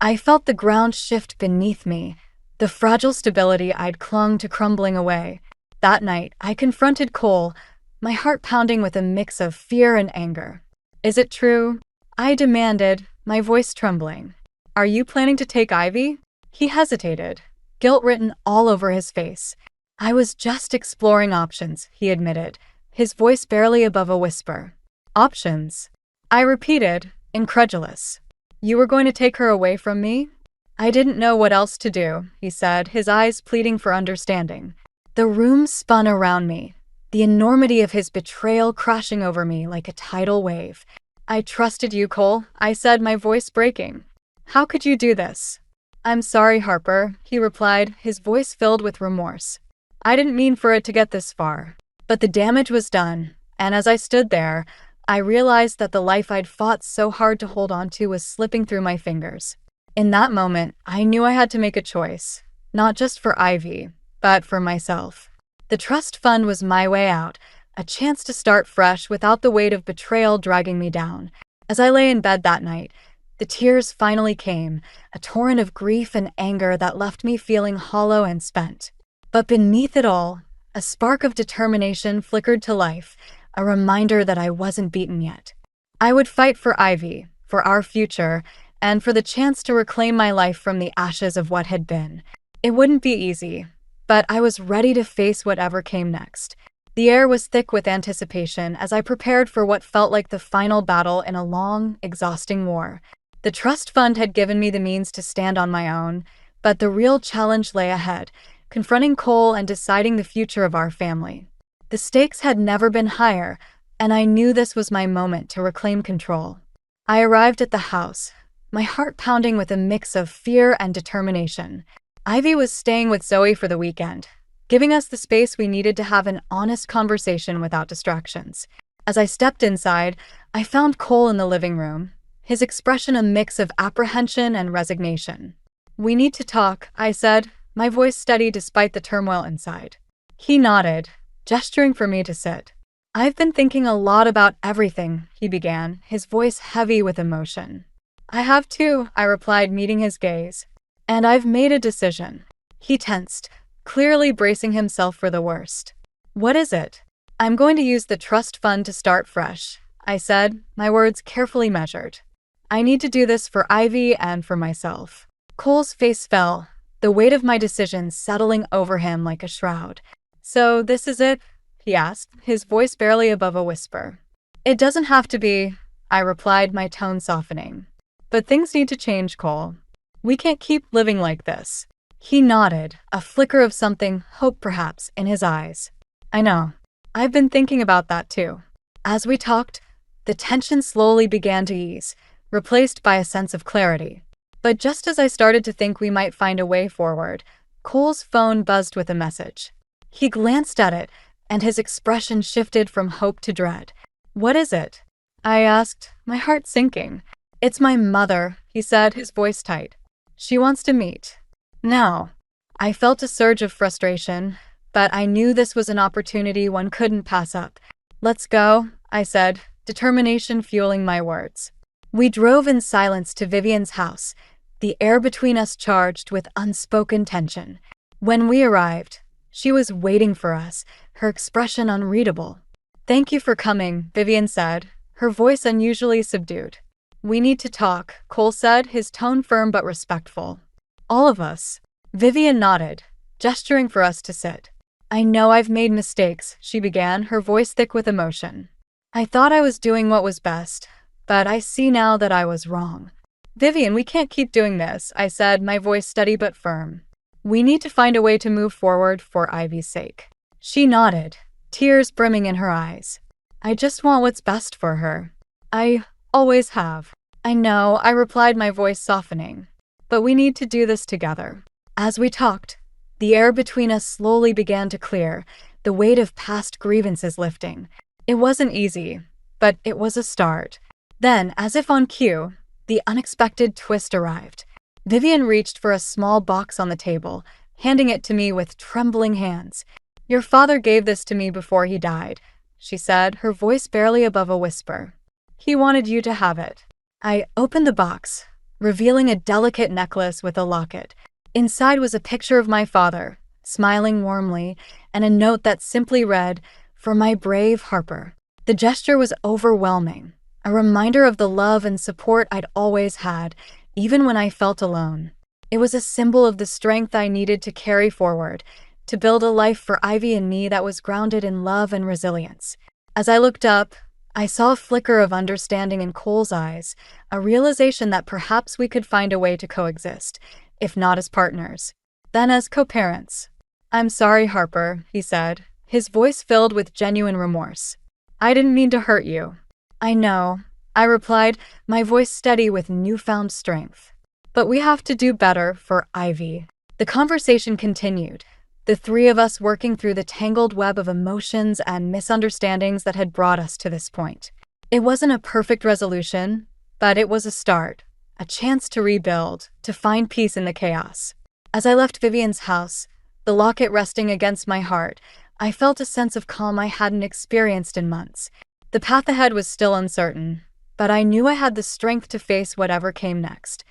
I felt the ground shift beneath me, the fragile stability I'd clung to crumbling away. That night, I confronted Cole, my heart pounding with a mix of fear and anger. "Is it true?" I demanded, my voice trembling. "Are you planning to take Ivy?" He hesitated, guilt written all over his face. "I was just exploring options," he admitted, his voice barely above a whisper. "Options?" I repeated, incredulous. "You were going to take her away from me?" "I didn't know what else to do," he said, his eyes pleading for understanding. The room spun around me, the enormity of his betrayal crashing over me like a tidal wave. "I trusted you, Cole," I said, my voice breaking. "How could you do this?" "I'm sorry, Harper," he replied, his voice filled with remorse. "I didn't mean for it to get this far." But the damage was done, and as I stood there, I realized that the life I'd fought so hard to hold on to was slipping through my fingers. In that moment, I knew I had to make a choice, not just for Ivy, but for myself. The trust fund was my way out, a chance to start fresh without the weight of betrayal dragging me down. As I lay in bed that night, the tears finally came, a torrent of grief and anger that left me feeling hollow and spent. But beneath it all, a spark of determination flickered to life, a reminder that I wasn't beaten yet. I would fight for Ivy, for our future, and for the chance to reclaim my life from the ashes of what had been. It wouldn't be easy, but I was ready to face whatever came next. The air was thick with anticipation as I prepared for what felt like the final battle in a long, exhausting war. The trust fund had given me the means to stand on my own, but the real challenge lay ahead, confronting Cole and deciding the future of our family. The stakes had never been higher, and I knew this was my moment to reclaim control. I arrived at the house, my heart pounding with a mix of fear and determination. Ivy was staying with Zoe for the weekend, giving us the space we needed to have an honest conversation without distractions. As I stepped inside, I found Cole in the living room, his expression a mix of apprehension and resignation. "We need to talk," I said, my voice steady despite the turmoil inside. He nodded, gesturing for me to sit. "I've been thinking a lot about everything," he began, his voice heavy with emotion. "I have too," I replied, meeting his gaze. "And I've made a decision." He tensed, clearly bracing himself for the worst. "What is it?" "I'm going to use the trust fund to start fresh," I said, my words carefully measured. "I need to do this for Ivy and for myself." Cole's face fell, the weight of my decision settling over him like a shroud. "So this is it?" he asked, his voice barely above a whisper. "It doesn't have to be," I replied, my tone softening. "But things need to change, Cole. We can't keep living like this." He nodded, a flicker of something, hope perhaps, in his eyes. "I know. I've been thinking about that too." As we talked, the tension slowly began to ease, replaced by a sense of clarity. But just as I started to think we might find a way forward, Cole's phone buzzed with a message. He glanced at it, and his expression shifted from hope to dread. "What is it?" I asked, my heart sinking. "It's my mother," he said, his voice tight. "She wants to meet. Now." I felt a surge of frustration, but I knew this was an opportunity one couldn't pass up. "Let's go," I said, determination fueling my words. We drove in silence to Vivian's house, the air between us charged with unspoken tension. When we arrived, she was waiting for us, her expression unreadable. "Thank you for coming," Vivian said, her voice unusually subdued. "We need to talk," Cole said, his tone firm but respectful. "All of us." Vivian nodded, gesturing for us to sit. "I know I've made mistakes," she began, her voice thick with emotion. "I thought I was doing what was best, but I see now that I was wrong." "Vivian, we can't keep doing this," I said, my voice steady but firm. "We need to find a way to move forward for Ivy's sake." She nodded, tears brimming in her eyes. "I just want what's best for her. I always have." "I know," I replied, my voice softening. "But we need to do this together." As we talked, the air between us slowly began to clear, the weight of past grievances lifting. It wasn't easy, but it was a start. Then, as if on cue, the unexpected twist arrived. Vivian reached for a small box on the table, handing it to me with trembling hands. "Your father gave this to me before he died," she said, her voice barely above a whisper. "He wanted you to have it." I opened the box, revealing a delicate necklace with a locket. Inside was a picture of my father, smiling warmly, and a note that simply read, "For my brave Harper." The gesture was overwhelming, a reminder of the love and support I'd always had, even when I felt alone. It was a symbol of the strength I needed to carry forward, to build a life for Ivy and me that was grounded in love and resilience. As I looked up, I saw a flicker of understanding in Cole's eyes, a realization that perhaps we could find a way to coexist, if not as partners, then as co-parents. "I'm sorry, Harper," he said, his voice filled with genuine remorse. "I didn't mean to hurt you." "I know," I replied, my voice steady with newfound strength. "But we have to do better for Ivy." The conversation continued, the three of us working through the tangled web of emotions and misunderstandings that had brought us to this point. It wasn't a perfect resolution, but it was a start, a chance to rebuild, to find peace in the chaos. As I left Vivian's house, the locket resting against my heart, I felt a sense of calm I hadn't experienced in months. The path ahead was still uncertain, but I knew I had the strength to face whatever came next.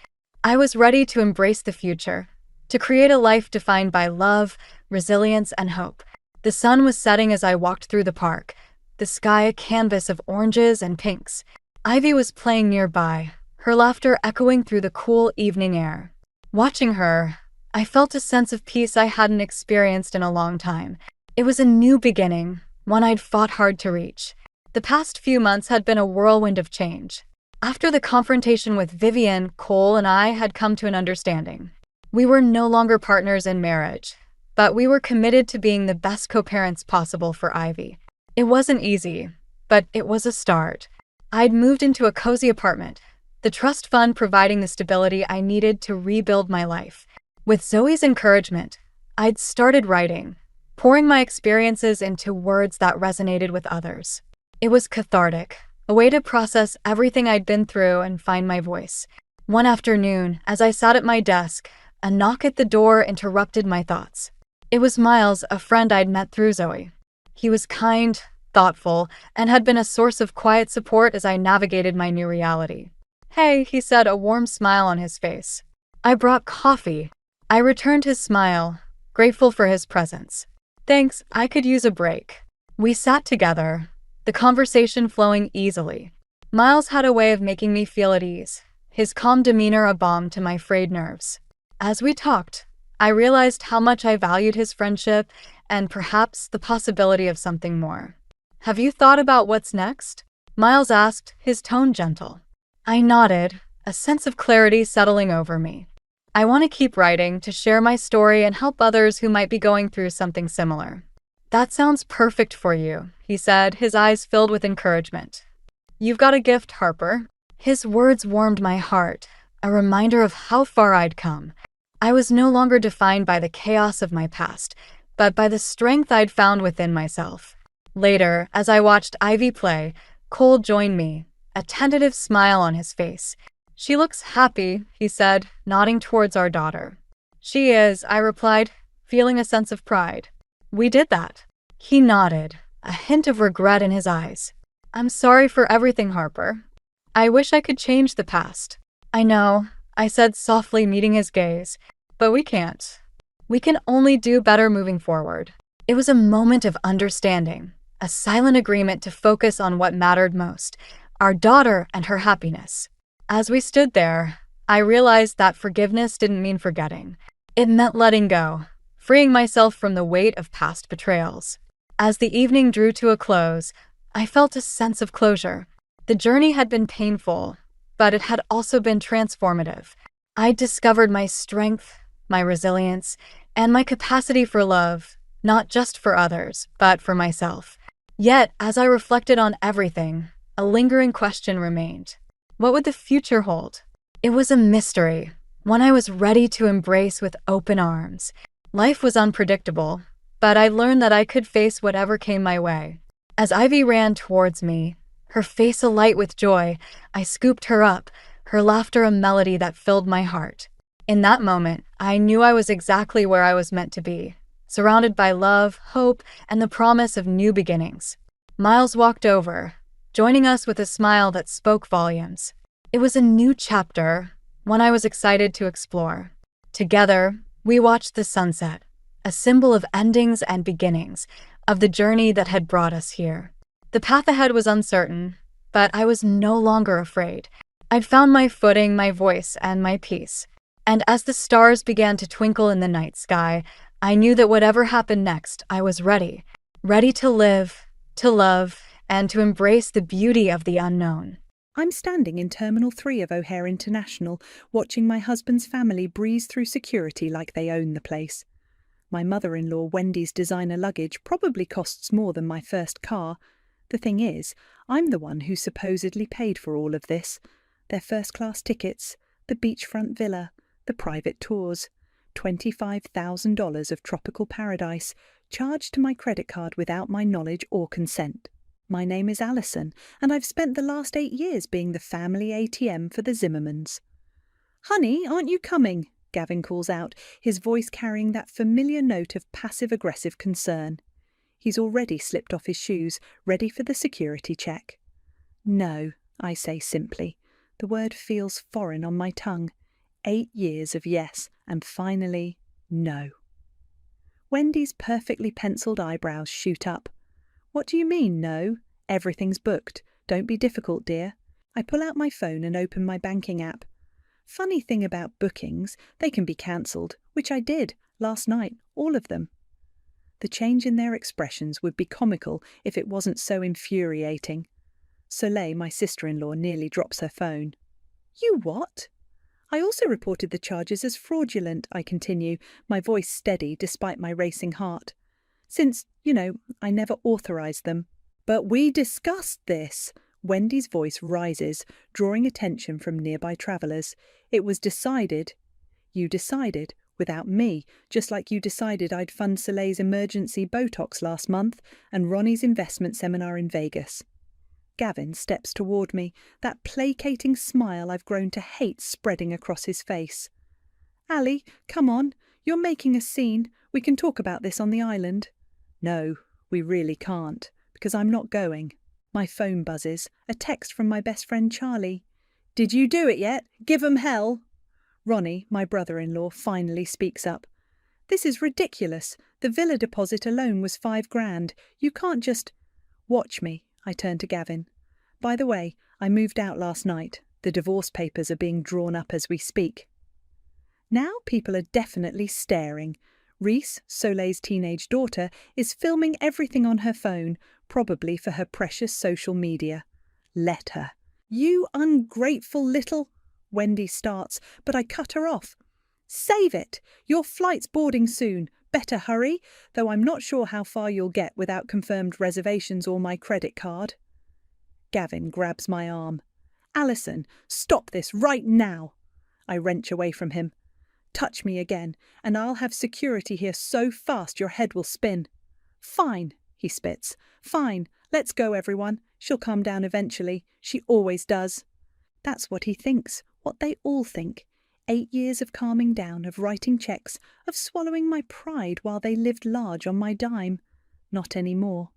I was ready to embrace the future, to create a life defined by love, resilience, and hope. The sun was setting as I walked through the park, the sky a canvas of oranges and pinks. Ivy was playing nearby, her laughter echoing through the cool evening air. Watching her, I felt a sense of peace I hadn't experienced in a long time. It was a new beginning, one I'd fought hard to reach. The past few months had been a whirlwind of change. After the confrontation with Vivian, Cole and I had come to an understanding. We were no longer partners in marriage, but we were committed to being the best co-parents possible for Ivy. It wasn't easy, but it was a start. I'd moved into a cozy apartment, the trust fund providing the stability I needed to rebuild my life. With Zoe's encouragement, I'd started writing, pouring my experiences into words that resonated with others. It was cathartic, a way to process everything I'd been through and find my voice. One afternoon, as I sat at my desk, a knock at the door interrupted my thoughts. It was Miles, a friend I'd met through Zoe. He was kind, thoughtful, and had been a source of quiet support as I navigated my new reality. "Hey," he said, a warm smile on his face. "I brought coffee." I returned his smile, grateful for his presence. "Thanks, I could use a break." We sat together, the conversation flowing easily. Miles had a way of making me feel at ease, his calm demeanor a balm to my frayed nerves. As we talked, I realized how much I valued his friendship and perhaps the possibility of something more. "Have you thought about what's next?" Miles asked, his tone gentle. I nodded, a sense of clarity settling over me. "I want to keep writing, to share my story and help others who might be going through something similar." "That sounds perfect for you," he said, his eyes filled with encouragement. "You've got a gift, Harper." His words warmed my heart, a reminder of how far I'd come. I was no longer defined by the chaos of my past, but by the strength I'd found within myself. Later, as I watched Ivy play, Cole joined me, a tentative smile on his face. "She looks happy," he said, nodding towards our daughter. "She is," I replied, feeling a sense of pride. "We did that." He nodded, a hint of regret in his eyes. "I'm sorry for everything, Harper. I wish I could change the past." "I know," I said softly, meeting his gaze, "but we can't. We can only do better moving forward." It was a moment of understanding, a silent agreement to focus on what mattered most, our daughter and her happiness. As we stood there, I realized that forgiveness didn't mean forgetting. It meant letting go, freeing myself from the weight of past betrayals. As the evening drew to a close, I felt a sense of closure. The journey had been painful, but it had also been transformative. I'd discovered my strength, my resilience, and my capacity for love, not just for others, but for myself. Yet, as I reflected on everything, a lingering question remained. What would the future hold? It was a mystery, one I was ready to embrace with open arms. Life was unpredictable, but I learned that I could face whatever came my way. As Ivy ran towards me, her face alight with joy, I scooped her up, her laughter a melody that filled my heart. In that moment, I knew I was exactly where I was meant to be, surrounded by love, hope, and the promise of new beginnings. Miles walked over, joining us with a smile that spoke volumes. It was a new chapter, one I was excited to explore. Together, We watched the sunset, a symbol of endings and beginnings, of the journey that had brought us here. The path ahead was uncertain, but I was no longer afraid. I'd found my footing, my voice, and my peace. And as the stars began to twinkle in the night sky, I knew that whatever happened next, I was ready. Ready to live, to love, and to embrace the beauty of the unknown. I'm standing in Terminal 3 of O'Hare International, watching my husband's family breeze through security like they own the place. My mother-in-law Wendy's designer luggage probably costs more than my first car. The thing is, I'm the one who supposedly paid for all of this. Their first-class tickets, the beachfront villa, the private tours, $25,000 of tropical paradise, charged to my credit card without my knowledge or consent. My name is Alison, and I've spent the last 8 years being the family ATM for the Zimmermans. "Honey, aren't you coming?" Gavin calls out, his voice carrying that familiar note of passive-aggressive concern. He's already slipped off his shoes, ready for the security check. "No," I say simply. The word feels foreign on my tongue. 8 years of yes, and finally, no. Wendy's perfectly penciled eyebrows shoot up. "What do you mean, no? Everything's booked. Don't be difficult, dear." I pull out my phone and open my banking app. Funny thing about bookings, they can be cancelled, which I did, last night, all of them. The change in their expressions would be comical if it wasn't so infuriating. Soleil, my sister-in-law, nearly drops her phone. "You what?" "I also reported the charges as fraudulent," I continue, my voice steady despite my racing heart. "Since, I never authorised them." "But we discussed this." Wendy's voice rises, drawing attention from nearby travellers. "It was decided." "You decided, without me, just like you decided I'd fund Soleil's emergency Botox last month and Ronnie's investment seminar in Vegas." Gavin steps toward me, that placating smile I've grown to hate spreading across his face. "Ali, come on, you're making a scene. We can talk about this on the island." "No, we really can't, because I'm not going." My phone buzzes, a text from my best friend Charlie. "Did you do it yet? Give 'em hell." Ronnie, my brother-in-law, finally speaks up. "This is ridiculous. The villa deposit alone was $5,000. You can't just—" "Watch me," I turn to Gavin. "By the way, I moved out last night. The divorce papers are being drawn up as we speak." Now people are definitely staring. Reese, Soleil's teenage daughter, is filming everything on her phone, probably for her precious social media. Let her. "You ungrateful little—" Wendy starts, but I cut her off. "Save it! Your flight's boarding soon. Better hurry, though I'm not sure how far you'll get without confirmed reservations or my credit card." Gavin grabs my arm. "Alison, stop this right now!" I wrench away from him. "Touch me again, and I'll have security here so fast your head will spin." "Fine," he spits. "Fine, let's go everyone. She'll calm down eventually. She always does." That's what he thinks, what they all think. 8 years of calming down, of writing checks, of swallowing my pride while they lived large on my dime. Not anymore.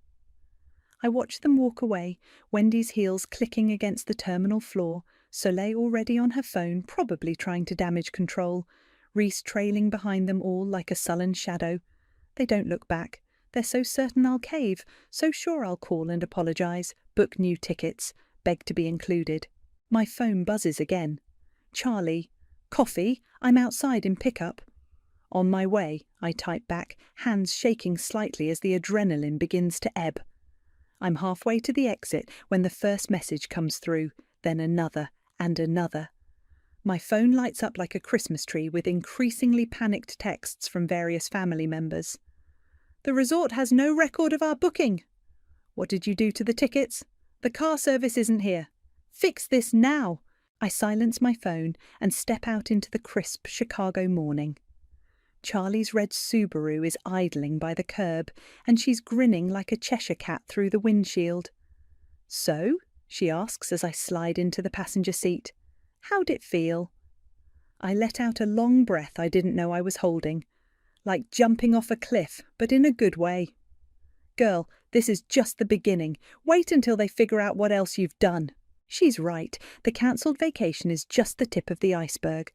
I watch them walk away, Wendy's heels clicking against the terminal floor, Soleil already on her phone, probably trying to damage control, Reese trailing behind them all like a sullen shadow. They don't look back. They're so certain I'll cave, so sure I'll call and apologise, book new tickets, beg to be included. My phone buzzes again. "Charlie, coffee? I'm outside in pickup." "On my way," I type back, hands shaking slightly as the adrenaline begins to ebb. I'm halfway to the exit when the first message comes through, then another and another. My phone lights up like a Christmas tree with increasingly panicked texts from various family members. "The resort has no record of our booking." "What did you do to the tickets?" "The car service isn't here." "Fix this now." I silence my phone and step out into the crisp Chicago morning. Charlie's red Subaru is idling by the curb, and she's grinning like a Cheshire cat through the windshield. "So?" she asks as I slide into the passenger seat. "How'd it feel?" I let out a long breath I didn't know I was holding. Like jumping off a cliff, but in a good way. "Girl, this is just the beginning. Wait until they figure out what else you've done." She's right. The cancelled vacation is just the tip of the iceberg.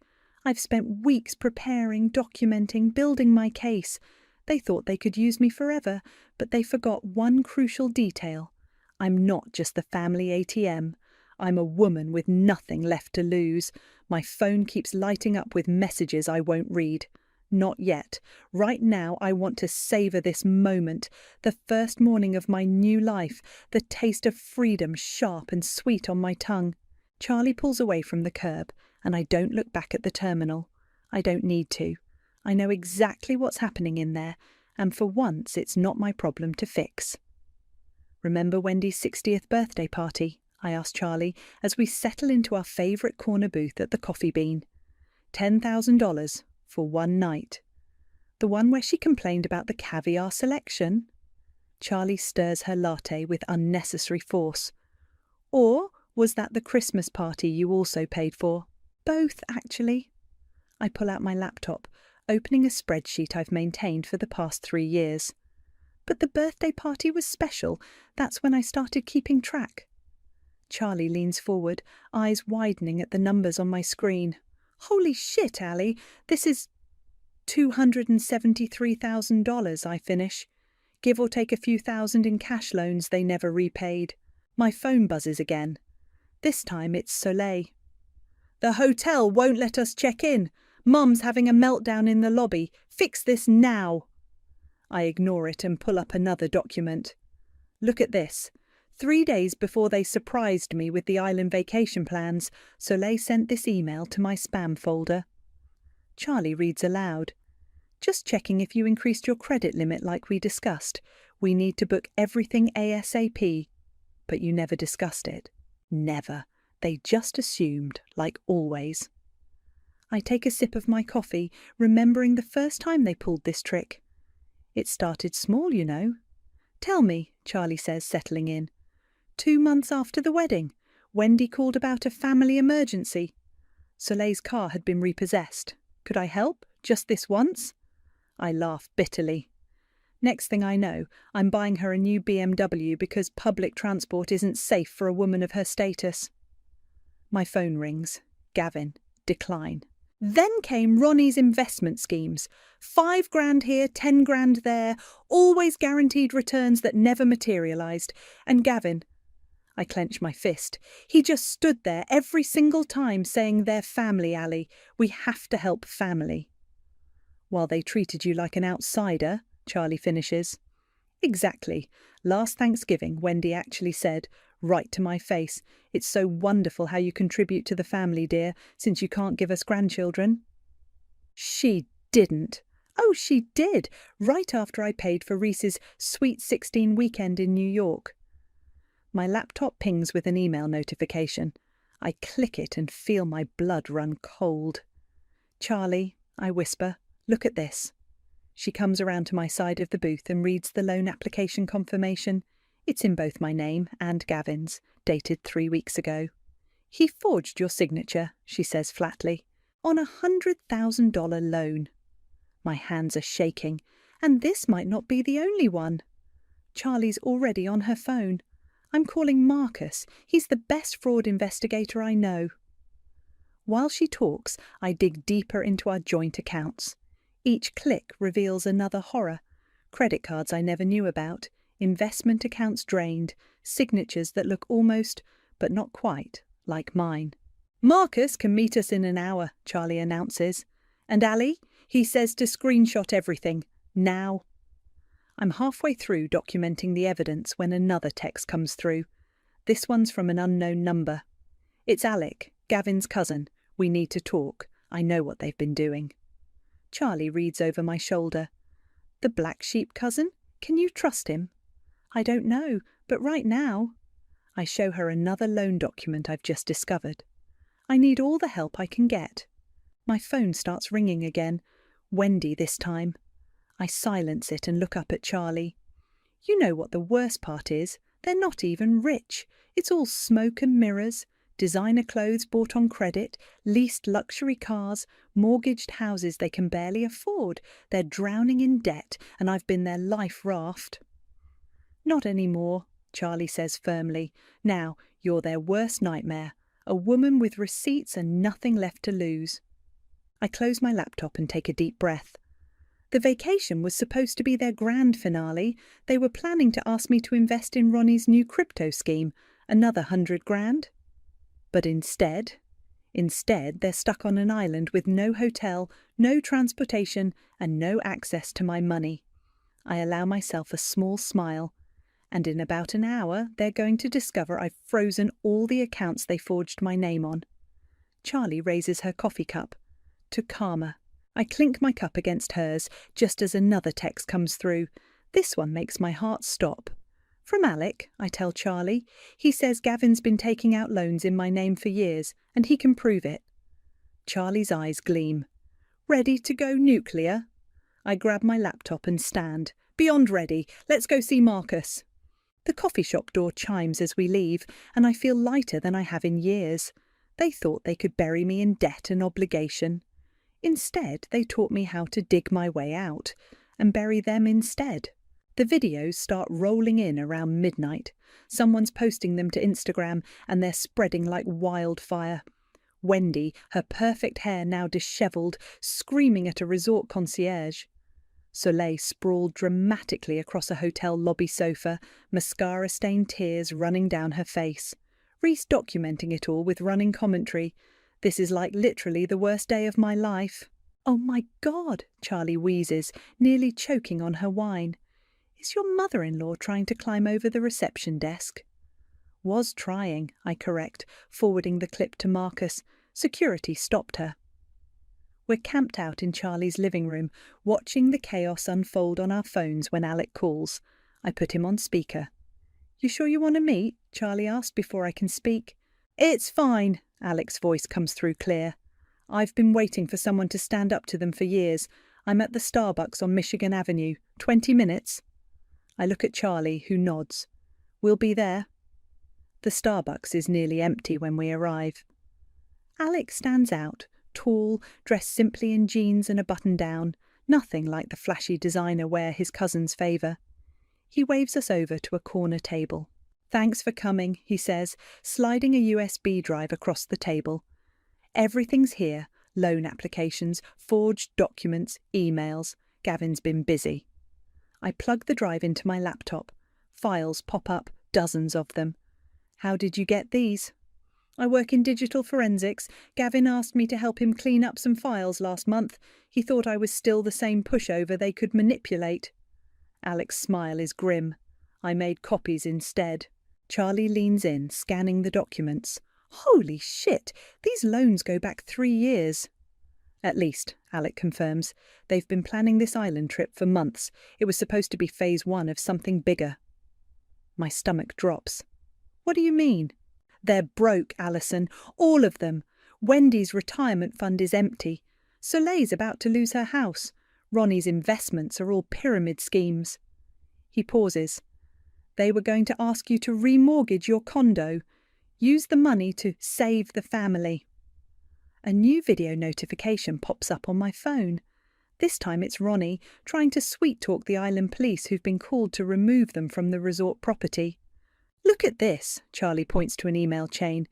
I've spent weeks preparing, documenting, building my case. They thought they could use me forever, but they forgot one crucial detail. I'm not just the family ATM. I'm a woman with nothing left to lose. My phone keeps lighting up with messages I won't read. Not yet. Right now, I want to savor this moment, the first morning of my new life, the taste of freedom sharp and sweet on my tongue. Charlie pulls away from the curb, and I don't look back at the terminal. I don't need to. I know exactly what's happening in there, and for once it's not my problem to fix. Remember Wendy's 60th birthday party? I asked Charlie as we settle into our favourite corner booth at the Coffee Bean. $10,000 for one night. The one where she complained about the caviar selection? Charlie stirs her latte with unnecessary force. Or was that the Christmas party you also paid for? Both, actually. I pull out my laptop, opening a spreadsheet I've maintained for the past 3 years. But the birthday party was special. That's when I started keeping track. Charlie leans forward, eyes widening at the numbers on my screen. Holy shit, Ali, this is $273,000, I finish. Give or take a few thousand in cash loans they never repaid. My phone buzzes again. This time it's Soleil. The hotel won't let us check in. Mum's having a meltdown in the lobby. Fix this now. I ignore it and pull up another document. Look at this. 3 days before they surprised me with the island vacation plans, Soleil sent this email to my spam folder. Charlie reads aloud. Just checking if you increased your credit limit like we discussed. We need to book everything ASAP. But you never discussed it. Never. They just assumed, like always. I take a sip of my coffee, remembering the first time they pulled this trick. It started small, you know. Tell me, Charlie says, settling in. 2 months after the wedding, Wendy called about a family emergency. Soleil's car had been repossessed. Could I help? Just this once? I laugh bitterly. Next thing I know, I'm buying her a new BMW because public transport isn't safe for a woman of her status. My phone rings. Gavin. Decline. Then came Ronnie's investment schemes. 5 grand here, 10 grand there, always guaranteed returns that never materialised. And Gavin, I clench my fist. He just stood there every single time saying they're family, Ali. We have to help family. While they treated you like an outsider, Charlie finishes. Exactly. Last Thanksgiving, Wendy actually said, right to my face, "It's so wonderful how you contribute to the family, dear, since you can't give us grandchildren." She didn't. Oh, she did, right after I paid for Reese's Sweet 16 weekend in New York. My laptop pings with an email notification. I click it and feel my blood run cold. Charlie, I whisper, look at this. She comes around to my side of the booth and reads the loan application confirmation. It's in both my name and Gavin's, dated 3 weeks ago. He forged your signature, she says flatly, on a $100,000 loan. My hands are shaking, and this might not be the only one. Charlie's already on her phone. I'm calling Marcus. He's the best fraud investigator I know. While she talks, I dig deeper into our joint accounts. Each click reveals another horror. Credit cards I never knew about, investment accounts drained, signatures that look almost, but not quite, like mine. Marcus can meet us in an hour, Charlie announces. And Ali, he says to screenshot everything, now. I'm halfway through documenting the evidence when another text comes through. This one's from an unknown number. It's Alec, Gavin's cousin. We need to talk. I know what they've been doing. Charlie reads over my shoulder. The black sheep cousin? Can you trust him? I don't know, but right now. I show her another loan document I've just discovered. I need all the help I can get. My phone starts ringing again. Wendy this time. I silence it and look up at Charlie. You know what the worst part is? They're not even rich. It's all smoke and mirrors. Designer clothes bought on credit, leased luxury cars, mortgaged houses they can barely afford. They're drowning in debt, and I've been their life raft. Not anymore, Charlie says firmly. Now, you're their worst nightmare. A woman with receipts and nothing left to lose. I close my laptop and take a deep breath. The vacation was supposed to be their grand finale. They were planning to ask me to invest in Ronnie's new crypto scheme, another 100 grand. But instead, they're stuck on an island with no hotel, no transportation, and no access to my money. I allow myself a small smile, and in about an hour they're going to discover I've frozen all the accounts they forged my name on. Charlie raises her coffee cup. To Karma. I clink my cup against hers just as another text comes through. This one makes my heart stop. From Alec, I tell Charlie. He says Gavin's been taking out loans in my name for years, and he can prove it. Charlie's eyes gleam. Ready to go nuclear? I grab my laptop and stand. Beyond ready. Let's go see Marcus. The coffee shop door chimes as we leave, and I feel lighter than I have in years. They thought they could bury me in debt and obligation. Instead, they taught me how to dig my way out, and bury them instead. The videos start rolling in around midnight. Someone's posting them to Instagram, and they're spreading like wildfire. Wendy, her perfect hair now dishevelled, screaming at a resort concierge. Soleil sprawled dramatically across a hotel lobby sofa, mascara-stained tears running down her face. Reese documenting it all with running commentary. This is like literally the worst day of my life. Oh my God, Charlie wheezes, nearly choking on her wine. Is your mother-in-law trying to climb over the reception desk? Was trying, I correct, forwarding the clip to Marcus. Security stopped her. We're camped out in Charlie's living room, watching the chaos unfold on our phones when Alec calls. I put him on speaker. You sure you want to meet? Charlie asked before I can speak. It's fine, Alec's voice comes through clear. I've been waiting for someone to stand up to them for years. I'm at the Starbucks on Michigan Avenue. 20 minutes. I look at Charlie, who nods. We'll be there. The Starbucks is nearly empty when we arrive. Alec stands out, tall, dressed simply in jeans and a button-down, nothing like the flashy designer wear his cousins favour. He waves us over to a corner table. Thanks for coming, he says, sliding a USB drive across the table. Everything's here, loan applications, forged documents, emails. Gavin's been busy. I plug the drive into my laptop. Files pop up, dozens of them. How did you get these? I work in digital forensics. Gavin asked me to help him clean up some files last month. He thought I was still the same pushover they could manipulate. Alec's smile is grim. I made copies instead. Charlie leans in, scanning the documents. Holy shit, these loans go back 3 years. At least, Alec confirms. They've been planning this island trip for months. It was supposed to be phase 1 of something bigger. My stomach drops. What do you mean? They're broke, Alison. All of them. Wendy's retirement fund is empty. Soleil's about to lose her house. Ronnie's investments are all pyramid schemes. He pauses. They were going to ask you to remortgage your condo. Use the money to save the family. A new video notification pops up on my phone. This time it's Ronnie, trying to sweet-talk the island police who've been called to remove them from the resort property. Look at this, Charlie points to an email chain.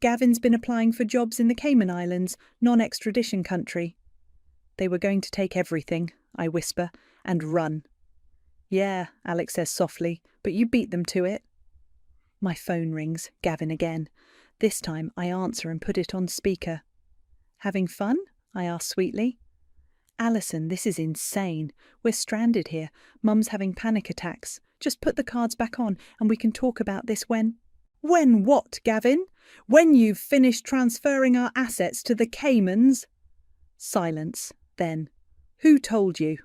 Gavin's been applying for jobs in the Cayman Islands, non-extradition country. They were going to take everything, I whisper, and run. Yeah, Alex says softly, but you beat them to it. My phone rings, Gavin again. This time I answer and put it on speaker. Having fun? I ask sweetly. Alison, this is insane. We're stranded here. Mum's having panic attacks. Just put the cards back on and we can talk about this when... When what, Gavin? When you've finished transferring our assets to the Caymans? Silence. Then, who told you?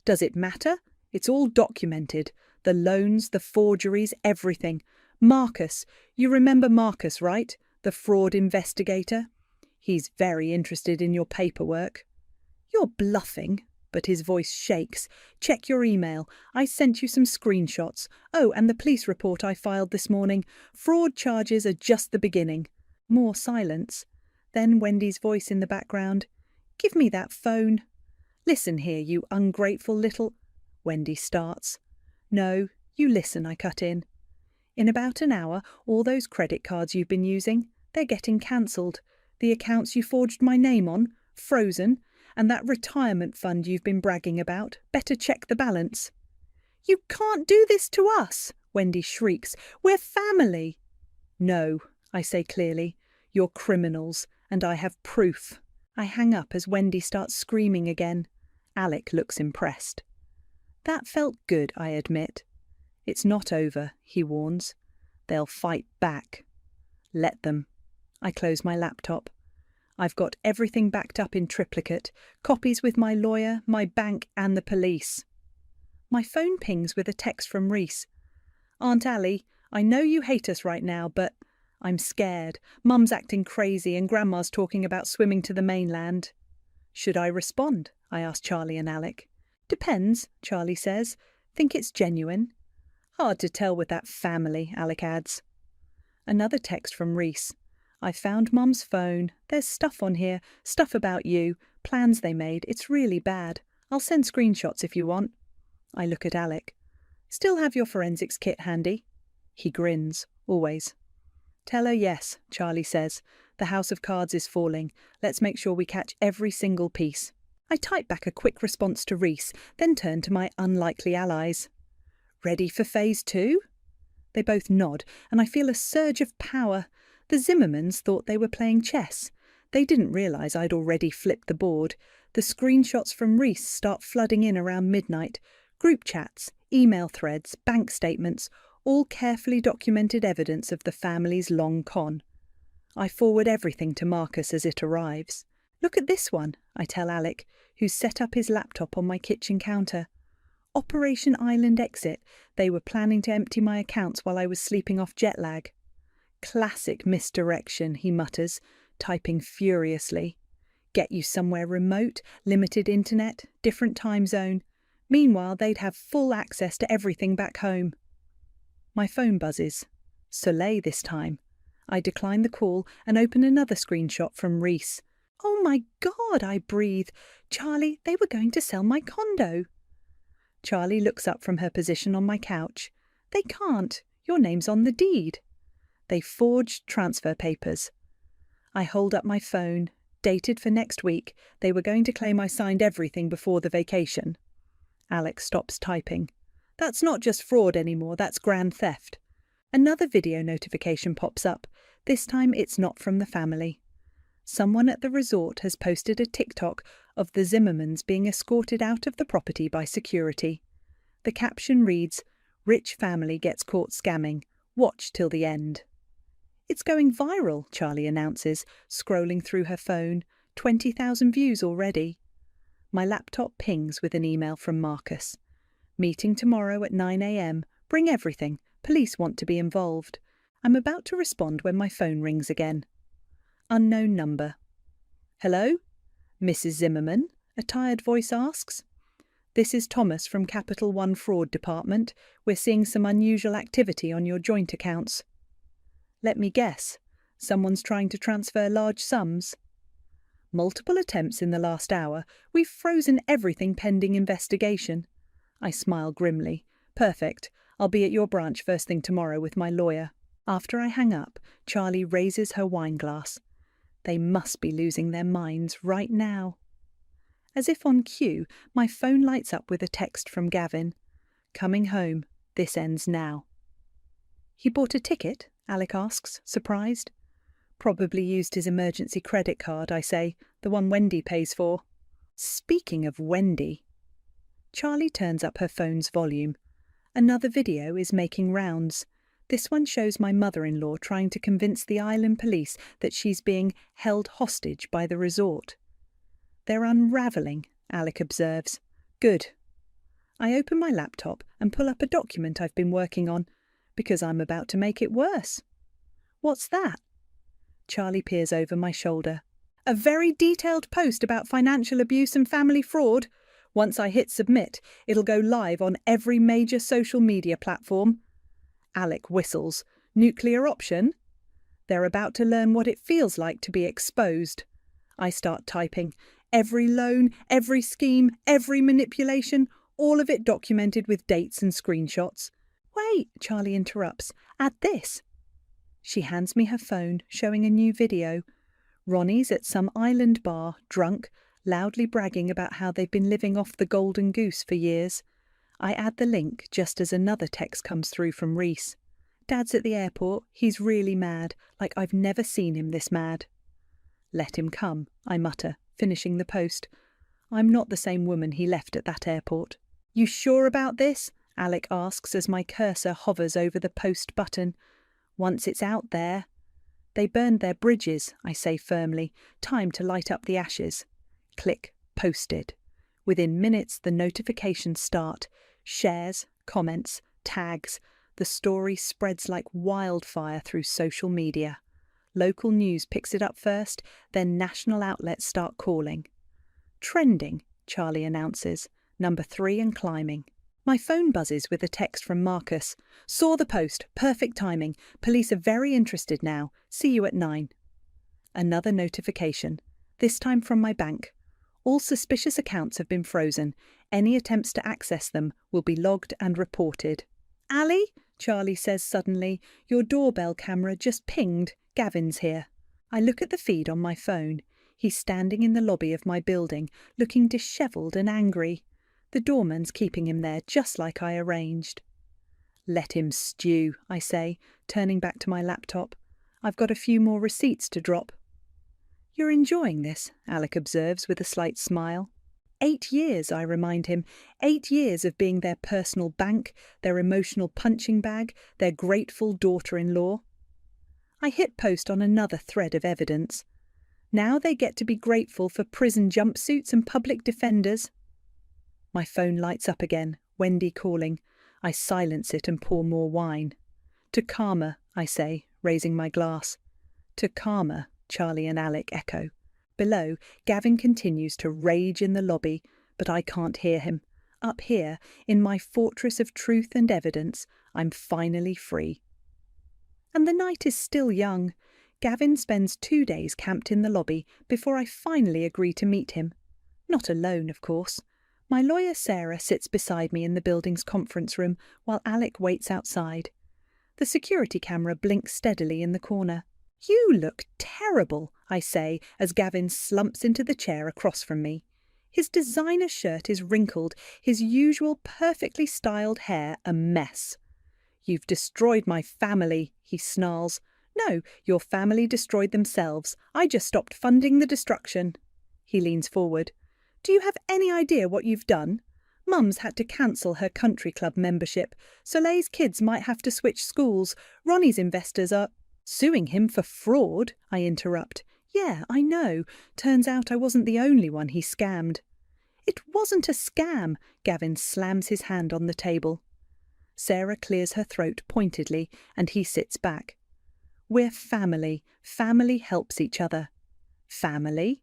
Does it matter? It's all documented. The loans, the forgeries, everything. Marcus. You remember Marcus, right? The fraud investigator? He's very interested in your paperwork. You're bluffing, but his voice shakes. Check your email. I sent you some screenshots. Oh, and the police report I filed this morning. Fraud charges are just the beginning. More silence. Then Wendy's voice in the background. Give me that phone. Listen here, you ungrateful little... Wendy starts. No, you listen, I cut in. In about an hour, all those credit cards you've been using, they're getting cancelled. The accounts you forged my name on, frozen, and that retirement fund you've been bragging about. Better check the balance." "You can't do this to us," Wendy shrieks. "We're family." "No," I say clearly. "You're criminals, and I have proof." I hang up as Wendy starts screaming again. Alec looks impressed. "That felt good," I admit. "It's not over," he warns. "They'll fight back." "Let them." I close my laptop. I've got everything backed up in triplicate, copies with my lawyer, my bank, and the police. My phone pings with a text from Reese. "Aunt Allie, I know you hate us right now, but I'm scared. Mum's acting crazy and Grandma's talking about swimming to the mainland." "Should I respond?" I ask Charlie and Alec. "Depends," Charlie says. "Think it's genuine?" "Hard to tell with that family," Alec adds. Another text from Reese. "I found Mum's phone. There's stuff on here, stuff about you, plans they made. It's really bad. I'll send screenshots if you want." I look at Alec. "Still have your forensics kit handy?" He grins, always. "Tell her yes," Charlie says. "The house of cards is falling. Let's make sure we catch every single piece." I type back a quick response to Reese, then turn to my unlikely allies. "Ready for phase 2? They both nod, and I feel a surge of power. The Zimmermans thought they were playing chess. They didn't realise I'd already flipped the board. The screenshots from Reese start flooding in around midnight. Group chats, email threads, bank statements, all carefully documented evidence of the family's long con. I forward everything to Marcus as it arrives. "Look at this one," I tell Alec, who's set up his laptop on my kitchen counter. "Operation Island Exit. They were planning to empty my accounts while I was sleeping off jet lag." "Classic misdirection," he mutters, typing furiously. "Get you somewhere remote, limited internet, different time zone. Meanwhile, they'd have full access to everything back home." My phone buzzes. Soleil this time. I decline the call and open another screenshot from Reese. "Oh my God," I breathe. "Charlie, they were going to sell my condo." Charlie looks up from her position on my couch. "They can't. Your name's on the deed." They forged transfer papers. I hold up my phone. Dated for next week. They were going to claim I signed everything before the vacation. Alex stops typing. "That's not just fraud anymore, that's grand theft." Another video notification pops up. This time it's not from the family. Someone at the resort has posted a TikTok of the Zimmermans being escorted out of the property by security. The caption reads, "Rich family gets caught scamming. Watch till the end." "It's going viral," Charlie announces, scrolling through her phone. 20,000 views already. My laptop pings with an email from Marcus. "Meeting tomorrow at 9 a.m. Bring everything. Police want to be involved." I'm about to respond when my phone rings again. Unknown number. "Hello? Mrs. Zimmerman?" a tired voice asks. "This is Thomas from Capital One Fraud Department. We're seeing some unusual activity on your joint accounts." "Let me guess. Someone's trying to transfer large sums?" "Multiple attempts in the last hour. We've frozen everything pending investigation." I smile grimly. "Perfect. I'll be at your branch first thing tomorrow with my lawyer." After I hang up, Charlie raises her wine glass. They must be losing their minds right now. As if on cue, my phone lights up with a text from Gavin. "Coming home. This ends now." "He bought a ticket?" Alec asks, surprised. "Probably used his emergency credit card," I say, "the one Wendy pays for." Speaking of Wendy. Charlie turns up her phone's volume. Another video is making rounds. This one shows my mother-in-law trying to convince the island police that she's being held hostage by the resort. "They're unravelling," Alec observes. "Good." I open my laptop and pull up a document I've been working on, because I'm about to make it worse. "What's that?" Charlie peers over my shoulder. "A very detailed post about financial abuse and family fraud. Once I hit submit, it'll go live on every major social media platform." Alec whistles. "Nuclear option?" "They're about to learn what it feels like to be exposed." I start typing. Every loan, every scheme, every manipulation, all of it documented with dates and screenshots. "Wait," Charlie interrupts. "Add this." She hands me her phone, showing a new video. Ronnie's at some island bar, drunk, loudly bragging about how they've been living off the golden goose for years. I add the link just as another text comes through from Reese. Dad's at the airport. He's really mad, like I've never seen him this mad. Let him come, I mutter, finishing the post. I'm not the same woman he left at that airport. You sure about this? Alec asks as my cursor hovers over the post button. Once it's out there. They burned their bridges, I say firmly. Time to light up the ashes. Click, posted. Within minutes the notifications start. Shares, comments, tags. The story spreads like wildfire through social media. Local news picks it up first, then national outlets start calling. Trending, Charlie announces. Number 3 and climbing. My phone buzzes with a text from Marcus. Saw the post. Perfect timing. Police are very interested now. See you at 9. Another notification. This time from my bank. All suspicious accounts have been frozen. Any attempts to access them will be logged and reported. Ali? Charlie says suddenly. Your doorbell camera just pinged. Gavin's here. I look at the feed on my phone. He's standing in the lobby of my building, looking dishevelled and angry. The doorman's keeping him there just like I arranged. Let him stew, I say, turning back to my laptop. I've got a few more receipts to drop. You're enjoying this, Alec observes with a slight smile. 8 years, I remind him. 8 years of being their personal bank, their emotional punching bag, their grateful daughter-in-law. I hit post on another thread of evidence. Now they get to be grateful for prison jumpsuits and public defenders. My phone lights up again, Wendy calling. I silence it and pour more wine. To Karma, I say, raising my glass. To Karma, Charlie and Alec echo. Below, Gavin continues to rage in the lobby, but I can't hear him. Up here, in my fortress of truth and evidence, I'm finally free. And the night is still young. Gavin spends 2 days camped in the lobby before I finally agree to meet him. Not alone, of course. My lawyer Sarah sits beside me in the building's conference room while Alec waits outside. The security camera blinks steadily in the corner. You look terrible, I say as Gavin slumps into the chair across from me. His designer shirt is wrinkled, his usual perfectly styled hair a mess. You've destroyed my family, he snarls. No, your family destroyed themselves. I just stopped funding the destruction. He leans forward. Do you have any idea what you've done? Mum's had to cancel her country club membership. Soleil's kids might have to switch schools. Ronnie's investors are suing him for fraud, I interrupt. Yeah, I know. Turns out I wasn't the only one he scammed. It wasn't a scam. Gavin slams his hand on the table. Sarah clears her throat pointedly and he sits back. We're family. Family helps each other. Family?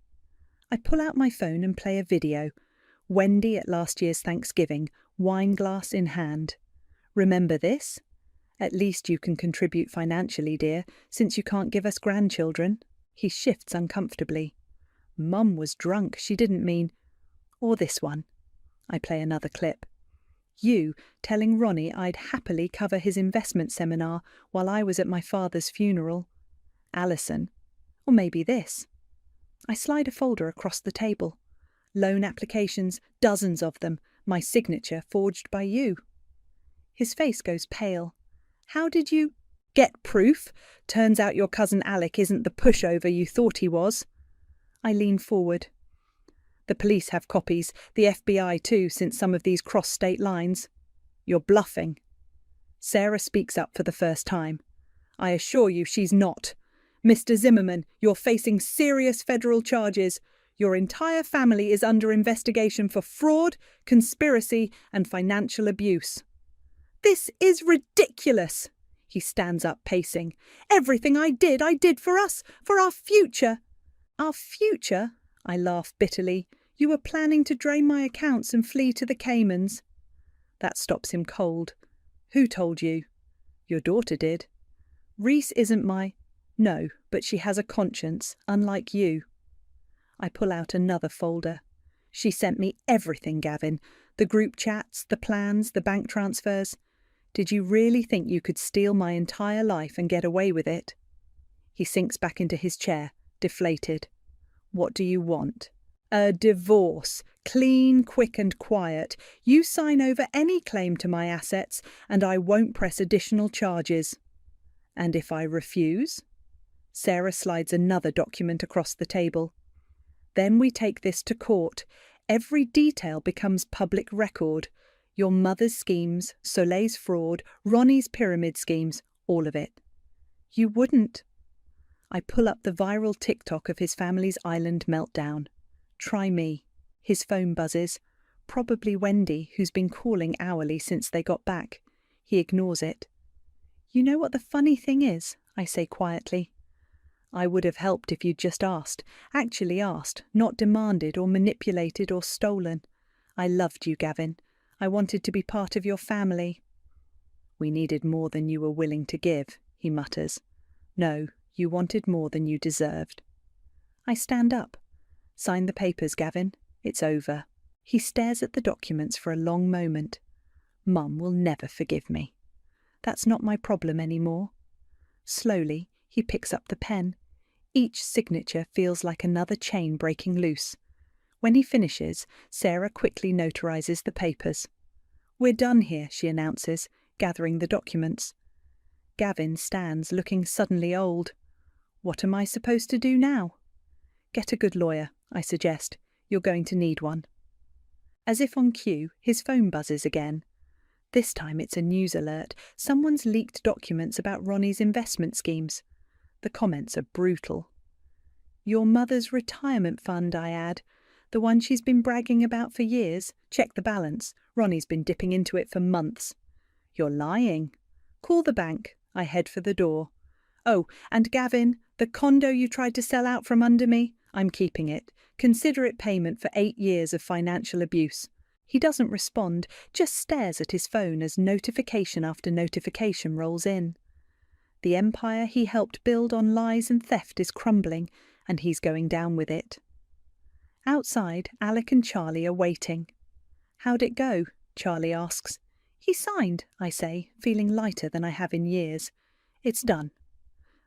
I pull out my phone and play a video. Wendy at last year's Thanksgiving, wine glass in hand. Remember this? At least you can contribute financially, dear, since you can't give us grandchildren. He shifts uncomfortably. Mum was drunk, she didn't mean... Or this one. I play another clip. You telling Ronnie I'd happily cover his investment seminar while I was at my father's funeral. Alison. Or maybe this. I slide a folder across the table. Loan applications, dozens of them, my signature forged by you. His face goes pale. How did you... Get proof? Turns out your cousin Alec isn't the pushover you thought he was. I lean forward. The police have copies, the FBI too, since some of these cross state lines. You're bluffing. Sarah speaks up for the first time. I assure you she's not. Mr. Zimmerman, you're facing serious federal charges. Your entire family is under investigation for fraud, conspiracy, and financial abuse. This is ridiculous. He stands up, pacing. Everything I did for us, for our future. Our future? I laugh bitterly. You were planning to drain my accounts and flee to the Caymans. That stops him cold. Who told you? Your daughter did. Reese isn't my... No, but she has a conscience, unlike you. I pull out another folder. She sent me everything, Gavin. The group chats, the plans, the bank transfers. Did you really think you could steal my entire life and get away with it? He sinks back into his chair, deflated. What do you want? A divorce. Clean, quick and quiet. You sign over any claim to my assets and I won't press additional charges. And if I refuse? Sarah slides another document across the table. Then we take this to court. Every detail becomes public record. Your mother's schemes, Soleil's fraud, Ronnie's pyramid schemes, all of it. You wouldn't. I pull up the viral TikTok of his family's island meltdown. Try me. His phone buzzes. Probably Wendy, who's been calling hourly since they got back. He ignores it. You know what the funny thing is? I say quietly. I would have helped if you'd just asked. Actually asked, not demanded or manipulated or stolen. I loved you, Gavin. I wanted to be part of your family. We needed more than you were willing to give, he mutters. No, you wanted more than you deserved. I stand up. Sign the papers, Gavin. It's over. He stares at the documents for a long moment. Mum will never forgive me. That's not my problem anymore. Slowly, he picks up the pen. Each signature feels like another chain breaking loose. When he finishes, Sarah quickly notarizes the papers. We're done here, she announces, gathering the documents. Gavin stands, looking suddenly old. What am I supposed to do now? Get a good lawyer, I suggest. You're going to need one. As if on cue, his phone buzzes again. This time it's a news alert. Someone's leaked documents about Ronnie's investment schemes. The comments are brutal. Your mother's retirement fund, I add. The one she's been bragging about for years. Check the balance. Ronnie's been dipping into it for months. You're lying. Call the bank. I head for the door. Oh, and Gavin, the condo you tried to sell out from under me, I'm keeping it. Consider it payment for 8 years of financial abuse. He doesn't respond, just stares at his phone as notification after notification rolls in. The empire he helped build on lies and theft is crumbling, and he's going down with it. Outside, Alec and Charlie are waiting. How'd it go? Charlie asks. He signed, I say, feeling lighter than I have in years. It's done.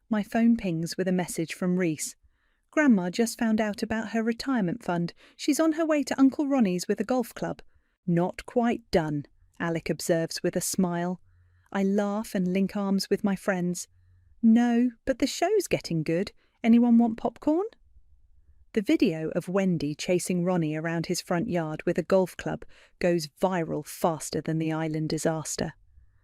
My phone pings with a message from Reese. Grandma just found out about her retirement fund. She's on her way to Uncle Ronnie's with a golf club. Not quite done, Alec observes with a smile. I laugh and link arms with my friends. No, but the show's getting good. Anyone want popcorn? The video of Wendy chasing Ronnie around his front yard with a golf club goes viral faster than the island disaster.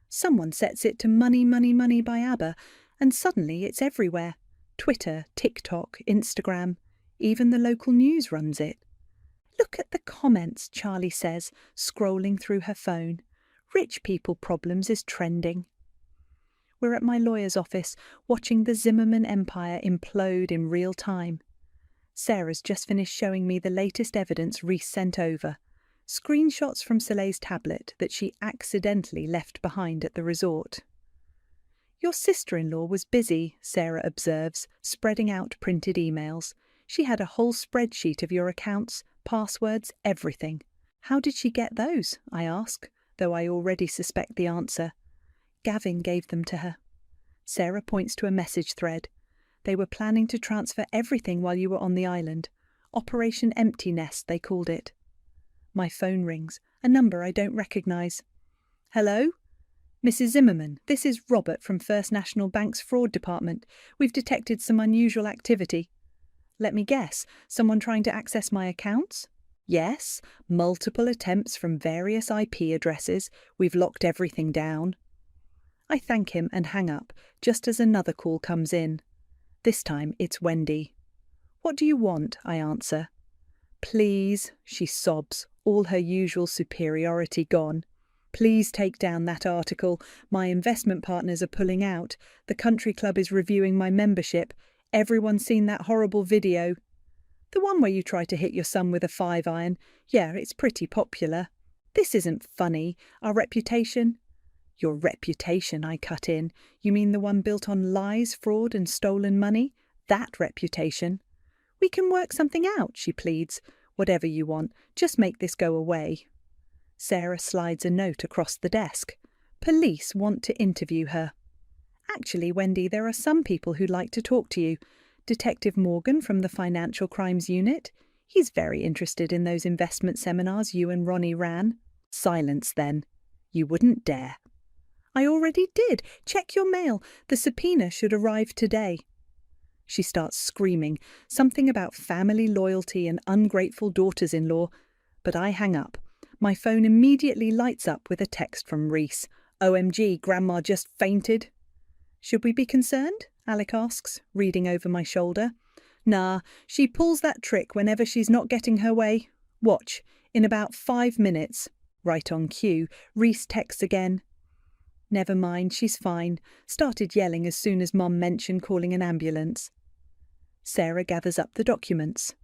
Someone sets it to Money, Money, Money by ABBA, and suddenly it's everywhere. Twitter, TikTok, Instagram, even the local news runs it. Look at the comments, Charlie says, scrolling through her phone. Rich people problems is trending. We're at my lawyer's office, watching the Zimmerman empire implode in real time. Sarah's just finished showing me the latest evidence Reese sent over. Screenshots from Soleil's tablet that she accidentally left behind at the resort. Your sister-in-law was busy, Sarah observes, spreading out printed emails. She had a whole spreadsheet of your accounts, passwords, everything. How did she get those? I ask, though I already suspect the answer. Gavin gave them to her. Sarah points to a message thread. They were planning to transfer everything while you were on the island. Operation Empty Nest, they called it. My phone rings, a number I don't recognise. Hello? Mrs. Zimmerman, this is Robert from First National Bank's fraud department. We've detected some unusual activity. Let me guess, someone trying to access my accounts? Yes, multiple attempts from various IP addresses. We've locked everything down. I thank him and hang up, just as another call comes in. This time it's Wendy. What do you want? I answer. Please, she sobs, all her usual superiority gone. Please take down that article. My investment partners are pulling out. The country club is reviewing my membership. Everyone's seen that horrible video. The one where you try to hit your son with a 5-iron. Yeah, it's pretty popular. This isn't funny. Our reputation? Your reputation, I cut in. You mean the one built on lies, fraud and stolen money? That reputation. We can work something out, she pleads. Whatever you want, just make this go away. Sarah slides a note across the desk. Police want to interview her. Actually, Wendy, there are some people who'd like to talk to you. Detective Morgan from the Financial Crimes Unit. He's very interested in those investment seminars you and Ronnie ran. Silence, then. You wouldn't dare. I already did. Check your mail. The subpoena should arrive today. She starts screaming, something about family loyalty and ungrateful daughters-in-law, but I hang up. My phone immediately lights up with a text from Reese. OMG, Grandma just fainted. Should we be concerned? Alec asks, reading over my shoulder. Nah, she pulls that trick whenever she's not getting her way. Watch, in about 5 minutes. Right on cue, Reese texts again. Never mind, she's fine. Started yelling as soon as Mum mentioned calling an ambulance. Sarah gathers up the documents.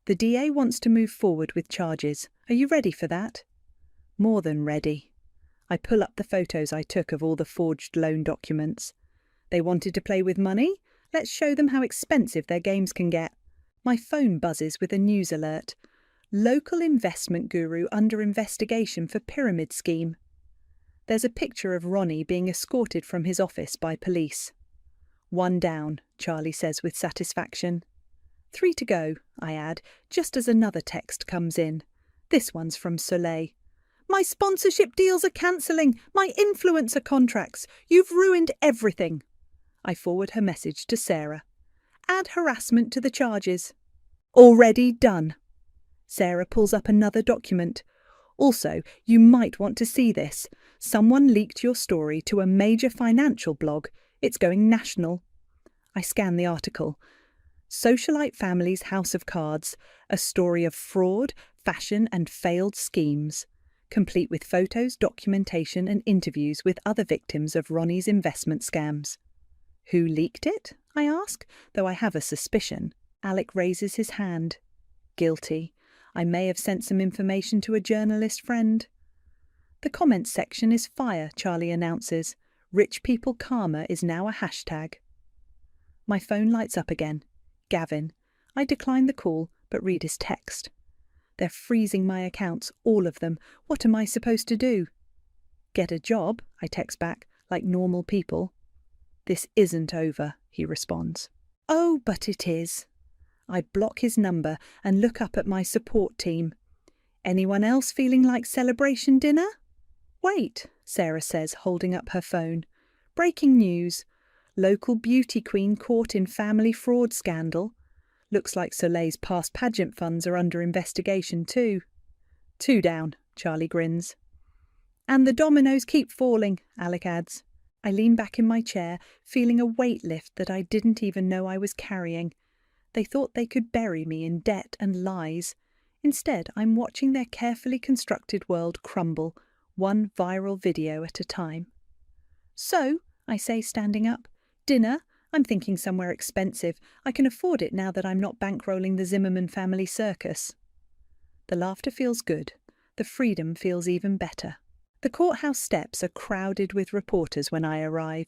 The DA wants to move forward with charges. Are you ready for that? More than ready. I pull up the photos I took of all the forged loan documents. They wanted to play with money? Let's show them how expensive their games can get. My phone buzzes with a news alert. Local investment guru under investigation for pyramid scheme. There's a picture of Ronnie being escorted from his office by police. 1 down, Charlie says with satisfaction. 3 to go, I add, just as another text comes in. This one's from Soleil. My sponsorship deals are cancelling. My influencer contracts. You've ruined everything. I forward her message to Sarah. Add harassment to the charges. Already done. Sarah pulls up another document. Also, you might want to see this. Someone leaked your story to a major financial blog. It's going national. I scan the article. Socialite Family's House of Cards, a story of fraud, fashion and failed schemes, complete with photos, documentation and interviews with other victims of Ronnie's investment scams. Who leaked it? I ask, though I have a suspicion. Alec raises his hand. Guilty. I may have sent some information to a journalist friend. The comments section is fire, Charlie announces. Rich people karma is now a hashtag. My phone lights up again. Gavin. I decline the call, but read his text. They're freezing my accounts, all of them. What am I supposed to do? Get a job, I text back, like normal people. This isn't over, he responds. Oh, but it is. I block his number and look up at my support team. Anyone else feeling like celebration dinner? Wait, Sarah says, holding up her phone. Breaking news. Local beauty queen caught in family fraud scandal. Looks like Soleil's past pageant funds are under investigation too. 2 down, Charlie grins. And the dominoes keep falling, Alec adds. I lean back in my chair, feeling a weight lift that I didn't even know I was carrying. They thought they could bury me in debt and lies. Instead, I'm watching their carefully constructed world crumble, one viral video at a time. So, I say, standing up, dinner? I'm thinking somewhere expensive. I can afford it now that I'm not bankrolling the Zimmerman family circus. The laughter feels good. The freedom feels even better. The courthouse steps are crowded with reporters when I arrive,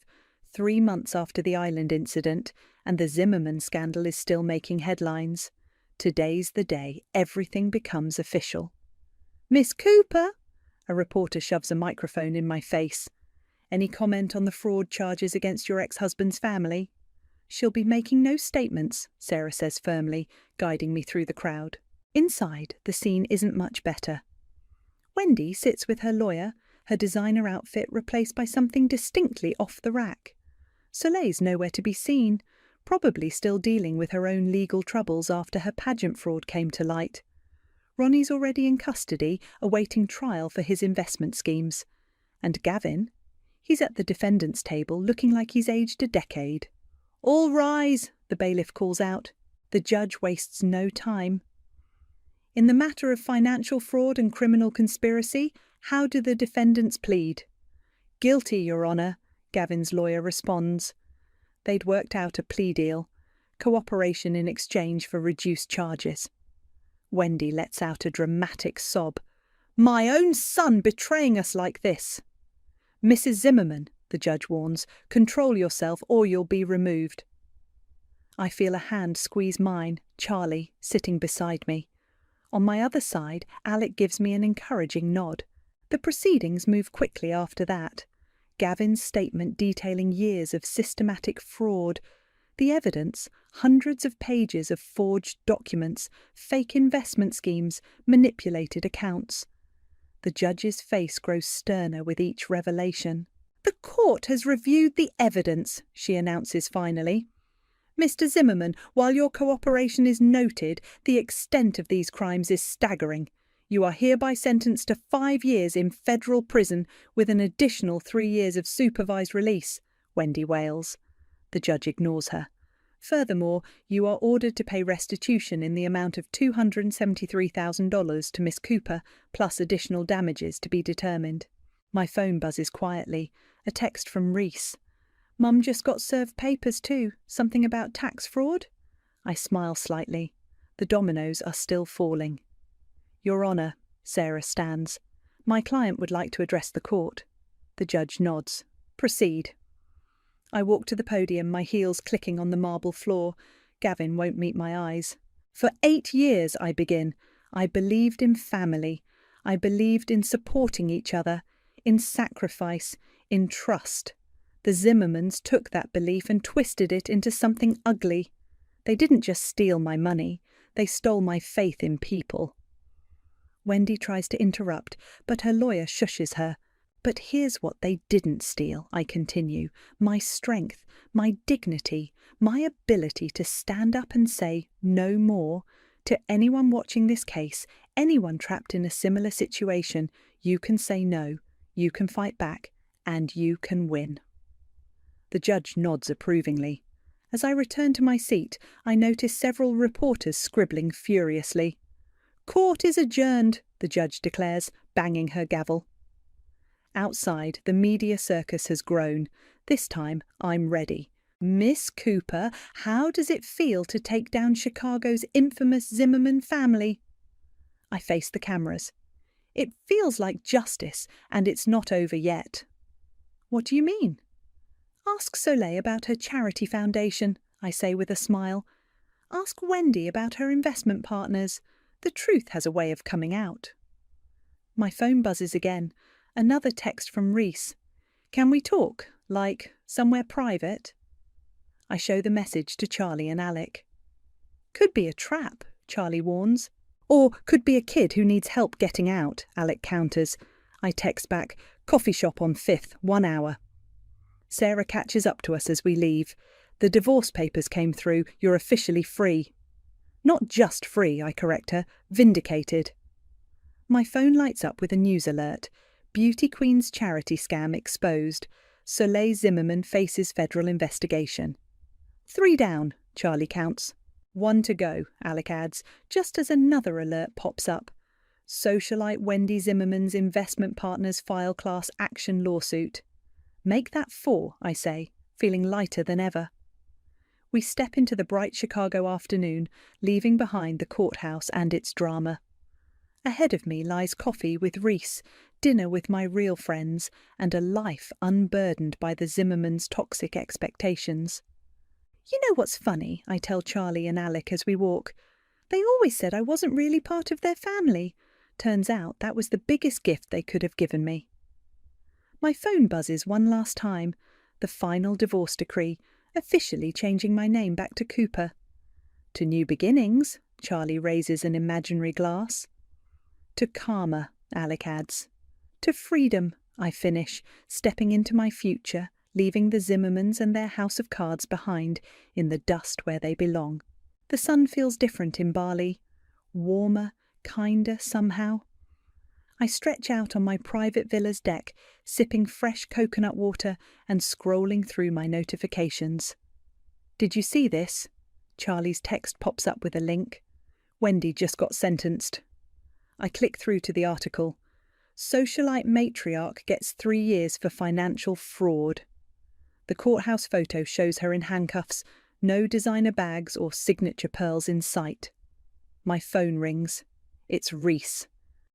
3 months after the island incident, and the Zimmerman scandal is still making headlines. Today's the day everything becomes official. Miss Cooper! A reporter shoves a microphone in my face. Any comment on the fraud charges against your ex-husband's family? She'll be making no statements, Sarah says firmly, guiding me through the crowd. Inside, the scene isn't much better. Wendy sits with her lawyer, her designer outfit replaced by something distinctly off the rack. Soleil's nowhere to be seen, probably still dealing with her own legal troubles after her pageant fraud came to light. Ronnie's already in custody, awaiting trial for his investment schemes. And Gavin? He's at the defendant's table, looking like he's aged a decade. All rise, the bailiff calls out. The judge wastes no time. In the matter of financial fraud and criminal conspiracy, how do the defendants plead? Guilty, Your Honour, Gavin's lawyer responds. They'd worked out a plea deal, cooperation in exchange for reduced charges. Wendy lets out a dramatic sob. My own son betraying us like this. Mrs. Zimmerman, the judge warns, control yourself or you'll be removed. I feel a hand squeeze mine, Charlie, sitting beside me. On my other side, Alec gives me an encouraging nod. The proceedings move quickly after that. Gavin's statement detailing years of systematic fraud, The evidence, hundreds of pages of forged documents, fake investment schemes, manipulated accounts. The judge's face grows sterner with each revelation. "The court has reviewed the evidence," she announces finally. "Mr. Zimmerman, while your cooperation is noted, the extent of these crimes is staggering. You are hereby sentenced to 5 years in federal prison with an additional 3 years of supervised release," Wendy wails. The judge ignores her. "Furthermore, you are ordered to pay restitution in the amount of $273,000 to Miss Cooper, plus additional damages to be determined." My phone buzzes quietly. A text from Reese. "Mum just got served papers too. Something about tax fraud?" I smile slightly. The dominoes are still falling. "Your Honour," Sarah stands. "My client would like to address the court." The judge nods. "Proceed." I walk to the podium, my heels clicking on the marble floor. Gavin won't meet my eyes. "For 8 years," I begin, "I believed in family. I believed in supporting each other, in sacrifice, in trust. The Zimmermans took that belief and twisted it into something ugly. They didn't just steal my money, they stole my faith in people." Wendy tries to interrupt, but her lawyer shushes her. "But here's what they didn't steal," I continue. "My strength, my dignity, my ability to stand up and say no more. To anyone watching this case, anyone trapped in a similar situation, you can say no, you can fight back, and you can win." The judge nods approvingly. As I return to my seat, I notice several reporters scribbling furiously. "Court is adjourned," the judge declares, banging her gavel. Outside, the media circus has grown. This time, I'm ready. "Miss Cooper, how does it feel to take down Chicago's infamous Zimmerman family?" I face the cameras. "It feels like justice, and it's not over yet." "What do you mean?" "Ask Soleil about her charity foundation," I say with a smile. "Ask Wendy about her investment partners. The truth has a way of coming out." My phone buzzes again. Another text from Reese. "Can we talk? Like, somewhere private?" I show the message to Charlie and Alec. "Could be a trap," Charlie warns. "Or could be a kid who needs help getting out," Alec counters. I text back, "Coffee shop on 5th, 1 hour." Sarah catches up to us as we leave. "The divorce papers came through. You're officially free." "Not just free," I correct her. "Vindicated." My phone lights up with a news alert. Beauty Queen's charity scam exposed. Soleil Zimmerman faces federal investigation. 3 down, Charlie counts. 1 to go, Alec adds, just as another alert pops up. Socialite Wendy Zimmerman's investment partners file class action lawsuit. "Make that 4, I say, feeling lighter than ever. We step into the bright Chicago afternoon, leaving behind the courthouse and its drama. Ahead of me lies coffee with Reese, dinner with my real friends, and a life unburdened by the Zimmermans' toxic expectations. "You know what's funny?" I tell Charlie and Alec as we walk. "They always said I wasn't really part of their family. Turns out that was the biggest gift they could have given me." My phone buzzes one last time. The final divorce decree, officially changing my name back to Cooper. "To new beginnings," Charlie raises an imaginary glass. "To karma," Alec adds. "To freedom," I finish, stepping into my future, leaving the Zimmermans and their house of cards behind in the dust where they belong. The sun feels different in Bali. Warmer, kinder somehow. I stretch out on my private villa's deck, sipping fresh coconut water and scrolling through my notifications. "Did you see this?" Charlie's text pops up with a link. "Wendy just got sentenced." I click through to the article. "Socialite matriarch gets 3 years for financial fraud." The courthouse photo shows her in handcuffs, no designer bags or signature pearls in sight. My phone rings. It's Reese.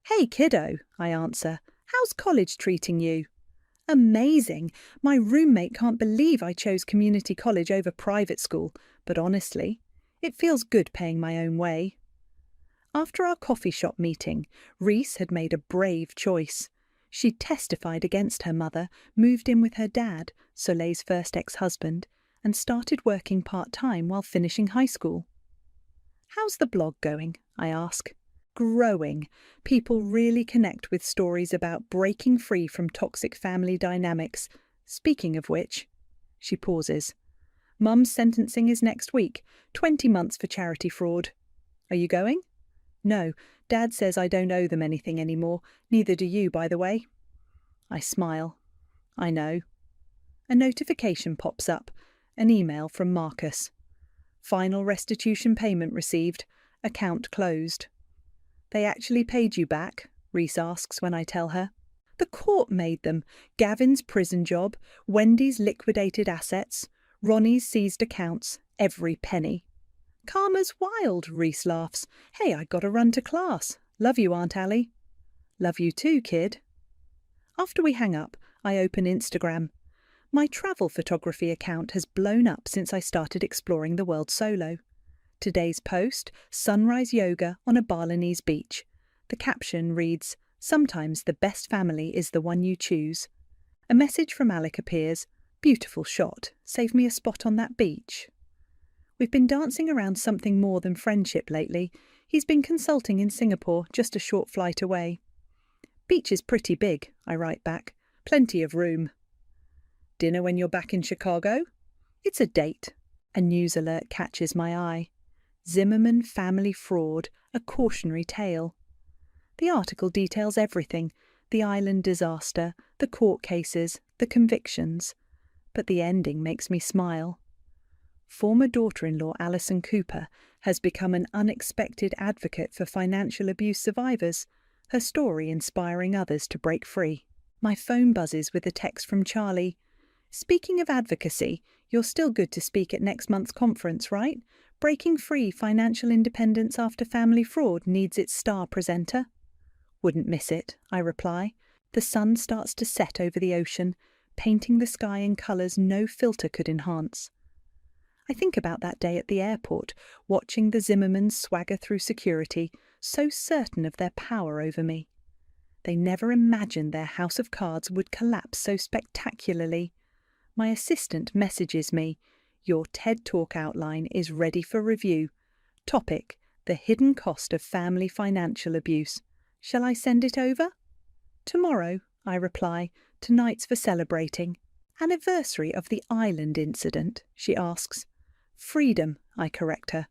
"Hey kiddo," I answer. "How's college treating you?" "Amazing. My roommate can't believe I chose community college over private school, but honestly, it feels good paying my own way." After our coffee shop meeting, Reese had made a brave choice. She testified against her mother, moved in with her dad, Soleil's first ex-husband, and started working part-time while finishing high school. How's the blog going? I ask. Growing. People really connect with stories about breaking free from toxic family dynamics. Speaking of which, she pauses. Mum's sentencing is next week, 20 months for charity fraud. Are you going? No, Dad says I don't owe them anything anymore. Neither do you, by the way. I smile. I know. A notification pops up. An email from Marcus. Final restitution payment received. Account closed. They actually paid you back? Reese asks when I tell her. The court made them. Gavin's prison job, Wendy's liquidated assets, Ronnie's seized accounts, every penny. Karma's wild, Reese laughs. Hey, I gotta run to class. Love you, Aunt Allie. Love you too, kid. After we hang up, I open Instagram. My travel photography account has blown up since I started exploring the world solo. Today's post, sunrise yoga on a Balinese beach. The caption reads, "Sometimes the best family is the one you choose." A message from Alec appears. Beautiful shot. Save me a spot on that beach. We've been dancing around something more than friendship lately. He's been consulting in Singapore, just a short flight away. Beach is pretty big, I write back. Plenty of room. Dinner when you're back in Chicago? It's a date. A news alert catches my eye. Zimmerman family fraud, a cautionary tale. The article details everything, the island disaster, the court cases, the convictions. But the ending makes me smile. Former daughter-in-law Alison Cooper has become an unexpected advocate for financial abuse survivors, her story inspiring others to break free. My phone buzzes with a text from Charlie. Speaking of advocacy, you're still good to speak at next month's conference, right? Breaking Free Financial Independence After Family Fraud needs its star presenter. Wouldn't miss it, I reply. The sun starts to set over the ocean, painting the sky in colours no filter could enhance. I think about that day at the airport, watching the Zimmermans swagger through security, so certain of their power over me. They never imagined their house of cards would collapse so spectacularly. My assistant messages me, "Your TED Talk outline is ready for review. Topic, the hidden cost of family financial abuse. Shall I send it over?" "Tomorrow," I reply. "Tonight's for celebrating." "Anniversary of the island incident?" she asks. "Freedom," I correct her.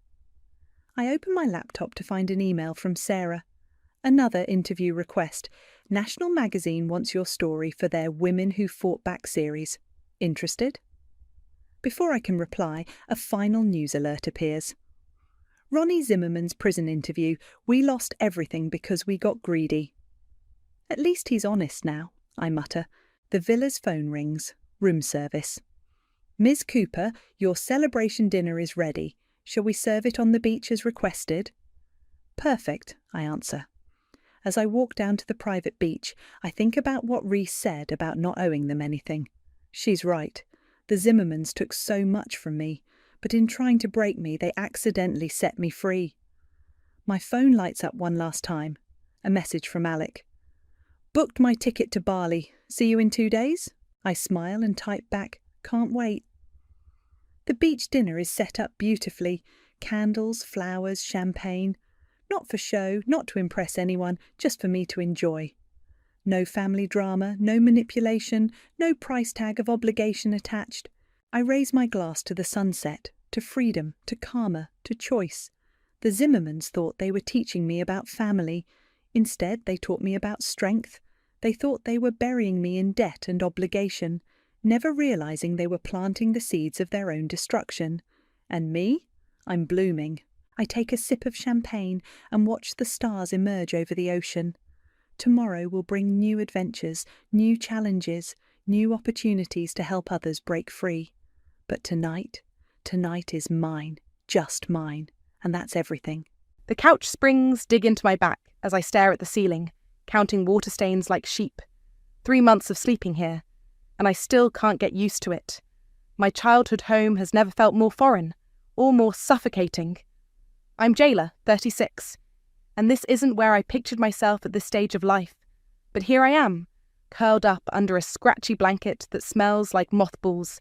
I open my laptop to find an email from Sarah. Another interview request. National Magazine wants your story for their Women Who Fought Back series. Interested? Before I can reply, a final news alert appears. Ronnie Zimmerman's prison interview. We lost everything because we got greedy. At least he's honest now, I mutter. The villa's phone rings. Room service. "Ms. Cooper, your celebration dinner is ready. Shall we serve it on the beach as requested?" "Perfect," I answer. As I walk down to the private beach, I think about what Reese said about not owing them anything. She's right. The Zimmermans took so much from me, but in trying to break me, they accidentally set me free. My phone lights up one last time. A message from Alec. "Booked my ticket to Bali. See you in 2 days?" I smile and type back, "Can't wait." The beach dinner is set up beautifully. Candles, flowers, champagne. Not for show, not to impress anyone, just for me to enjoy. No family drama, no manipulation, no price tag of obligation attached. I raise my glass to the sunset, to freedom, to karma, to choice. The Zimmermans thought they were teaching me about family. Instead, they taught me about strength. They thought they were burying me in debt and obligation, never realizing they were planting the seeds of their own destruction. And me? I'm blooming. I take a sip of champagne and watch the stars emerge over the ocean. Tomorrow will bring new adventures, new challenges, new opportunities to help others break free. But tonight is mine, just mine, and that's everything. The couch springs dig into my back as I stare at the ceiling, counting water stains like sheep. 3 months of sleeping here, and I still can't get used to it. My childhood home has never felt more foreign, or more suffocating. I'm Jayla, 36, and this isn't where I pictured myself at this stage of life. But here I am, curled up under a scratchy blanket that smells like mothballs,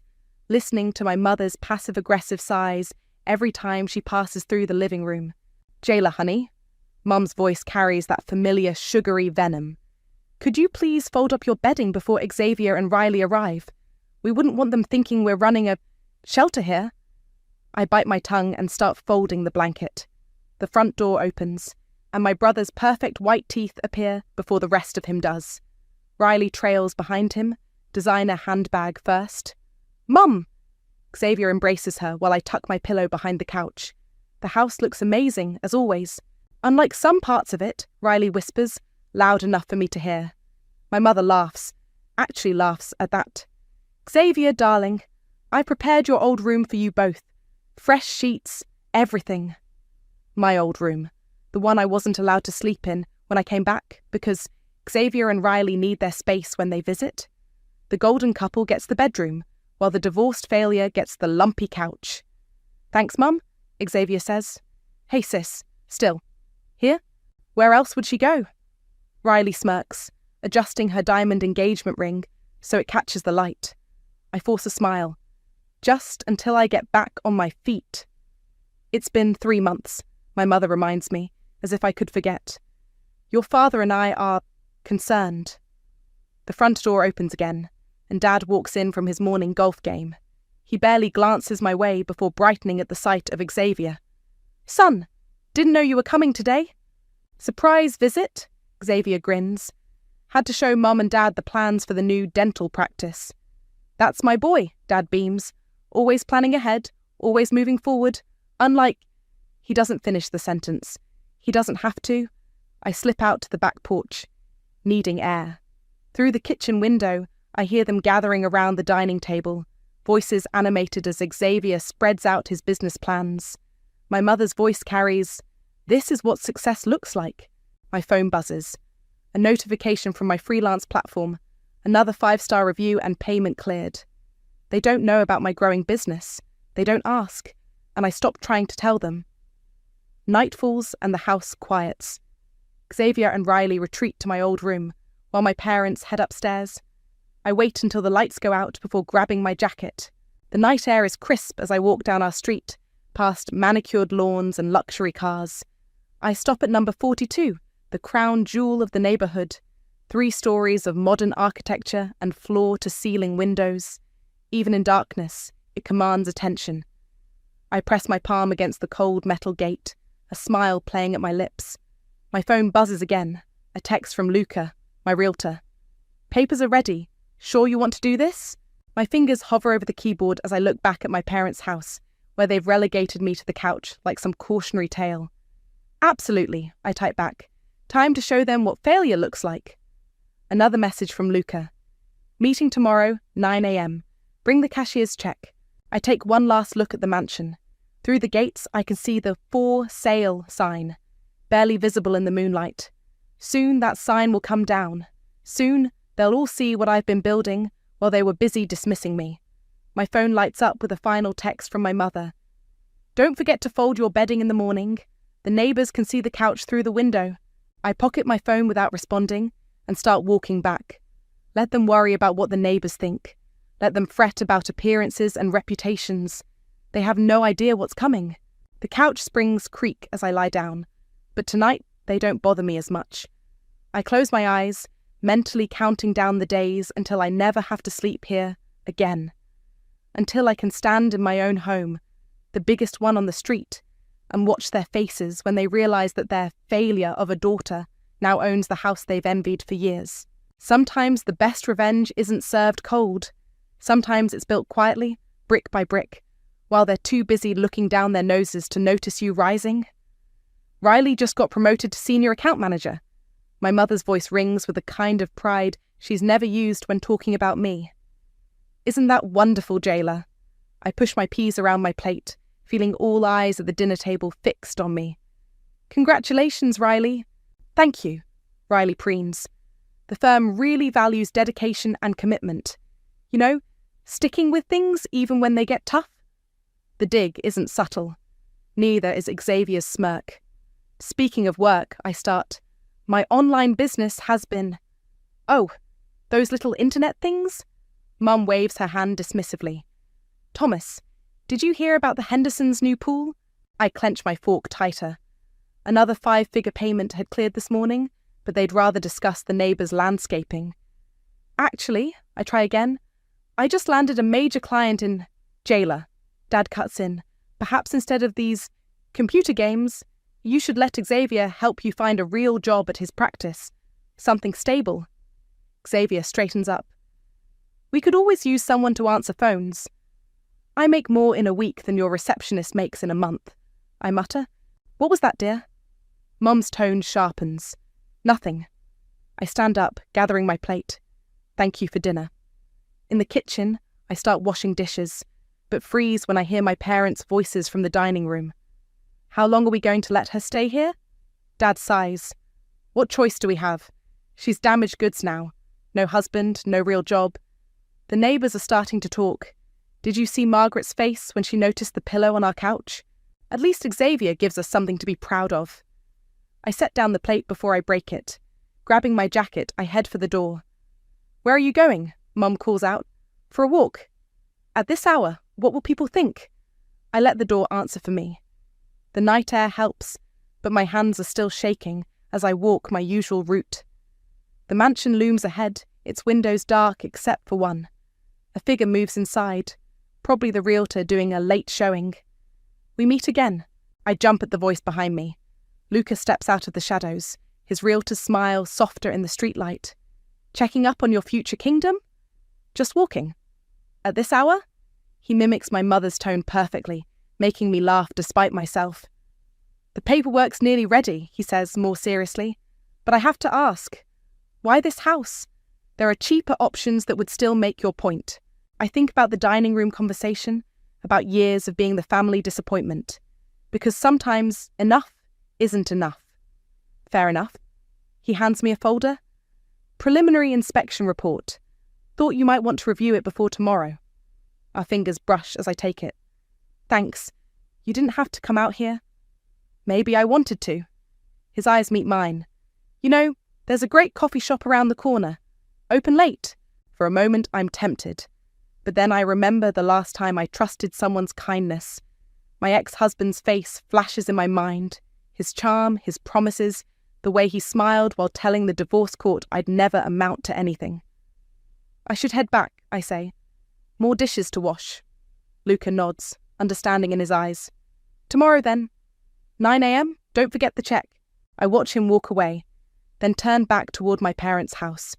listening to my mother's passive-aggressive sighs every time she passes through the living room. "Jayla, honey." Mum's voice carries that familiar sugary venom. "Could you please fold up your bedding before Xavier and Riley arrive? We wouldn't want them thinking we're running a shelter here." I bite my tongue and start folding the blanket. The front door opens, and my brother's perfect white teeth appear before the rest of him does. Riley trails behind him, designer handbag first. "Mum!" Xavier embraces her while I tuck my pillow behind the couch. "The house looks amazing, as always. Unlike some parts of it," Riley whispers, loud enough for me to hear. My mother laughs, actually laughs at that. "Xavier, darling, I prepared your old room for you both. Fresh sheets, everything." My old room, the one I wasn't allowed to sleep in when I came back because Xavier and Riley need their space when they visit. The golden couple gets the bedroom, while the divorced failure gets the lumpy couch. "Thanks, Mum," Xavier says. "Hey, sis, still. Here? Where else would she go?" Riley smirks, adjusting her diamond engagement ring so it catches the light. I force a smile, just until I get back on my feet. "It's been 3 months, my mother reminds me, as if I could forget. "Your father and I are concerned." The front door opens again, and Dad walks in from his morning golf game. He barely glances my way before brightening at the sight of Xavier. "Son, didn't know you were coming today." "Surprise visit?" Xavier grins. "Had to show Mum and Dad the plans for the new dental practice." "That's my boy," Dad beams. "Always planning ahead, always moving forward, unlike—" He doesn't finish the sentence. He doesn't have to. I slip out to the back porch, needing air. Through the kitchen window, I hear them gathering around the dining table, voices animated as Xavier spreads out his business plans. My mother's voice carries, "This is what success looks like." My phone buzzes. A notification from my freelance platform. Another 5-star review and payment cleared. They don't know about my growing business. They don't ask, and I stop trying to tell them. Night falls and the house quiets. Xavier and Riley retreat to my old room, while my parents head upstairs. I wait until the lights go out before grabbing my jacket. The night air is crisp as I walk down our street, past manicured lawns and luxury cars. I stop at number 42, the crown jewel of the neighbourhood. 3 stories of modern architecture and floor-to-ceiling windows. Even in darkness, it commands attention. I press my palm against the cold metal gate, a smile playing at my lips. My phone buzzes again, a text from Luca, my realtor. "Papers are ready. Sure you want to do this?" My fingers hover over the keyboard as I look back at my parents' house, where they've relegated me to the couch like some cautionary tale. "Absolutely," I type back. "Time to show them what failure looks like." Another message from Luca. "Meeting tomorrow, 9 a.m. Bring the cashier's check." I take one last look at the mansion. Through the gates, I can see the "For Sale" sign, barely visible in the moonlight. Soon that sign will come down. Soon they'll all see what I've been building while they were busy dismissing me. My phone lights up with a final text from my mother. "Don't forget to fold your bedding in the morning. The neighbours can see the couch through the window." I pocket my phone without responding and start walking back. Let them worry about what the neighbours think. Let them fret about appearances and reputations. They have no idea what's coming. The couch springs creak as I lie down, but tonight they don't bother me as much. I close my eyes, mentally counting down the days until I never have to sleep here again. Until I can stand in my own home, the biggest one on the street, and watch their faces when they realise that their failure of a daughter now owns the house they've envied for years. Sometimes the best revenge isn't served cold. Sometimes it's built quietly, brick by brick, while they're too busy looking down their noses to notice you rising. "Riley just got promoted to senior account manager." My mother's voice rings with a kind of pride she's never used when talking about me. "Isn't that wonderful, Jayla?" I push my peas around my plate, feeling all eyes at the dinner table fixed on me. "Congratulations, Riley." "Thank you," Riley preens. "The firm really values dedication and commitment. You know, sticking with things even when they get tough." The dig isn't subtle. Neither is Xavier's smirk. "Speaking of work," I start. "My online business has been—" "Oh, those little internet things?" Mum waves her hand dismissively. Thomas, did you hear about the Hendersons' new pool? I clenched my fork tighter. Another 5-figure payment had cleared this morning, but they'd rather discuss the neighbour's landscaping. Actually, I try again. I just landed a major client in Jailer. Dad cuts in. Perhaps instead of these computer games, you should let Xavier help you find a real job at his practice. Something stable. Xavier straightens up. We could always use someone to answer phones. I make more in a week than your receptionist makes in a month. I mutter. What was that, dear? Mum's tone sharpens. Nothing. I stand up, gathering my plate. Thank you for dinner. In the kitchen, I start washing dishes, but freeze when I hear my parents' voices from the dining room. How long are we going to let her stay here? Dad sighs. What choice do we have? She's damaged goods now. No husband, no real job. The neighbours are starting to talk. Did you see Margaret's face when she noticed the pillow on our couch? At least Xavier gives us something to be proud of. I set down the plate before I break it. Grabbing my jacket, I head for the door. Where are you going? Mum calls out. For a walk. At this hour, what will people think? I let the door answer for me. The night air helps, but my hands are still shaking as I walk my usual route. The mansion looms ahead, its windows dark except for one. A figure moves inside, probably the realtor doing a late showing. We meet again. I jump at the voice behind me. Luca steps out of the shadows, his realtor's smile softer in the streetlight. Checking up on your future kingdom? Just walking. At this hour? He mimics my mother's tone perfectly, making me laugh despite myself. The paperwork's nearly ready, he says more seriously. But I have to ask, why this house? There are cheaper options that would still make your point. I think about the dining room conversation, about years of being the family disappointment. Because sometimes enough isn't enough. Fair enough. He hands me a folder. Preliminary inspection report. Thought you might want to review it before tomorrow. Our fingers brush as I take it. Thanks. You didn't have to come out here. Maybe I wanted to. His eyes meet mine. You know, there's a great coffee shop around the corner. Open late. For a moment, I'm tempted. But then I remember the last time I trusted someone's kindness. My ex-husband's face flashes in my mind. His charm, his promises, the way he smiled while telling the divorce court I'd never amount to anything. I should head back, I say. More dishes to wash. Luca nods, understanding in his eyes. Tomorrow then. 9 a.m, don't forget the check. I watch him walk away, then turn back toward my parents' house.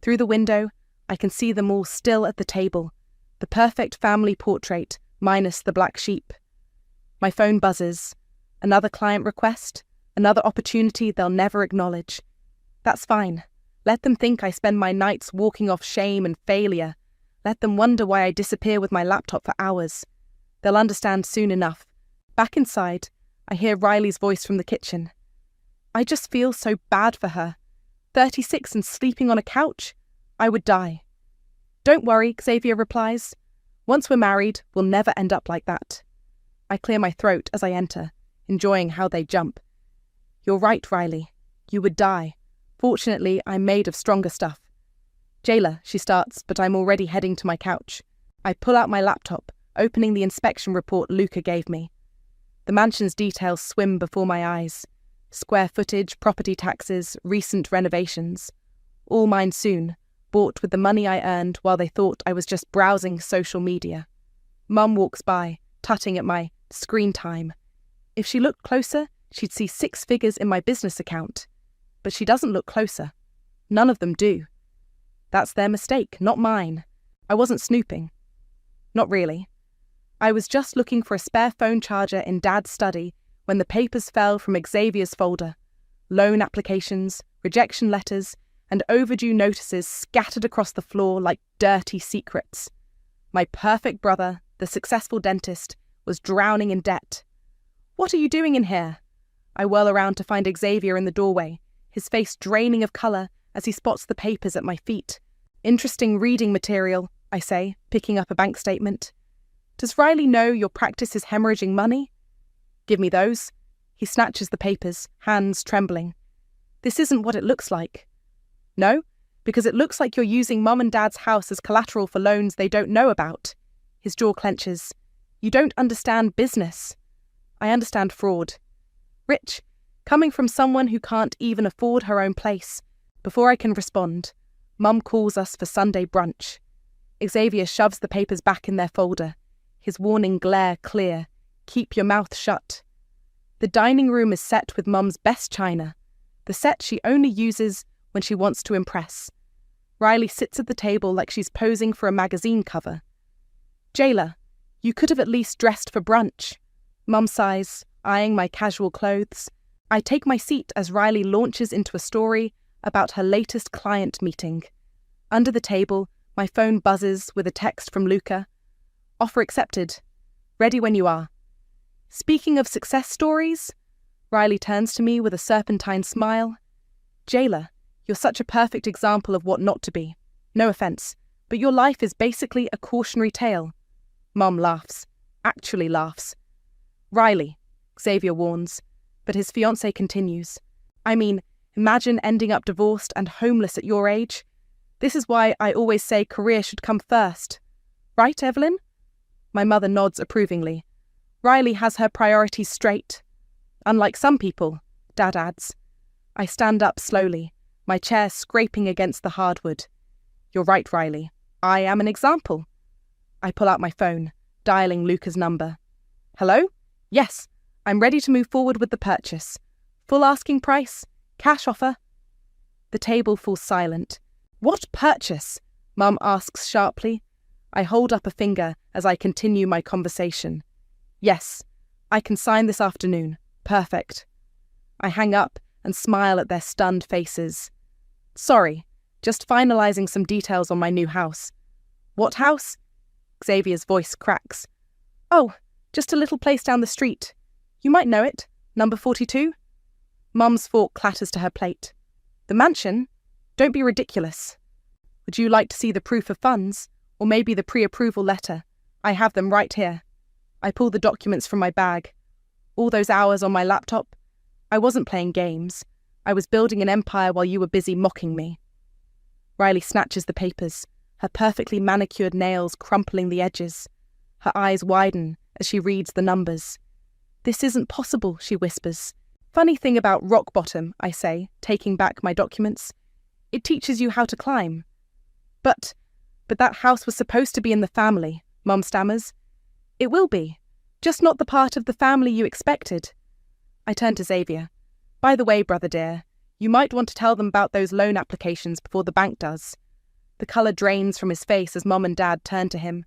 Through the window, I can see them all still at the table, the perfect family portrait, minus the black sheep. My phone buzzes. Another client request, another opportunity they'll never acknowledge. That's fine. Let them think I spend my nights walking off shame and failure. Let them wonder why I disappear with my laptop for hours. They'll understand soon enough. Back inside, I hear Riley's voice from the kitchen. I just feel so bad for her. 36 and sleeping on a couch? I would die. Don't worry, Xavier replies. Once we're married, we'll never end up like that. I clear my throat as I enter, enjoying how they jump. You're right, Riley. You would die. Fortunately, I'm made of stronger stuff. Jailer, she starts, but I'm already heading to my couch. I pull out my laptop, opening the inspection report Luca gave me. The mansion's details swim before my eyes. Square footage, property taxes, recent renovations. All mine soon, bought with the money I earned while they thought I was just browsing social media. Mum walks by, tutting at my screen time. If she looked closer, she'd see 6 figures in my business account. But she doesn't look closer. None of them do. That's their mistake, not mine. I wasn't snooping. Not really. I was just looking for a spare phone charger in Dad's study when the papers fell from Xavier's folder. Loan applications, rejection letters, and overdue notices scattered across the floor like dirty secrets. My perfect brother, the successful dentist, was drowning in debt. What are you doing in here? I whirl around to find Xavier in the doorway, his face draining of colour as he spots the papers at my feet. Interesting reading material, I say, picking up a bank statement. Does Riley know your practice is hemorrhaging money? Give me those. He snatches the papers, hands trembling. This isn't what it looks like. No, because it looks like you're using Mum and Dad's house as collateral for loans they don't know about. His jaw clenches. You don't understand business. I understand fraud. Rich, coming from someone who can't even afford her own place. Before I can respond, Mum calls us for Sunday brunch. Xavier shoves the papers back in their folder, his warning glare clear. Keep your mouth shut. The dining room is set with Mum's best china, the set she only uses when she wants to impress. Riley sits at the table like she's posing for a magazine cover. Jailer, you could have at least dressed for brunch. Mum sighs, eyeing my casual clothes. I take my seat as Riley launches into a story about her latest client meeting. Under the table, my phone buzzes with a text from Luca. Offer accepted. Ready when you are. Speaking of success stories, Riley turns to me with a serpentine smile. Jailer, you're such a perfect example of what not to be. No offense, but your life is basically a cautionary tale. Mum laughs. Actually laughs. Riley, Xavier warns, but his fiancée continues. I mean, imagine ending up divorced and homeless at your age. This is why I always say career should come first. Right, Evelyn? My mother nods approvingly. Riley has her priorities straight. Unlike some people, Dad adds. I stand up slowly, my chair scraping against the hardwood. You're right, Riley. I am an example. I pull out my phone, dialing Luca's number. Hello? Yes, I'm ready to move forward with the purchase. Full asking price? Cash offer? The table falls silent. What purchase? Mum asks sharply. I hold up a finger as I continue my conversation. Yes, I can sign this afternoon. Perfect. I hang up and smile at their stunned faces. Sorry, just finalizing some details on my new house. What house? Xavier's voice cracks. Oh, just a little place down the street. You might know it, number 42. Mum's fork clatters to her plate. The mansion? Don't be ridiculous. Would you like to see the proof of funds, or maybe the pre-approval letter? I have them right here. I pull the documents from my bag. All those hours on my laptop? I wasn't playing games. I was building an empire while you were busy mocking me. Riley snatches the papers, her perfectly manicured nails crumpling the edges. Her eyes widen as she reads the numbers. This isn't possible, she whispers. Funny thing about rock bottom, I say, taking back my documents. It teaches you how to climb. But that house was supposed to be in the family, Mum stammers. It will be, just not the part of the family you expected. I turn to Xavier. By the way, brother dear, you might want to tell them about those loan applications before the bank does. The colour drains from his face as Mum and Dad turn to him.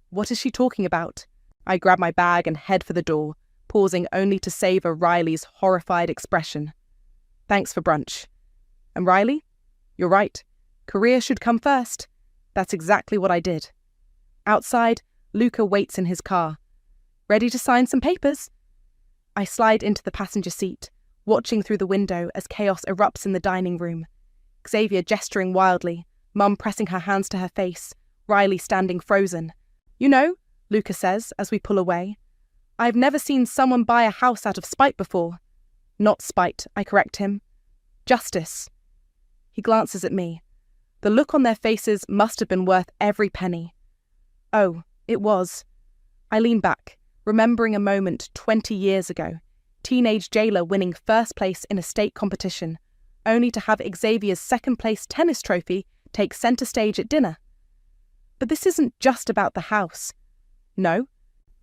What is she talking about? I grab my bag and head for the door, pausing only to savour Riley's horrified expression. Thanks for brunch. And Riley? You're right. Career should come first. That's exactly what I did. Outside, Luca waits in his car. Ready to sign some papers? I slide into the passenger seat, watching through the window as chaos erupts in the dining room. Xavier gesturing wildly, Mum pressing her hands to her face, Riley standing frozen. You know, Luca says as we pull away, I've never seen someone buy a house out of spite before. Not spite, I correct him. Justice. He glances at me. The look on their faces must have been worth every penny. Oh, it was. I lean back, remembering a moment 20 years ago. Teenage jailer winning first place in a state competition, only to have Xavier's second-place tennis trophy take centre stage at dinner. But this isn't just about the house. No,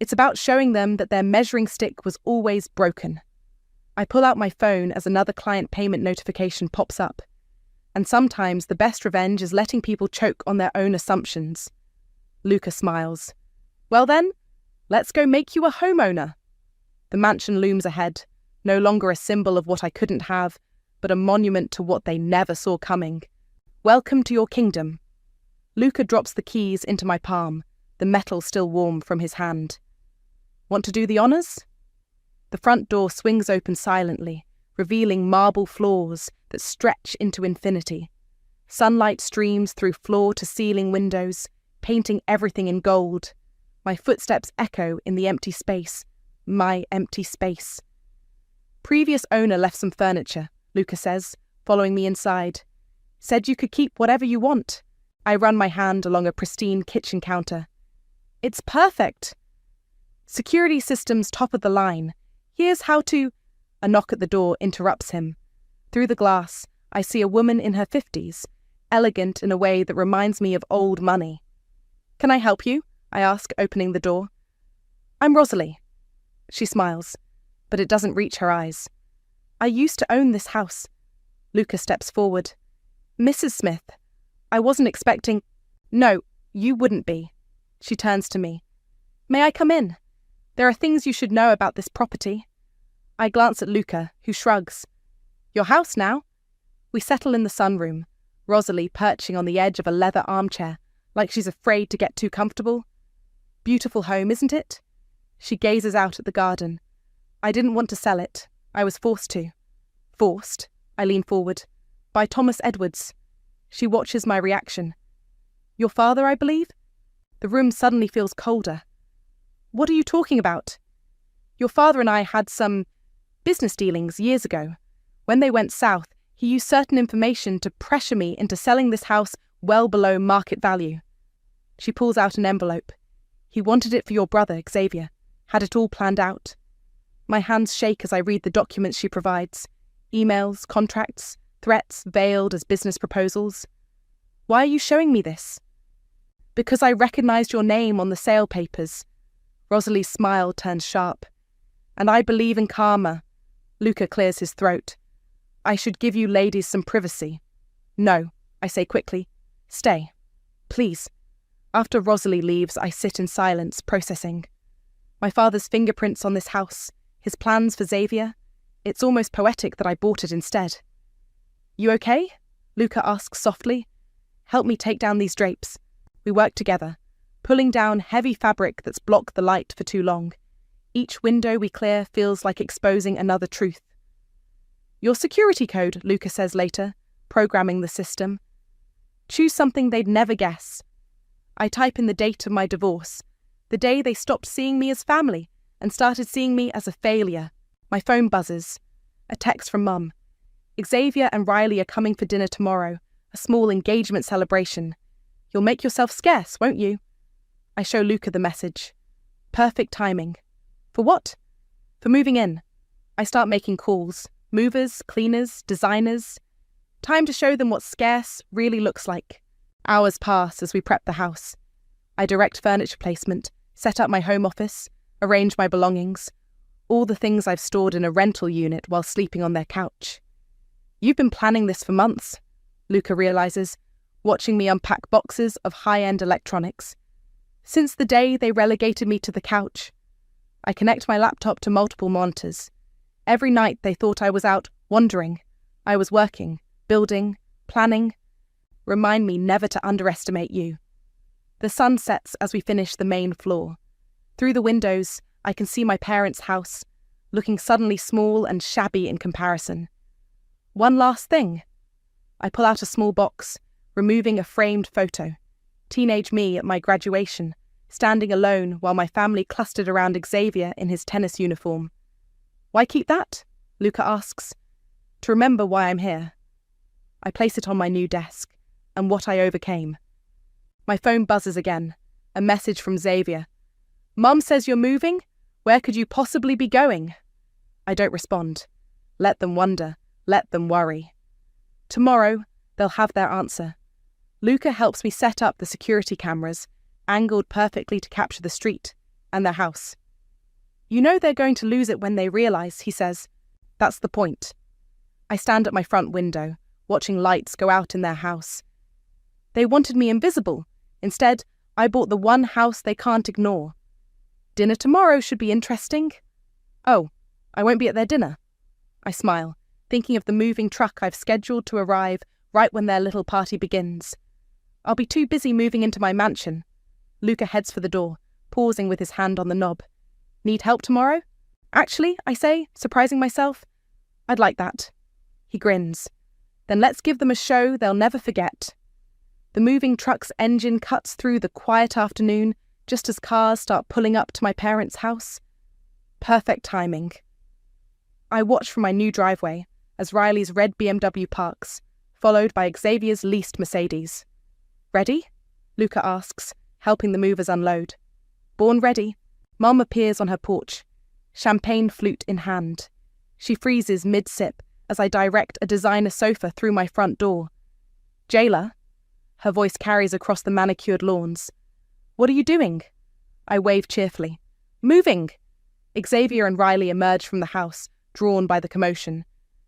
it's about showing them that their measuring stick was always broken. I pull out my phone as another client payment notification pops up. And sometimes the best revenge is letting people choke on their own assumptions. Luca smiles. Well then, let's go make you a homeowner. The mansion looms ahead, no longer a symbol of what I couldn't have, but a monument to what they never saw coming. Welcome to your kingdom. Luca drops the keys into my palm, the metal still warm from his hand. Want to do the honours? The front door swings open silently, revealing marble floors that stretch into infinity. Sunlight streams through floor-to-ceiling windows, painting everything in gold. My footsteps echo in the empty space. My empty space. Previous owner left some furniture, Luca says, following me inside. Said you could keep whatever you want. I run my hand along a pristine kitchen counter. It's perfect. Security systems top of the line. Here's how to... A knock at the door interrupts him. Through the glass, I see a woman in her 50s, elegant in a way that reminds me of old money. Can I help you? I ask, opening the door. I'm Rosalie. She smiles, but it doesn't reach her eyes. I used to own this house. Luca steps forward. Mrs. Smith, I wasn't expecting... No, you wouldn't be. She turns to me. May I come in? There are things you should know about this property. I glance at Luca, who shrugs. Your house now? We settle in the sunroom, Rosalie perching on the edge of a leather armchair, like she's afraid to get too comfortable. Beautiful home, isn't it? She gazes out at the garden. I didn't want to sell it. I was forced to. Forced? I lean forward. By Thomas Edwards. She watches my reaction. Your father, I believe? The room suddenly feels colder. What are you talking about? Your father and I had some business dealings years ago. When they went south, he used certain information to pressure me into selling this house well below market value. She pulls out an envelope. He wanted it for your brother, Xavier. Had it all planned out. My hands shake as I read the documents she provides. Emails, contracts, threats veiled as business proposals. Why are you showing me this? Because I recognized your name on the sale papers. Rosalie's smile turns sharp. And I believe in karma. Luca clears his throat. I should give you ladies some privacy. No, I say quickly. Stay. Please. After Rosalie leaves, I sit in silence, processing. My father's fingerprints on this house, his plans for Xavier. It's almost poetic that I bought it instead. You okay? Luca asks softly. Help me take down these drapes. We work together, pulling down heavy fabric that's blocked the light for too long. Each window we clear feels like exposing another truth. Your security code, Luca says later, programming the system. Choose something they'd never guess. I type in the date of my divorce, the day they stopped seeing me as family and started seeing me as a failure. My phone buzzes. A text from Mum. Xavier and Riley are coming for dinner tomorrow, a small engagement celebration. You'll make yourself scarce, won't you? I show Luca the message. Perfect timing. For what? For moving in. I start making calls. Movers, cleaners, designers. Time to show them what scarce really looks like. Hours pass as we prep the house. I direct furniture placement, set up my home office, arrange my belongings, all the things I've stored in a rental unit while sleeping on their couch. You've been planning this for months, Luca realizes, watching me unpack boxes of high-end electronics. Since the day they relegated me to the couch. I connect my laptop to multiple monitors. Every night they thought I was out wandering. I was working, building, planning. Remind me never to underestimate you. The sun sets as we finish the main floor. Through the windows, I can see my parents' house, looking suddenly small and shabby in comparison. One last thing. I pull out a small box, removing a framed photo. Teenage me at my graduation, standing alone while my family clustered around Xavier in his tennis uniform. Why keep that? Luca asks. To remember why I'm here. I place it on my new desk, and what I overcame. My phone buzzes again. A message from Xavier. Mum says you're moving? Where could you possibly be going? I don't respond. Let them wonder. Let them worry. Tomorrow, they'll have their answer. Luca helps me set up the security cameras, angled perfectly to capture the street and their house. You know they're going to lose it when they realise, he says. That's the point. I stand at my front window, watching lights go out in their house. They wanted me invisible. Instead, I bought the one house they can't ignore. Dinner tomorrow should be interesting. Oh, I won't be at their dinner. I smile, thinking of the moving truck I've scheduled to arrive right when their little party begins. I'll be too busy moving into my mansion. Luca heads for the door, pausing with his hand on the knob. Need help tomorrow? Actually, I say, surprising myself. I'd like that. He grins. Then let's give them a show they'll never forget. The moving truck's engine cuts through the quiet afternoon just as cars start pulling up to my parents' house. Perfect timing. I watch from my new driveway as Riley's red BMW parks, followed by Xavier's leased Mercedes. Ready? Luca asks, helping the movers unload. Born ready, Mum appears on her porch, champagne flute in hand. She freezes mid-sip as I direct a designer sofa through my front door. "Jayla," her voice carries across the manicured lawns. "What are you doing?" I wave cheerfully. "Moving!" Xavier and Riley emerge from the house, drawn by the commotion.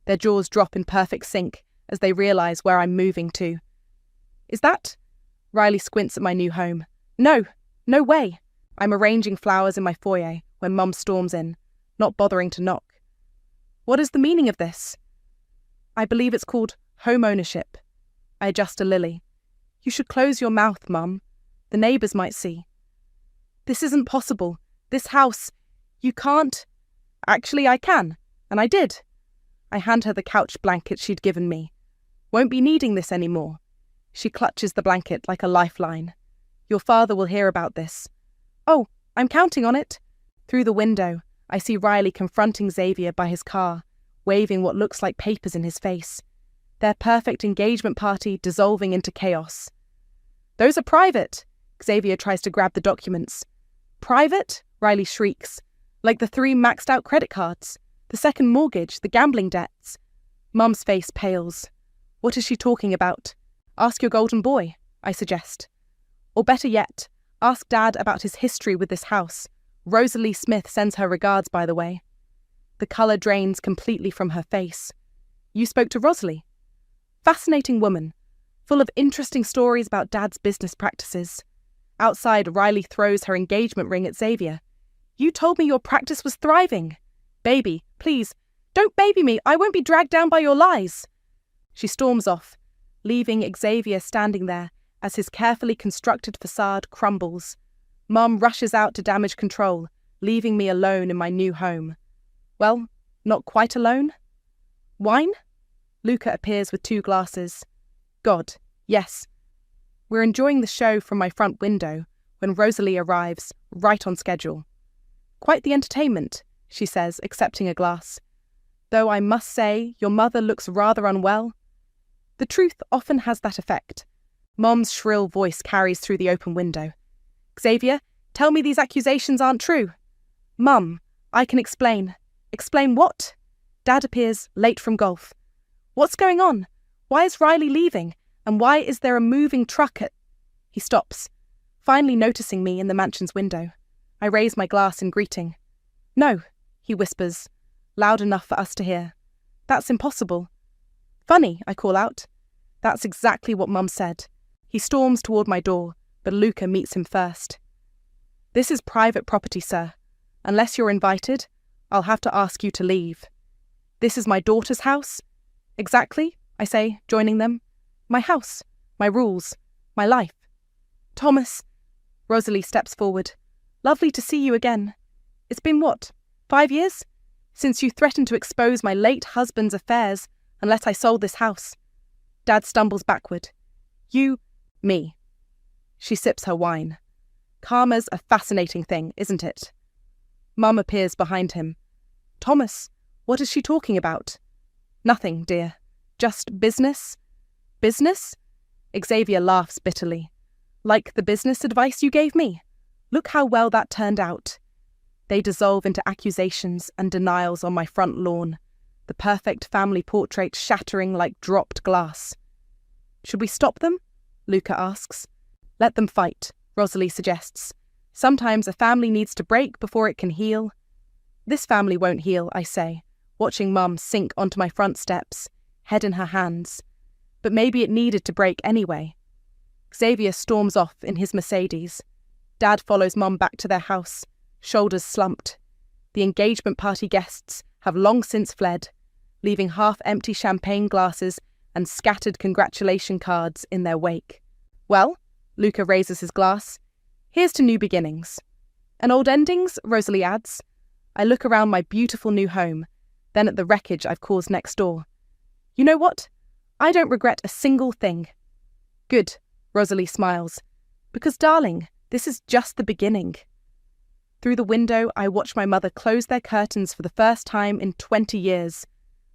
Their jaws drop in perfect sync as they realise where I'm moving to. "Is that?" Riley squints at my new home. "No, no way." I'm arranging flowers in my foyer when Mum storms in, not bothering to knock. "What is the meaning of this?" "I believe it's called home ownership." I adjust a lily. "You should close your mouth, Mum. The neighbours might see." "This isn't possible. This house, you can't." "Actually, I can, and I did." I hand her the couch blanket she'd given me. "Won't be needing this anymore." She clutches the blanket like a lifeline. "Your father will hear about this." "Oh, I'm counting on it." Through the window, I see Riley confronting Xavier by his car, waving what looks like papers in his face. Their perfect engagement party dissolving into chaos. "Those are private." Xavier tries to grab the documents. "Private?" Riley shrieks. "Like the 3 maxed-out credit cards, the second mortgage, the gambling debts." Mum's face pales. What is she talking about? "Ask your golden boy," I suggest. Or better yet, ask Dad about his history with this house. Rosalie Smith sends her regards, by the way. The colour drains completely from her face. "You spoke to Rosalie?" Fascinating woman, full of interesting stories about Dad's business practices. Outside, Riley throws her engagement ring at Xavier. "You told me your practice was thriving." "Baby, please, don't baby me. I won't be dragged down by your lies." She storms off, leaving Xavier standing there as his carefully constructed facade crumbles. Mum rushes out to damage control, leaving me alone in my new home. Well, not quite alone. "Wine?" Luca appears with 2 glasses. "God, yes." We're enjoying the show from my front window when Rosalie arrives, right on schedule. "Quite the entertainment," she says, accepting a glass. "Though I must say, your mother looks rather unwell." The truth often has that effect. Mom's shrill voice carries through the open window. "Xavier, tell me these accusations aren't true." "Mum, I can explain." "Explain what?" Dad appears, late from golf. "What's going on? Why is Riley leaving? And why is there a moving truck at—" He stops, finally noticing me in the mansion's window. I raise my glass in greeting. "No," he whispers, loud enough for us to hear. "That's impossible." "Funny," I call out. That's exactly what Mum said. He storms toward my door, but Luca meets him first. "This is private property, sir. Unless you're invited, I'll have to ask you to leave." "This is my daughter's house?" "Exactly," I say, joining them. "My house, my rules, my life." "Thomas," Rosalie steps forward. "Lovely to see you again. It's been what, 5 years? Since you threatened to expose my late husband's affairs unless I sold this house." Dad stumbles backward. Me." She sips her wine. "Karma's a fascinating thing, isn't it?" Mum appears behind him. "Thomas, what is she talking about?" "Nothing, dear. Just business." "Business?" Xavier laughs bitterly. "Like the business advice you gave me? Look how well that turned out." They dissolve into accusations and denials on my front lawn, the perfect family portrait shattering like dropped glass. "Should we stop them?" Luca asks. "Let them fight," Rosalie suggests. "Sometimes a family needs to break before it can heal." "This family won't heal," I say, watching Mum sink onto my front steps, head in her hands. But maybe it needed to break anyway. Xavier storms off in his Mercedes. Dad follows Mum back to their house, shoulders slumped. The engagement party guests have long since fled, leaving half-empty champagne glasses and scattered congratulation cards in their wake. "Well," Luca raises his glass, "here's to new beginnings." "And old endings," Rosalie adds. I look around my beautiful new home, then at the wreckage I've caused next door. "You know what? I don't regret a single thing." "Good," Rosalie smiles. "Because, darling, this is just the beginning." Through the window, I watch my mother close their curtains for the first time in 20 years.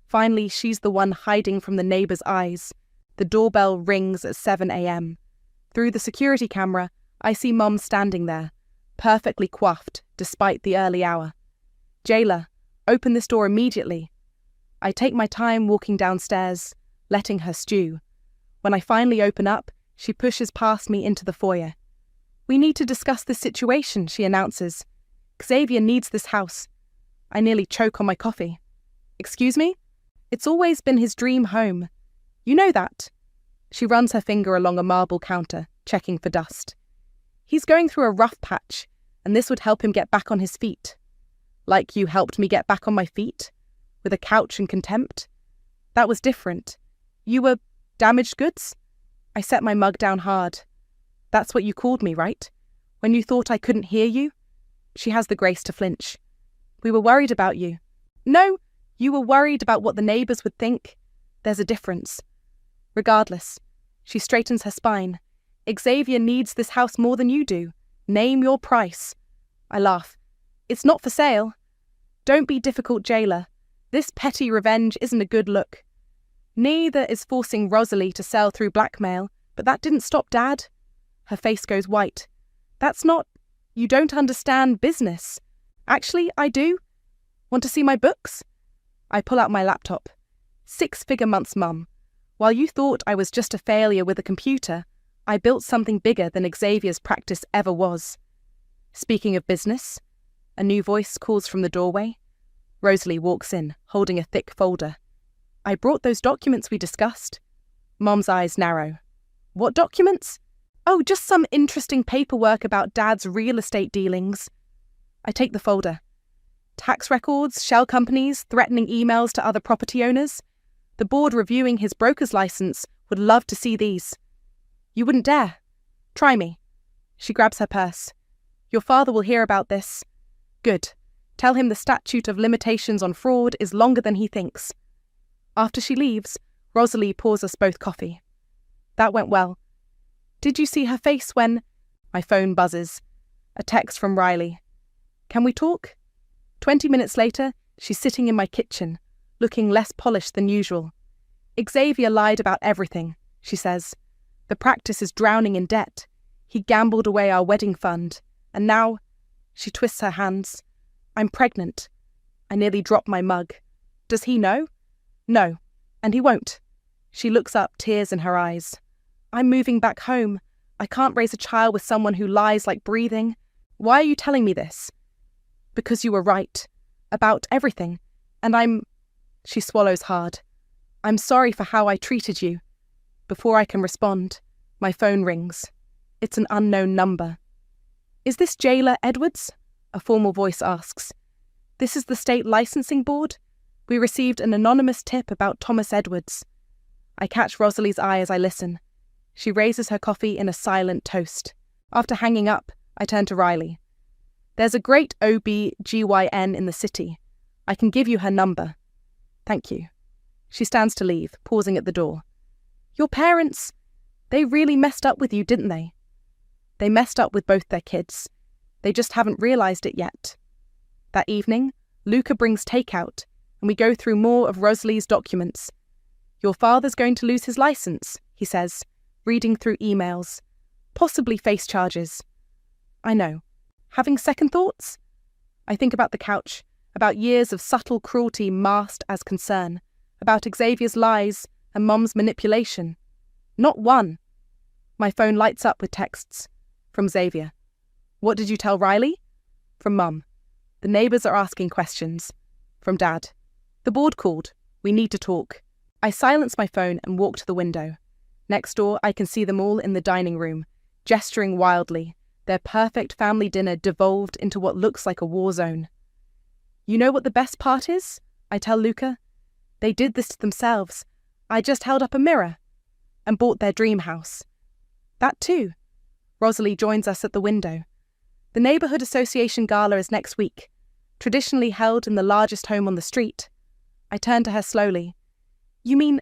Finally, she's the one hiding from the neighbours' eyes. The doorbell rings at 7 a.m. Through the security camera, I see Mum standing there, perfectly coiffed despite the early hour. "Jailer, open this door immediately." I take my time walking downstairs, letting her stew. When I finally open up, she pushes past me into the foyer. "We need to discuss this situation," she announces. "Xavier needs this house." I nearly choke on my coffee. "Excuse me? It's always been his dream home. You know that." She runs her finger along a marble counter, checking for dust. "He's going through a rough patch, and this would help him get back on his feet." "Like you helped me get back on my feet? With a couch and contempt?" "That was different. You were damaged goods?" I set my mug down hard. "That's what you called me, right? When you thought I couldn't hear you?" She has the grace to flinch. "We were worried about you." "No, you were worried about what the neighbours would think. There's a difference." "Regardless," she straightens her spine, "Xavier needs this house more than you do. Name your price." I laugh. "It's not for sale." "Don't be difficult, Jailer. This petty revenge isn't a good look." "Neither is forcing Rosalie to sell through blackmail, but that didn't stop Dad." Her face goes white. "That's not... You don't understand business." "Actually, I do. Want to see my books?" I pull out my laptop. 6-figure months, Mum. While you thought I was just a failure with a computer, I built something bigger than Xavier's practice ever was. Speaking of business, a new voice calls from the doorway. Rosalie walks in, holding a thick folder. "I brought those documents we discussed." Mom's eyes narrow. "What documents?" "Oh, just some interesting paperwork about Dad's real estate dealings." I take the folder. Tax records, shell companies, threatening emails to other property owners. The board reviewing his broker's license would love to see these. "You wouldn't dare. Try me." She grabs her purse. "Your father will hear about this." "Good. Tell him the statute of limitations on fraud is longer than he thinks." After she leaves, Rosalie pours us both coffee. "That went well. Did you see her face when—" My phone buzzes. A text from Riley. "Can we talk?" 20 minutes later, she's sitting in my kitchen, looking less polished than usual. "Xavier lied about everything," she says. "The practice is drowning in debt. He gambled away our wedding fund. And now—" She twists her hands. "I'm pregnant." I nearly drop my mug. "Does he know?" "No, and he won't." She looks up, tears in her eyes. "I'm moving back home. I can't raise a child with someone who lies like breathing. Why are you telling me this?" "Because you were right. About everything. And I'm—" She swallows hard. "I'm sorry for how I treated you." Before I can respond, my phone rings. It's an unknown number. "Is this Jailer Edwards?" A formal voice asks. "This is the state licensing board. We received an anonymous tip about Thomas Edwards." I catch Rosalie's eye as I listen. She raises her coffee in a silent toast. After hanging up, I turn to Riley. "There's a great OB-GYN in the city. I can give you her number." "Thank you." She stands to leave, pausing at the door. "Your parents, they really messed up with you, didn't they?" "They messed up with both their kids. They just haven't realised it yet." That evening, Luca brings takeout, and we go through more of Rosalie's documents. "Your father's going to lose his licence," he says, reading through emails. "Possibly face charges." I know. Having second thoughts? I think about the couch, about years of subtle cruelty masked as concern, about Xavier's lies and Mom's manipulation. Not one. My phone lights up with texts. From Xavier. "What did you tell Riley?" From Mum. "The neighbours are asking questions." From Dad. "The board called. We need to talk." I silence my phone and walk to the window. Next door, I can see them all in the dining room, gesturing wildly, their perfect family dinner devolved into what looks like a war zone. "You know what the best part is?" I tell Luca. "They did this to themselves. I just held up a mirror." "And bought their dream house." "That too." Rosalie joins us at the window. "The neighbourhood association gala is next week, traditionally held in the largest home on the street." I turn to her slowly. "You mean,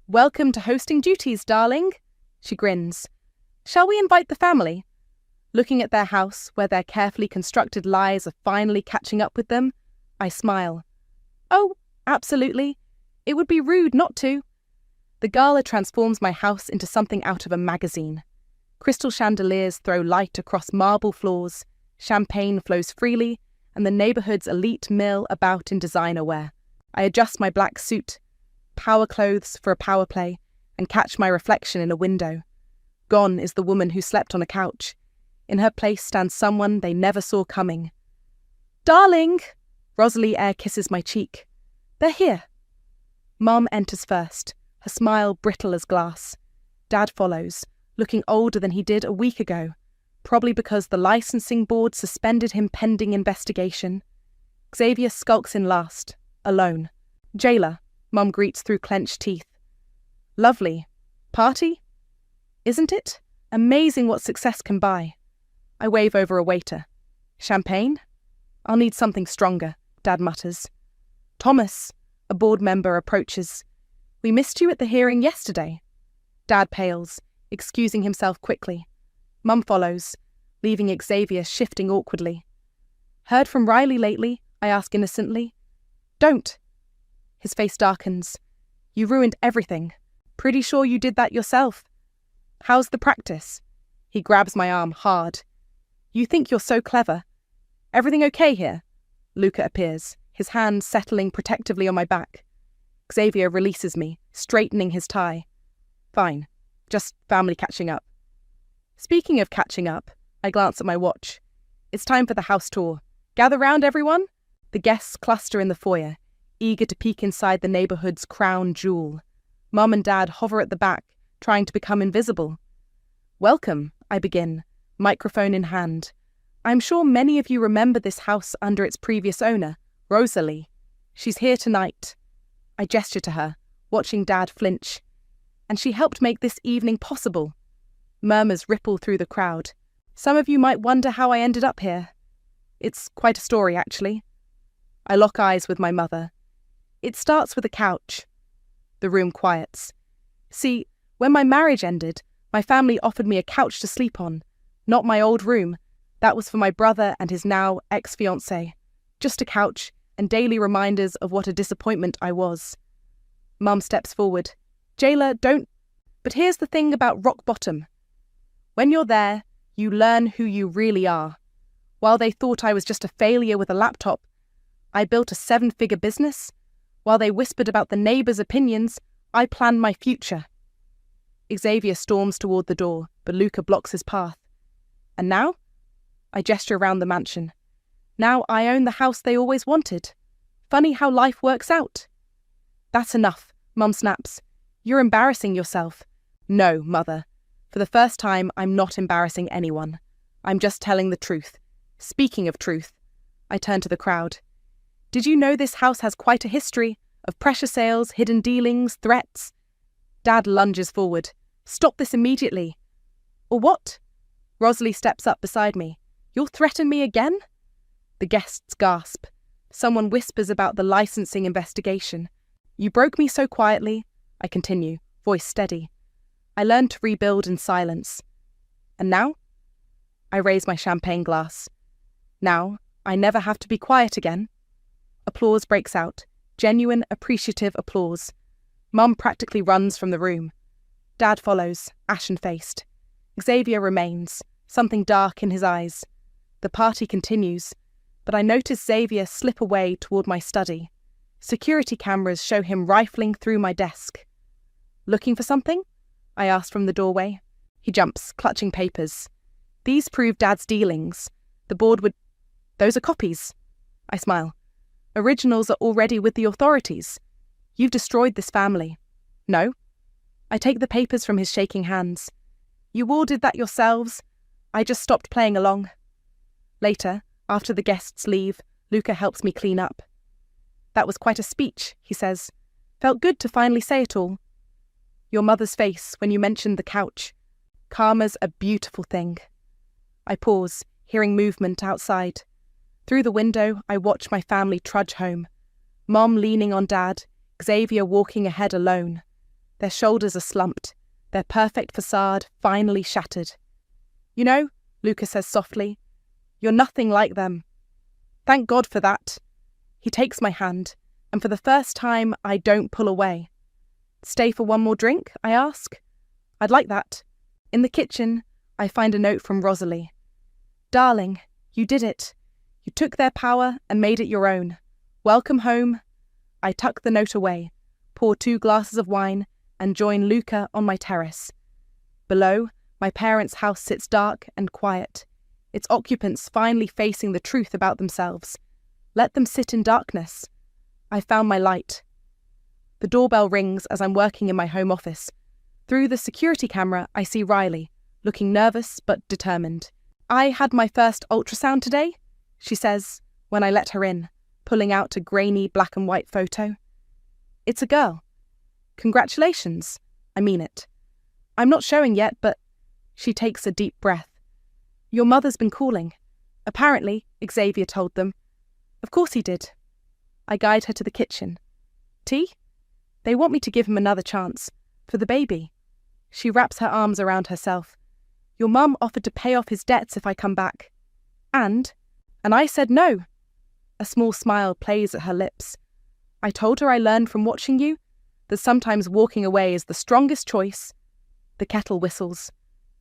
welcome to hosting duties, darling?" She grins. "Shall we invite the family?" Looking at their house, where their carefully constructed lives are finally catching up with them, I smile. "Oh, absolutely. It would be rude not to." The gala transforms my house into something out of a magazine. Crystal chandeliers throw light across marble floors, Champagne flows freely, and the neighborhood's elite mill about in designer wear. I adjust my black suit, power clothes for a power play, and catch my reflection in a window. Gone is the woman who slept on a couch. In her place stands someone they never saw coming. "Darling!" Rosalie air kisses my cheek. "They're here." Mum enters first, her smile brittle as glass. Dad follows, looking older than he did a week ago, probably because the licensing board suspended him pending investigation. Xavier skulks in last, alone. "Jailer," Mum greets through clenched teeth. "Lovely. Party? Isn't it? Amazing what success can buy." I wave over a waiter. "Champagne? I'll need something stronger," Dad mutters. "Thomas," a board member approaches. "We missed you at the hearing yesterday." Dad pales, excusing himself quickly. Mum follows, leaving Xavier shifting awkwardly. "Heard from Riley lately?" I ask innocently. "Don't." His face darkens. "You ruined everything. Pretty sure you did that yourself. How's the practice?" He grabs my arm hard. "You think you're so clever. Everything okay here?" Luca appears, his hand settling protectively on my back. Xavier releases me, straightening his tie. "Fine. Just family catching up." Speaking of catching up, I glance at my watch. It's time for the house tour. "Gather round, everyone." The guests cluster in the foyer, eager to peek inside the neighborhood's crown jewel. Mum and Dad hover at the back, trying to become invisible. "Welcome," I begin, microphone in hand. "I'm sure many of you remember this house under its previous owner, Rosalie. She's here tonight." I gesture to her, watching Dad flinch. "And she helped make this evening possible." Murmurs ripple through the crowd. "Some of you might wonder how I ended up here. It's quite a story, actually." I lock eyes with my mother. "It starts with a couch." The room quiets. "See, when my marriage ended, my family offered me a couch to sleep on. Not my old room. That was for my brother and his now ex-fiancé. Just a couch and daily reminders of what a disappointment I was." Mum steps forward. "Jailer, don't..." "But here's the thing about rock bottom. When you're there, you learn who you really are. While they thought I was just a failure with a laptop, I built a 7-figure business. While they whispered about the neighbours' opinions, I planned my future." Xavier storms toward the door, but Luca blocks his path. "And now?" I gesture around the mansion. "Now I own the house they always wanted. Funny how life works out." "That's enough," Mum snaps. "You're embarrassing yourself." "No, Mother. For the first time, I'm not embarrassing anyone. I'm just telling the truth. Speaking of truth," I turn to the crowd. "Did you know this house has quite a history of pressure sales, hidden dealings, threats?" Dad lunges forward. "Stop this immediately." "Or what?" Rosalie steps up beside me. "You'll threaten me again?" The guests gasp. Someone whispers about the licensing investigation. "You broke me so quietly," I continue, voice steady. "I learned to rebuild in silence. And now?" I raise my champagne glass. "Now, I never have to be quiet again." Applause breaks out. Genuine, appreciative applause. Mum practically runs from the room. Dad follows, ashen-faced. Xavier remains, something dark in his eyes. The party continues, but I notice Xavier slip away toward my study. Security cameras show him rifling through my desk. "Looking for something?" I asked from the doorway. He jumps, clutching papers. "These prove Dad's dealings. The board would..." "Those are copies." I smile. "Originals are already with the authorities. You've destroyed this family." "No." I take the papers from his shaking hands. "You all did that yourselves. I just stopped playing along." Later, after the guests leave, Luca helps me clean up. "That was quite a speech," he says. "Felt good to finally say it all." "Your mother's face when you mentioned the couch. Karma's a beautiful thing." I pause, hearing movement outside. Through the window, I watch my family trudge home. Mom leaning on Dad, Xavier walking ahead alone. Their shoulders are slumped, their perfect facade finally shattered. "You know," Luca says softly, "you're nothing like them." Thank God for that. He takes my hand, and for the first time, I don't pull away. "Stay for one more drink?" I ask. "I'd like that." In the kitchen, I find a note from Rosalie. "Darling, You did it. You took their power and made it your own. Welcome home. I tuck the note away, pour 2 glasses of wine, and join Luca on my terrace. Below, my parents' house sits dark and quiet, its occupants finally facing the truth about themselves. Let them sit in darkness. I found my light. The doorbell rings as I'm working in my home office. Through the security camera, I see Riley, looking nervous but determined. I had my first ultrasound today, she says when I let her in, pulling out a grainy black and white photo. It's a girl. Congratulations. I mean it. I'm not showing yet, but she takes a deep breath. Your mother's been calling. Apparently, Xavier told them. Of course he did. I guide her to the kitchen. Tea? They want me to give him another chance. For the baby. She wraps her arms around herself. Your mum offered to pay off his debts if I come back. And I said no. A small smile plays at her lips. I told her I learned from watching you that sometimes walking away is the strongest choice. The kettle whistles.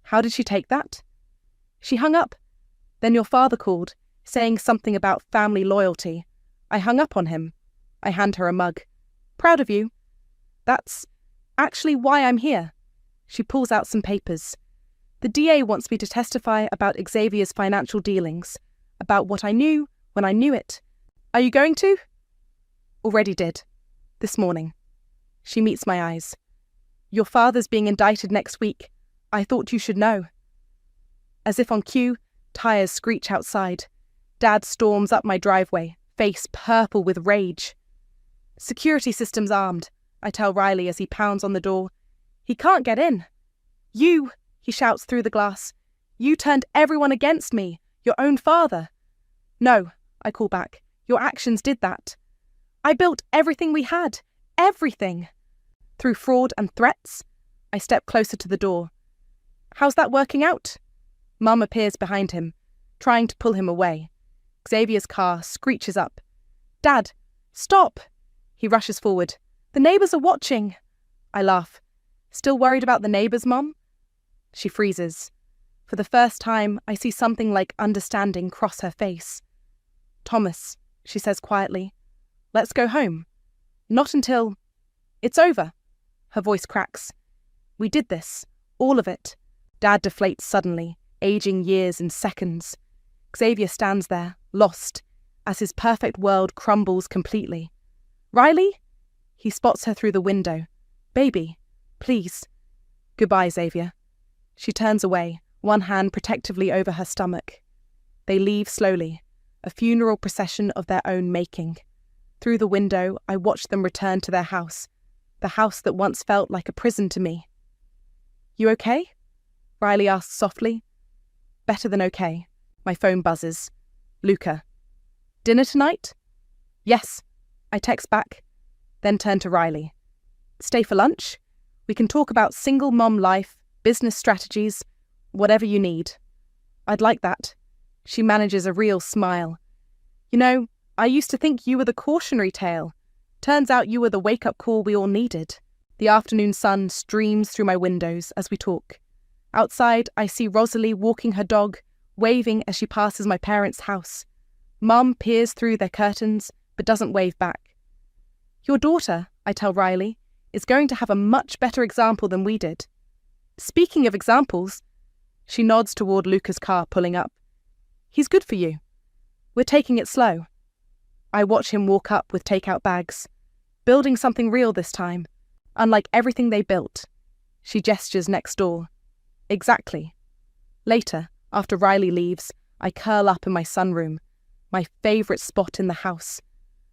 How did she take that? She hung up. Then your father called, saying something about family loyalty. I hung up on him. I hand her a mug. Proud of you. That's actually why I'm here. She pulls out some papers. The DA wants me to testify about Xavier's financial dealings, about what I knew when I knew it. Are you going to? Already did. This morning. She meets my eyes. Your father's being indicted next week. I thought you should know. As if on cue, tires screech outside. Dad storms up my driveway, face purple with rage. Security system's armed, I tell Riley as he pounds on the door. He can't get in. You, he shouts through the glass. You turned everyone against me, your own father. No, I call back. Your actions did that. I built everything we had. Everything. Through fraud and threats. I step closer to the door. How's that working out? Mum appears behind him, trying to pull him away. Xavier's car screeches up. Dad, stop! He rushes forward. The neighbours are watching. I laugh. Still worried about the neighbours, Mum? She freezes. For the first time, I see something like understanding cross her face. Thomas, she says quietly, let's go home. Not until... It's over. Her voice cracks. We did this. All of it. Dad deflates suddenly, aging years in seconds. Xavier stands there, lost, as his perfect world crumbles completely. Riley? He spots her through the window. Baby, please. Goodbye, Xavier. She turns away, one hand protectively over her stomach. They leave slowly, a funeral procession of their own making. Through the window, I watch them return to their house, the house that once felt like a prison to me. You okay? Riley asks softly. Better than okay. My phone buzzes. Luca. Dinner tonight? Yes. I text back, then turn to Riley. Stay for lunch? We can talk about single mom life, business strategies, whatever you need. I'd like that. She manages a real smile. You know, I used to think you were the cautionary tale. Turns out you were the wake-up call we all needed. The afternoon sun streams through my windows as we talk. Outside, I see Rosalie walking her dog, waving as she passes my parents' house. Mum peers through their curtains, but doesn't wave back. Your daughter, I tell Riley, is going to have a much better example than we did. Speaking of examples, she nods toward Luca's car pulling up. He's good for you. We're taking it slow. I watch him walk up with takeout bags, building something real this time, unlike everything they built. She gestures next door. Exactly. Later, after Riley leaves, I curl up in my sunroom, my favourite spot in the house.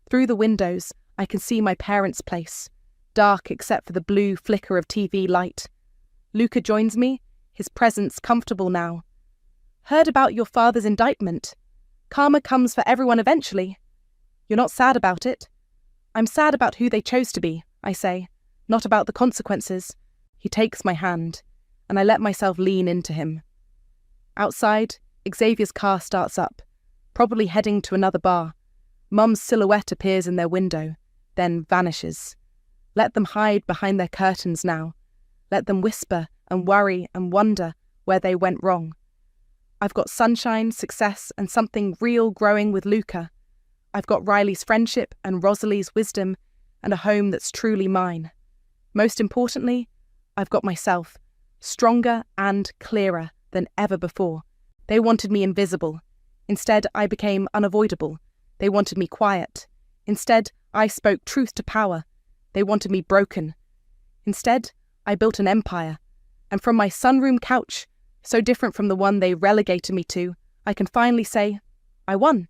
Through the windows, I can see my parents' place, dark except for the blue flicker of TV light. Luca joins me, his presence comfortable now. Heard about your father's indictment. Karma comes for everyone eventually. You're not sad about it. I'm sad about who they chose to be, I say, not about the consequences. He takes my hand, and I let myself lean into him. Outside, Xavier's car starts up, probably heading to another bar. Mum's silhouette appears in their window, then vanishes. Let them hide behind their curtains now. Let them whisper and worry and wonder where they went wrong. I've got sunshine, success, and something real growing with Luca. I've got Riley's friendship and Rosalie's wisdom and a home that's truly mine. Most importantly, I've got myself, stronger and clearer than ever before. They wanted me invisible. Instead, I became unavoidable. They wanted me quiet. Instead, I spoke truth to power. They wanted me broken. Instead, I built an empire. And from my sunroom couch, so different from the one they relegated me to, I can finally say, I won.